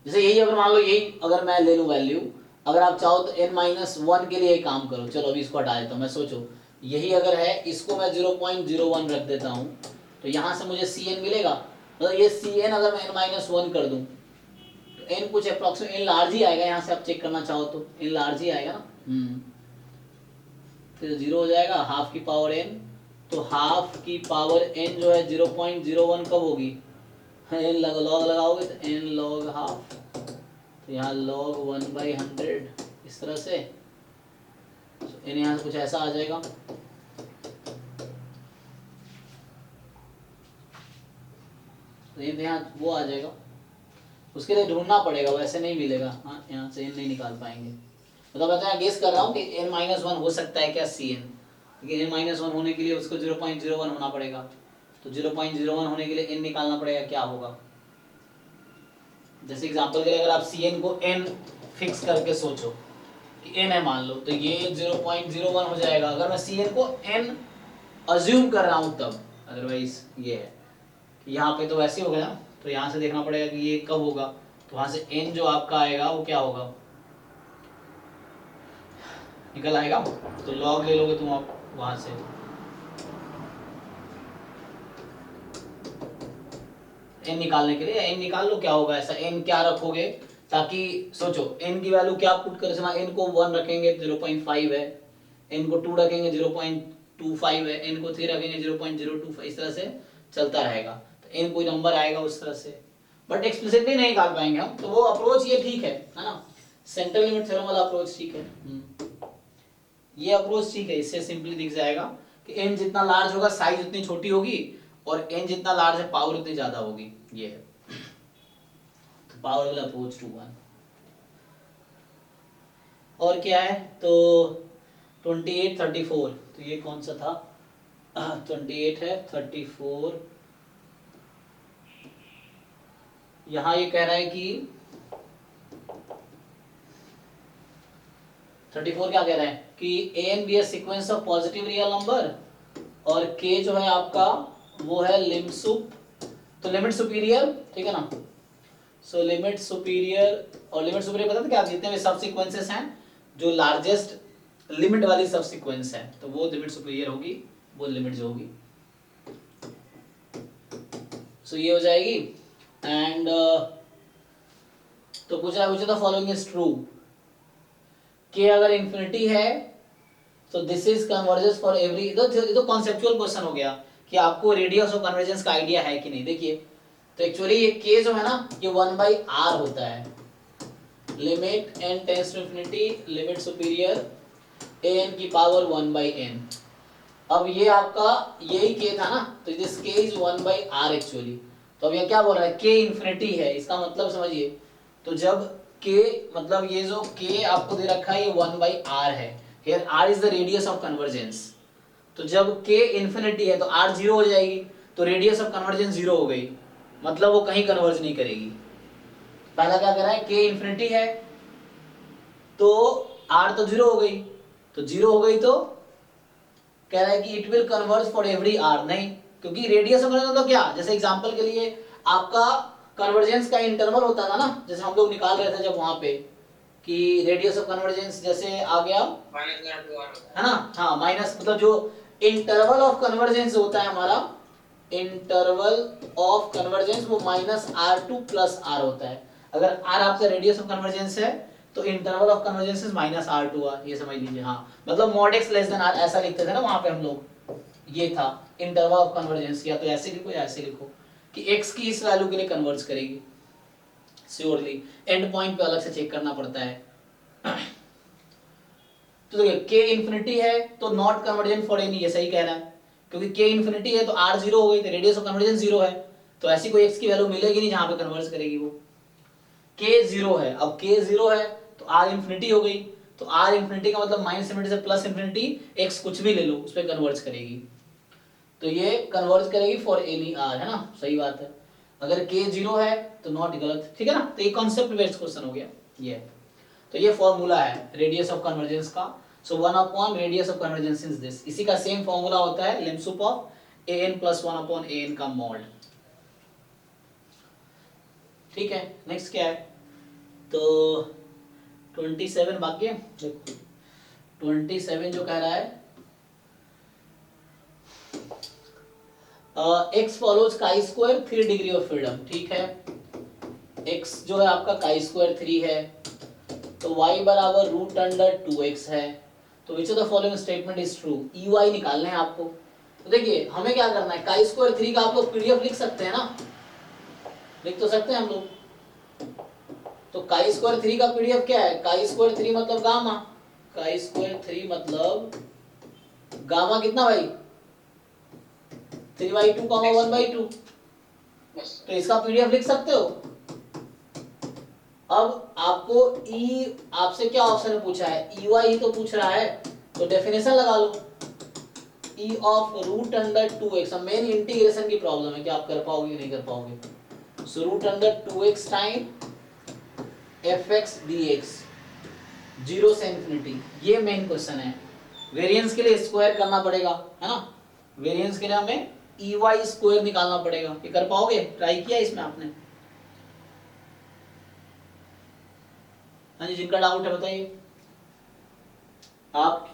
जैसे यही अगर मान लो यही अगर मैं ले लूं वैल्यू, अगर आप चाहो तो n-1 के लिए काम करो। चलो अभी इसको हटा देता हूं। मैं सोचो यही अगर है, इसको मैं 0.01 रख देता हूं, तो यहां से मुझे Cn मिलेगा। मतलब ये Cn अगर मैं n-1 कर दूं तो n कुछ अप्रोक्सीमेट n लार्ज ही आएगा। यहाँ से आप चेक करना चाहो तो n लार्ज ही आएगा ना। फिर 0 हो जाएगा, हाफ की पावर n। तो हाफ की पावर n जो है 0.01 कब होगी, n लॉग लगाओगे तो n log हाफ, तो यहाँ log 1/100 इस तरह से। n यहाँ से कुछ ऐसा आ जाएगा। तो n यहाँ वो आ जाएगा, उसके लिए ढूंढना पड़ेगा, वैसे नहीं मिलेगा। हाँ, यहाँ से n नहीं निकाल पाएंगे। मतलब मैं तो गेस कर रहा हूँ कि n-1 हो सकता है क्या Cn, लेकिन n-1 होने के लिए उसको 0.01 होना पड़ेगा। तो 0.01 होने के लिए n निकालना पड़ेगा, क्या होगा। जैसे एग्जांपल के लिए अगर आप Cn को n फिक्स करके सोचो कि n है मान लो, तो ये 0.01 हो जाएगा अगर मैं Cn को n अज्यूम कर रहा हूँ तब। अदरवाइज ये है यहाँ पे तो वैसे हो गया। तो यहाँ से देखना पड़ेगा कि ये कब होगा। तो वहां से n जो आपका आएगा वो क्या होगा, निकल आएगा। तो log ले लोगे तुम आप वहां से, n निकालने के लिए n निकाल लो। क्या होगा ऐसा, n क्या रखोगे ताकि सोचो n की वैल्यू क्या पुट करें। n को 1 रखेंगे 0.5 है, n को 2 रखेंगे 0.25 है, n को 3 रखेंगे 0.025, इस तरह से चलता रहेगा। तो n कोई नंबर आएगा उस तरह से, बट एक्सप्लिसिटली नहीं निकाल पाएंगे हम। तो वो अप्रोच ये ठीक है ना, सेंट्रल लिमिट थ्योरम वाला अप्रोच ठीक है। ये अप्रोच ठीक है, इससे सिंपली दिख जाएगा कि n जितना लार्ज होगा साइज उतनी छोटी होगी, और n जितना लार्ज है पावर उतनी ज्यादा होगी। ये है तो पावर वाला अप्रोच टू 1। और क्या है, तो 28 34, तो ये कौन सा था, 28 है 34। यहां ये कह रहा है कि 34 क्या कह रहा है कि a and b sequence of positive real number, और k जो है आपका वो है लिमिट सुप, तो लिमिट सुपीरियर, ठीक है ना। सो लिमिट सुपीरियर, और लिमिट सुपीरियर पता था क्या, जितने भी सब सीक्वेंसेस हैं जो लार्जेस्ट लिमिट वाली सब सीक्वेंस है तो वो लिमिट सुपीरियर होगी, वो लिमिट जो होगी। सो ये हो जाएगी। एंड तो पूछ रहा था फॉलोइंग इज ट्रू, के अगर इंफिनिटी है तो this is convergence for every. तो कॉन्सेप्चुअल क्वेश्चन हो गया कि आपको रेडियस ऑफ कन्वर्जेंस का आइडिया है कि नहीं। देखिए तो एक्चुअली ये के जो है ना ये 1/r होता है, limit n tends to infinity limit superior an की पावर 1/n। अब ये आपका यही के था ना, तो दिस के इज 1/r एक्चुअली। तो अब ये क्या बोल रहा है, के इंफिनिटी है, इसका मतलब समझिए। तो जब के मतलब ये जो के आपको दे रखा है ये 1/r है, here r is the radius of convergence. तो जब k इंफिनिटी है तो r 0 हो जाएगी, तो रेडियस ऑफ कन्वर्जेंस 0 हो गई, मतलब वो कहीं कन्वर्ज नहीं करेगी। पहला क्या कर रहा है, k इंफिनिटी है तो r तो 0 हो गई, तो 0 हो गई तो कह रहा है कि it will converge for every r। नहीं, क्योंकि रेडियस ऑफ कन्वर्जेंस तो क्या, जैसे एग्जांपल के लिए आपका कन्वर्जेंस का इंटरवल होता था ना, जैसे हम लोग निकाल रहे थे जब वहां पे कि रेडियस ऑफ कन्वर्जेंस जैसे आ गया है ना, हाँ माइनस, मतलब जो इंटरवल ऑफ कन्वर्जेंस होता है हमारा, इंटरवल ऑफ कन्वर्जेंस वो -r2 + r होता है। अगर r आपका रेडियस ऑफ कन्वर्जेंस है तो interval of convergence is -r2r, ये समझ लीजिए। हाँ मतलब mod x less then r ऐसा लिखते थे ना वहां पे हम लोग, ये था इंटरवल ऑफ कन्वर्जेंस। या तो ऐसे लिखो या ऐसे लिखो कि x की इस वैल्यू के लिए कन्वर्ज करेगी श्योरली, एंड पॉइंट पे अलग से चेक करना पड़ता है। तो देखिए k इंफिनिटी है तो नॉट कन्वर्जेंट फॉर एनी, ये सही कह रहा है, क्योंकि k इंफिनिटी है तो r 0 हो गई, तो रेडियस ऑफ कन्वर्जेंस 0 है, तो ऐसी कोई x की वैल्यू मिलेगी नहीं जहां पे कन्वर्ज करेगी वो। k 0 है, अब k 0 है तो r इंफिनिटी हो गई, तो r इंफिनिटी का मतलब माइनस इंफिनिटी से प्लस इंफिनिटी, x कुछ भी ले लो उस पे कन्वर्ज करेगी, तो ये कन्वर्ज करेगी फॉर एनी r, है ना, सही बात है। अगर k 0 है तो नॉट, गलत, ठीक है ना। तो ये कॉन्सेप्ट बेस्ड क्वेश्चन हो गया ये। तो ये फॉर्मूला है रेडियस ऑफ कन्वर्जेंस का, सो 1 upon radius of convergence is this. इसी का सेम फॉर्मूला होता है limbs of an plus 1 upon an का मॉड। ठीक है, नेक्स्ट क्या है? तो 27 बाकी है। देखो 27 जो कह रहा है x follows chi square 3 degree of freedom. ठीक है, x जो है आपका काई स्क्वायर 3 है, तो y बराबर रूट अंडर 2x है। तो which of the following statement is true? ey निकालना है आपको। तो देखिए हमें क्या करना है, काई स्क्वायर 3 का आप लोग पीडीएफ लिख सकते हैं ना, लिख तो सकते हैं हम लोग। तो काई स्क्वायर 3 का पीडीएफ क्या है? काई स्क्वायर 3 मतलब गामा, काई स्क्वायर 3 मतलब गामा कितना भाई? 3/2 1/2। तो इसका पीडीएफ लिख सकते हो। अब आपको ई आपसे क्या ऑप्शन में पूछा है? EY ही तो पूछ रहा है, तो डेफिनेशन लगा लो E of root under 2x। अब मेन इंटीग्रेशन की प्रॉब्लम है कि आप कर पाओगे कि नहीं कर पाओगे। So root under 2x time fx dx 0 से इंफिनिटी, ये मेन क्वेश्चन है। वेरिएंस के लिए स्क्वायर करना पड़ेगा, है ना, वेरिएंस के लिए हमें EY स्क्वायर निकालना पड़ेगा। ये कर पाओगे? ट्राई किया इसमें आपने? हाँ जी, जिनका डाउट है बताइए आप।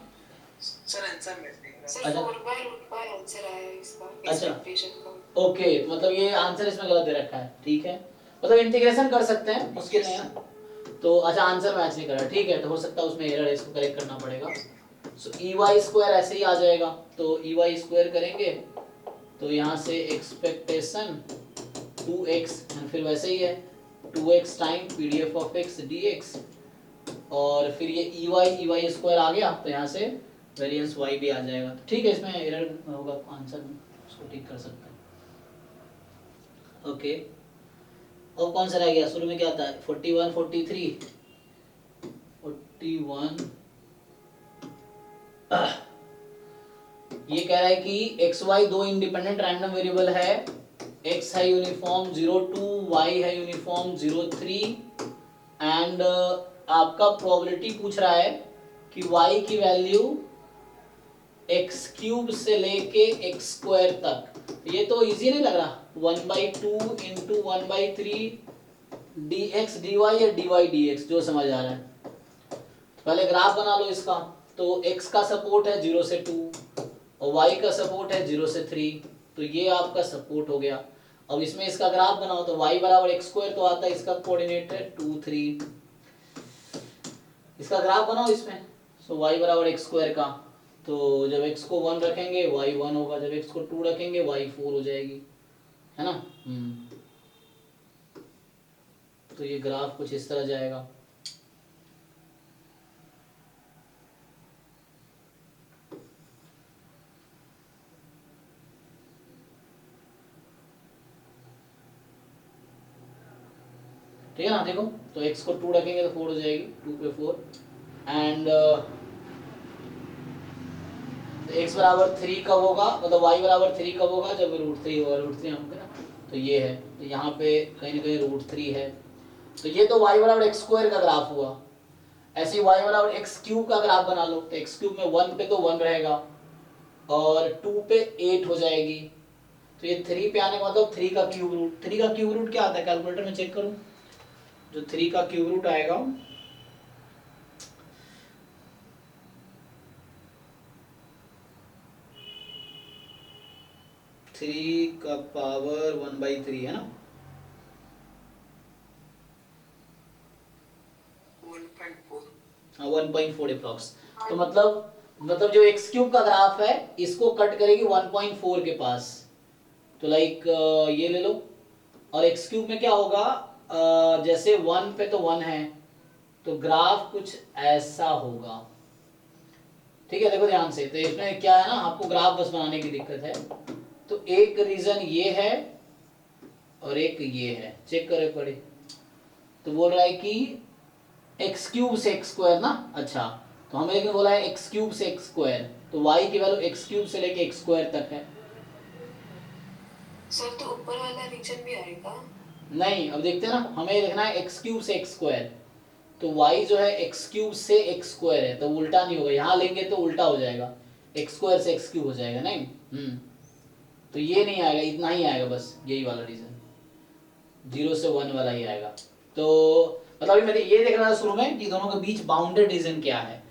सर आंसर मैं देख रहा सर 4/√y आंसर आया है इसका, अच्छा। एक्सपेक्टेशन का। ओके, मतलब ये आंसर इसमें गलत दे रखा है। ठीक है, मतलब इंटीग्रेशन कर सकते हैं, मुश्किल नहीं है। तो अच्छा आंसर मैच नहीं कर रहा, ठीक है, तो हो सकता है उसमें एरर है, इसको करेक्ट करना पड़ेगा। सो EY स्क्वायर ऐसे ही आ जाएगा, तो EY स्क्वायर करेंगे तो यहाँ से एक्सपेक्टेशन 2x फिर वैसे ही है 2x time PDF of x dx, और फिर ये EY स्क्वायर आ गया, तो यहाँ से वेरिएंस y भी आ जाएगा। ठीक है, इसमें एरर होगा आंसर में, उसको ठीक कर सकते हैं। ओके, और कौन सा रह गया? शुरू में क्या था? 41 43 41। ये कह रहा है कि xy दो इंडिपेंडेंट रैंडम वेरिएबल है, x है यूनिफॉर्म 0 2, y है यूनिफॉर्म 0 3, एंड आपका प्रोबेबिलिटी पूछ रहा है कि y की वैल्यू x³ से लेके x² तक। ये तो इजी नहीं लग रहा, 1/2 इंटू 1/3 dx dy या dy dx, जो समझ आ रहा है। पहले ग्राफ बना लो इसका। तो x का सपोर्ट है 0 से 2 और y का सपोर्ट है 0 से 3, तो ये आपका सपोर्ट हो गया। अब इसमें इसका ग्राफ बनाओ तो y बराबर x² तो आता है, इसका कोऑर्डिनेट है 2 3। इसका ग्राफ बनाओ इसमें। सो y बराबर x² का, तो जब x को 1 रखेंगे y 1 होगा, जब x को 2 रखेंगे y 4 हो जाएगी, है ना। तो ये ग्राफ कुछ इस तरह जाएगा। ठीक है ना, देखो तो x को 2 रखेंगे तो 4 हो जाएगी, 2 पे 4, एंड x बराबर 3 कब होगा, मतलब y बराबर 3 कब होगा? जब √3 होगा, √3 होगा ना, तो ये है, तो यहाँ पे कहीं ना कहीं √3 है। तो ये तो y बराबर x² का ग्राफ हुआ। ऐसे ही y बराबर x³ का ग्राफ बना लो, तो x³ में 1 पे तो 1 रहेगा और 2 पे 8 हो जाएगी, तो ये 3 पे आने का मतलब 3 का क्यूब रूट। 3 का क्यूब रूट क्या आता है? कैलकुलेटर में चेक करूँ, जो 3 का क्यूब रूट आएगा 3 का पावर 1/3 है ना, 1.4। हाँ 1.4 अप्रॉक्स। तो मतलब जो x³ का ग्राफ है इसको कट करेगी 1.4 के पास, तो लाइक ये ले लो। और x³ में क्या होगा, जैसे 1 पे तो 1 है, तो ग्राफ कुछ ऐसा होगा। ठीक है, देखो ध्यान से, तो इसमें क्या है ना, आपको ग्राफ बस बनाने की दिक्कत है। तो एक रीजन ये है और एक ये है, चेक करो एक बारी। तो बोल रहा है कि x³ से x² ना, अच्छा तो हमें लेकिन बोला है x³ से x², तो y की वैल्यू x³ से लेके x² तक है। सर तो ऊपर वाला रीजन भी आएगा? नहीं, अब देखते हैं ना, हमें लिखना है x³ से x², तो y जो है एक्स क्यूब से एक्स स्क्वायर है, तो उल्टा नहीं होगा, यहाँ लेंगे तो उल्टा हो जाएगा, एक्स स्क्वायर से एक्स क्यूब हो जाएगा नहीं। तो ये नहीं आएगा, इतना ही आएगा बस, यही वाला रीजन, 0 से 1 वाला ही आएगा। तो मतलब अभी मैंने ये देखना था शुरू में कि दोनों के बीच बाउंडेड रीजन क्या है।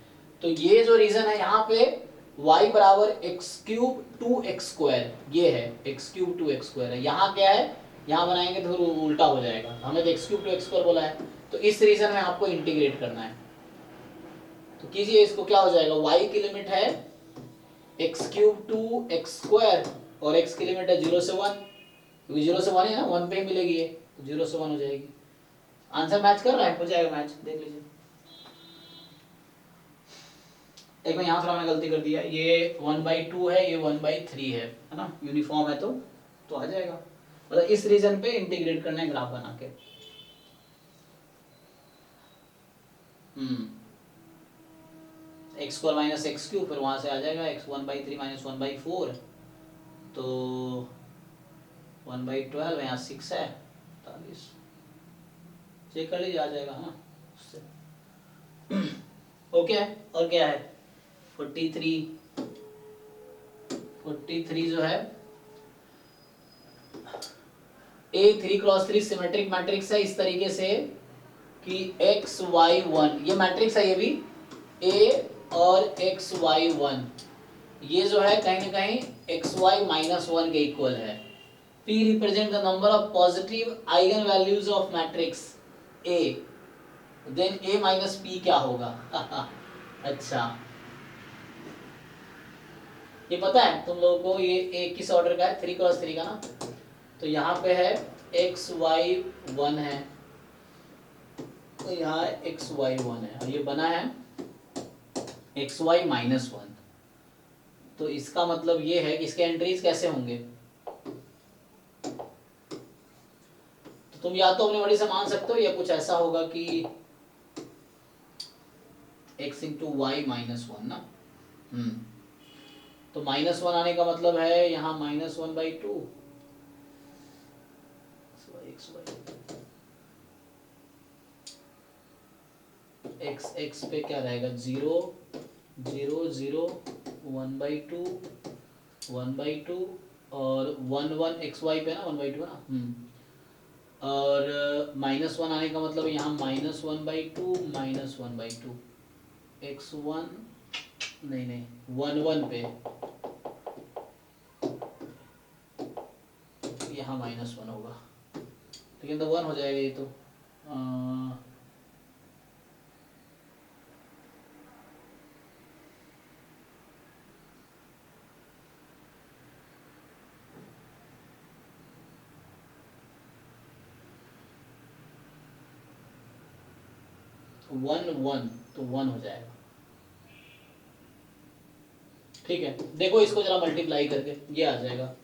तो ये जो रीजन है यहाँ पे y बराबर x cube two x square, ये है x cube two x square है। यहाँ क्या है, यहाँ बनाएंगे तो उल्टा हो जाएगा, हमने तो x cube two x square बोला है, तो इस रीजन में आपको इंटीग्रेट करना है। तो कीजिए इसको, क्या हो जाएगा, y की लिमिट है x cube two x square और x की लिमिट है 0 से 1, क्योंकि 0 से 1 है ना, 1 पे ही मिलेगी ये, तो 0 से 1 हो जाएगी। आंसर मैच कर रहा है, हो जाएगा मैच, देख लीजिए। एक बार यहाँ थोड़ा मैंने गलती कर दिया, ये 1/2 है, ये 1/3 है ना, यूनिफॉर्म है तो आ जाएगा। मतलब इस रीजन पे इंटीग्रेट करना है ग्राफ बना के। X square minus x cube, फिर वहां से आ जाएगा x 1/3 माइनस 1/4, तो 1/12, यहाँ 6 है 43, चेक कर लीजिए, आ जाएगा है ना उससे। ओके, और क्या है 43 जो है A 3x3 सिमेट्रिक मैट्रिक्स है इस तरीके से कि x y 1, ये मैट्रिक्स है ये भी, A और x y 1, ये जो है कहीं ना कहीं x y -1 के इक्वल है। P represent the number of positive eigen values of matrix A, then A minus P क्या होगा? अच्छा, ये पता है तुम लोगों को, ये A किस ऑर्डर का है, 3x3 का ना, तो यहाँ पे है x y 1 है, तो यहाँ x y 1 है, और ये बना है x y -1, तो इसका मतलब ये है कि इसके एंट्रीज कैसे होंगे, तो तुम या तो अपनी बड़ी से मान सकते हो या कुछ ऐसा होगा कि x इंटू वाई -1 ना, तो -1 आने का मतलब है यहाँ -1/2 x पे क्या रहेगा, 0 0 0 1/2 1/2 और 1 1 xy पे ना 1/2 ना, और -1 आने का मतलब यहाँ -1/2 -1/2 x1 नहीं 1 1 पे यहाँ -1 होगा, लेकिन तो 1 हो जाएगा ये तो, 1 1 तो 1 हो जाएगा। ठीक है, देखो इसको जरा मल्टीप्लाई करके ये आ जाएगा,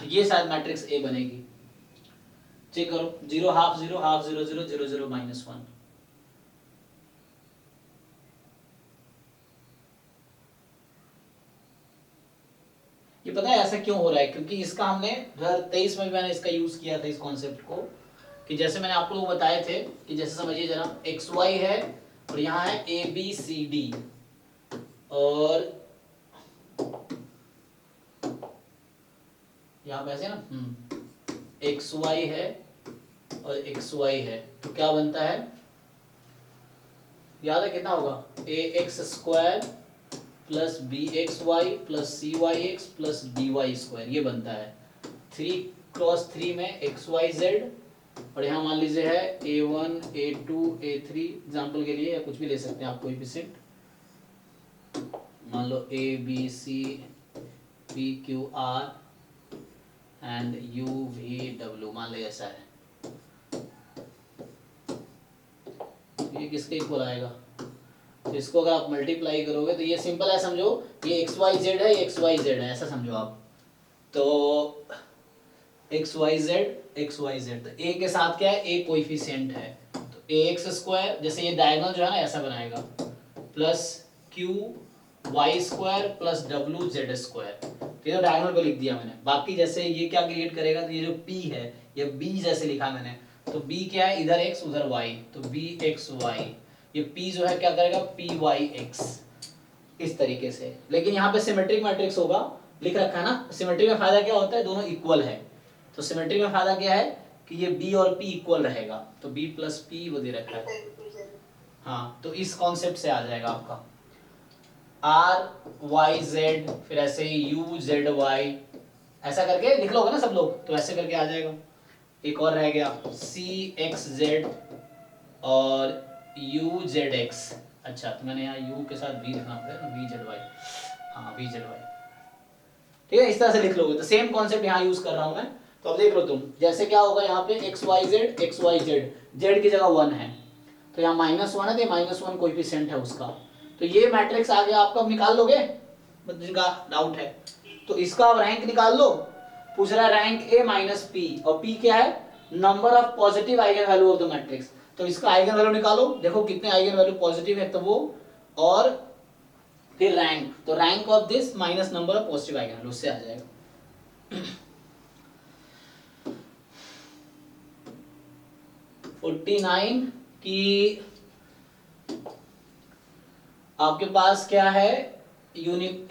ये शायद मैट्रिक्स ए बनेगी, चेक करो, 0 हाफ 0 हाफ 0 0 0 0 -1, ये पता है ऐसा क्यों हो रहा है, क्योंकि इसका हमने 2023 में भी मैंने इसका यूज किया था इस कॉन्सेप्ट को, कि जैसे मैंने आपको लोग बताए थे कि जैसे समझिए जरा एक्स वाई है और यहाँ है ए बी सी डी, और यहाँ पे ऐसे ना एक्स वाई है और एक्स वाई है, तो क्या बनता है, याद है कितना होगा, a x square plus b x y plus c y x plus d y square, ये बनता है 3x3 में एक्स वाई जेड, और यहाँ मान लीजिए है a1 a2 a3 एग्जाम्पल के लिए, या कुछ भी ले सकते हैं आप, कोई एफिशिएंट मान लो a b c p q r and u v w, मान लो ऐसा है, ये किसके इक्वल आएगा, तो इसको अगर आप मल्टीप्लाई करोगे तो ये सिंपल है, समझो ये एक्स वाई जेड है, ये एक्स वाई जेड है, ऐसा समझो आप, तो एक्स वाई जेड, तो ए के साथ क्या है, ए कोएफिशिएंट है, तो ए एक्स स्क्वायर, जैसे ये डायगोनल जो है ना ऐसा बनाएगा, plus q y square plus डब्ल्यू जेड स्क्वायर, तो ये डायगोनल को लिख दिया मैंने, बाकी जैसे ये क्या क्रिएट करेगा, तो ये जो पी है, ये बी जैसे लिखा मैंने, तो b क्या है, इधर x उधर y, तो bxy, ये p जो है क्या करेगा pyx, इस तरीके से। लेकिन यहाँ पे सिमेट्रिक मैट्रिक्स होगा, लिख रखा है ना। सिमेट्री में फायदा क्या होता है, दोनों इक्वल है, तो सिमेट्री में फायदा क्या है कि ये b और p इक्वल रहेगा, तो b प्लस p वो दे रखा है। हाँ, तो इस कॉन्सेप्ट से आ जाएगा आपका r y z, फिर ऐसे ही u z y, ऐसा करके लिख लोगे ना सब लोग, तो ऐसे करके आ जाएगा। एक और रह गया c x z और u z x। अच्छा, तो मैंने यहाँ u के साथ v लिखना पड़ेगा ना, v z y, हाँ v z y, ठीक है, इस तरह से लिख लोगे। तो सेम कॉन्सेप्ट यहाँ यूज कर रहा हूँ मैं। तो अब देख लो तुम, जैसे क्या होगा यहाँ पे x y z, z की जगह 1 है, तो यहाँ -1 है, तो -1 कोएफिशिएंट है उसका। तो ये मैट्रिक्स आ गया आपका, अब निकाल लोगे, जिनका डाउट है तो इसका रैंक निकाल लो। पूछ रहा है रैंक a माइनस p, और p क्या है, number of positive eigen value of the matrix. तो इसका आइगन वैल्यू निकालो, देखो कितने आइगन वैल्यू पॉजिटिव है, तो वो, और फिर रैंक, तो rank of this minus number of positive eigen value, उससे आ जाएगा। 49 की आपके पास क्या है,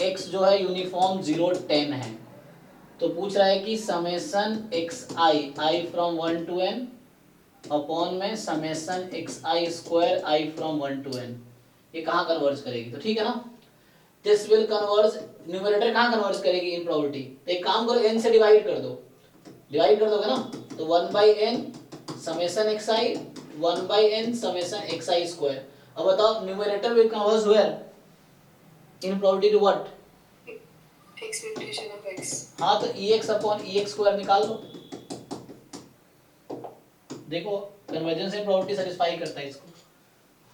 x जो है यूनिफॉर्म 0 10 है, तो पूछ रहा है कि summation xi from 1 to n upon में summation xi square i from 1 to n, ये कहाँ कन्वर्ज करेगी, तो ठीक है ना। दिस विल कन्वर्ज, न्यूमरेटर कहाँ कन्वर्ज करेगी, इन प्रोबेबिलिटी। तो एक काम करो, n से डिवाइड कर दो, डिवाइड कर दोगे ना, तो 1/n summation xi 1/n summation xi square. अब बताओ numerator will converge where, in probability to what, expectation of x। हाँ, तो ex अपॉन ex स्क्वायर निकाल लो। देखो कन्वर्जेंस इन प्रोबेबिलिटी सेटिस्फाई करता है इसको,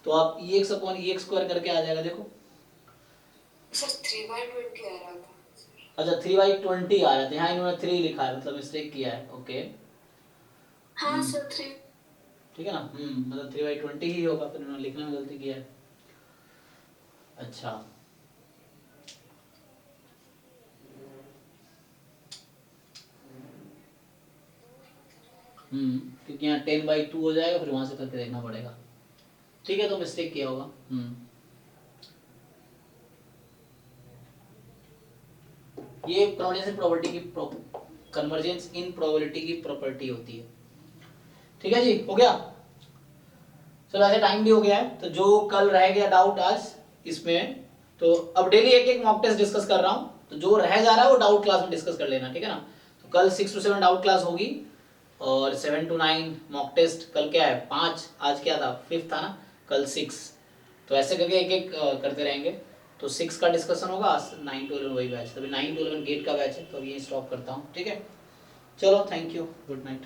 तो आप ex अपॉन ex स्क्वायर करके आ जाएगा। देखो सर 3/20 आ रहा था। अच्छा 3/20 आया था, यहाँ इन्होंने 3 लिखा है, मतलब मिस्टेक किया है, ओके हाँ सर 3। ठीक है ना, मतलब 3/20 ही होगा, फिर इन्होंने लिखने में गलती किया है। अच्छा, क्योंकि यहाँ 10/2 हो जाएगा, फिर वहां से करके देखना पड़ेगा, ठीक है, तो मिस्टेक किया होगा। ये कन्वर्जेंस प्रॉपर्टी की, कन्वर्जेंस इन प्रोबेबिलिटी की प्रॉपर्टी होती है, ठीक है जी, हो गया। चलो ऐसे टाइम भी हो गया है, तो जो कल रह गया डाउट आज इसमें, तो अब डेली एक एक मॉक टेस्ट डिस्कस कर रहा हूँ, तो जो रह जा रहा है वो डाउट क्लास में डिस्कस कर लेना, ठीक है ना। तो कल 6 to 7 डाउट क्लास होगी, और 7 to 9 मॉक टेस्ट। कल क्या है 5, आज क्या था 5 था ना, कल 6, तो ऐसे करके एक एक करते रहेंगे। तो 6 का डिस्कशन होगा, 9 to 11 वही बैच, तभी 9 to 11 गेट का बैच है, तो अब ये स्टॉप करता हूँ, ठीक है। चलो थैंक यू, गुड नाइट।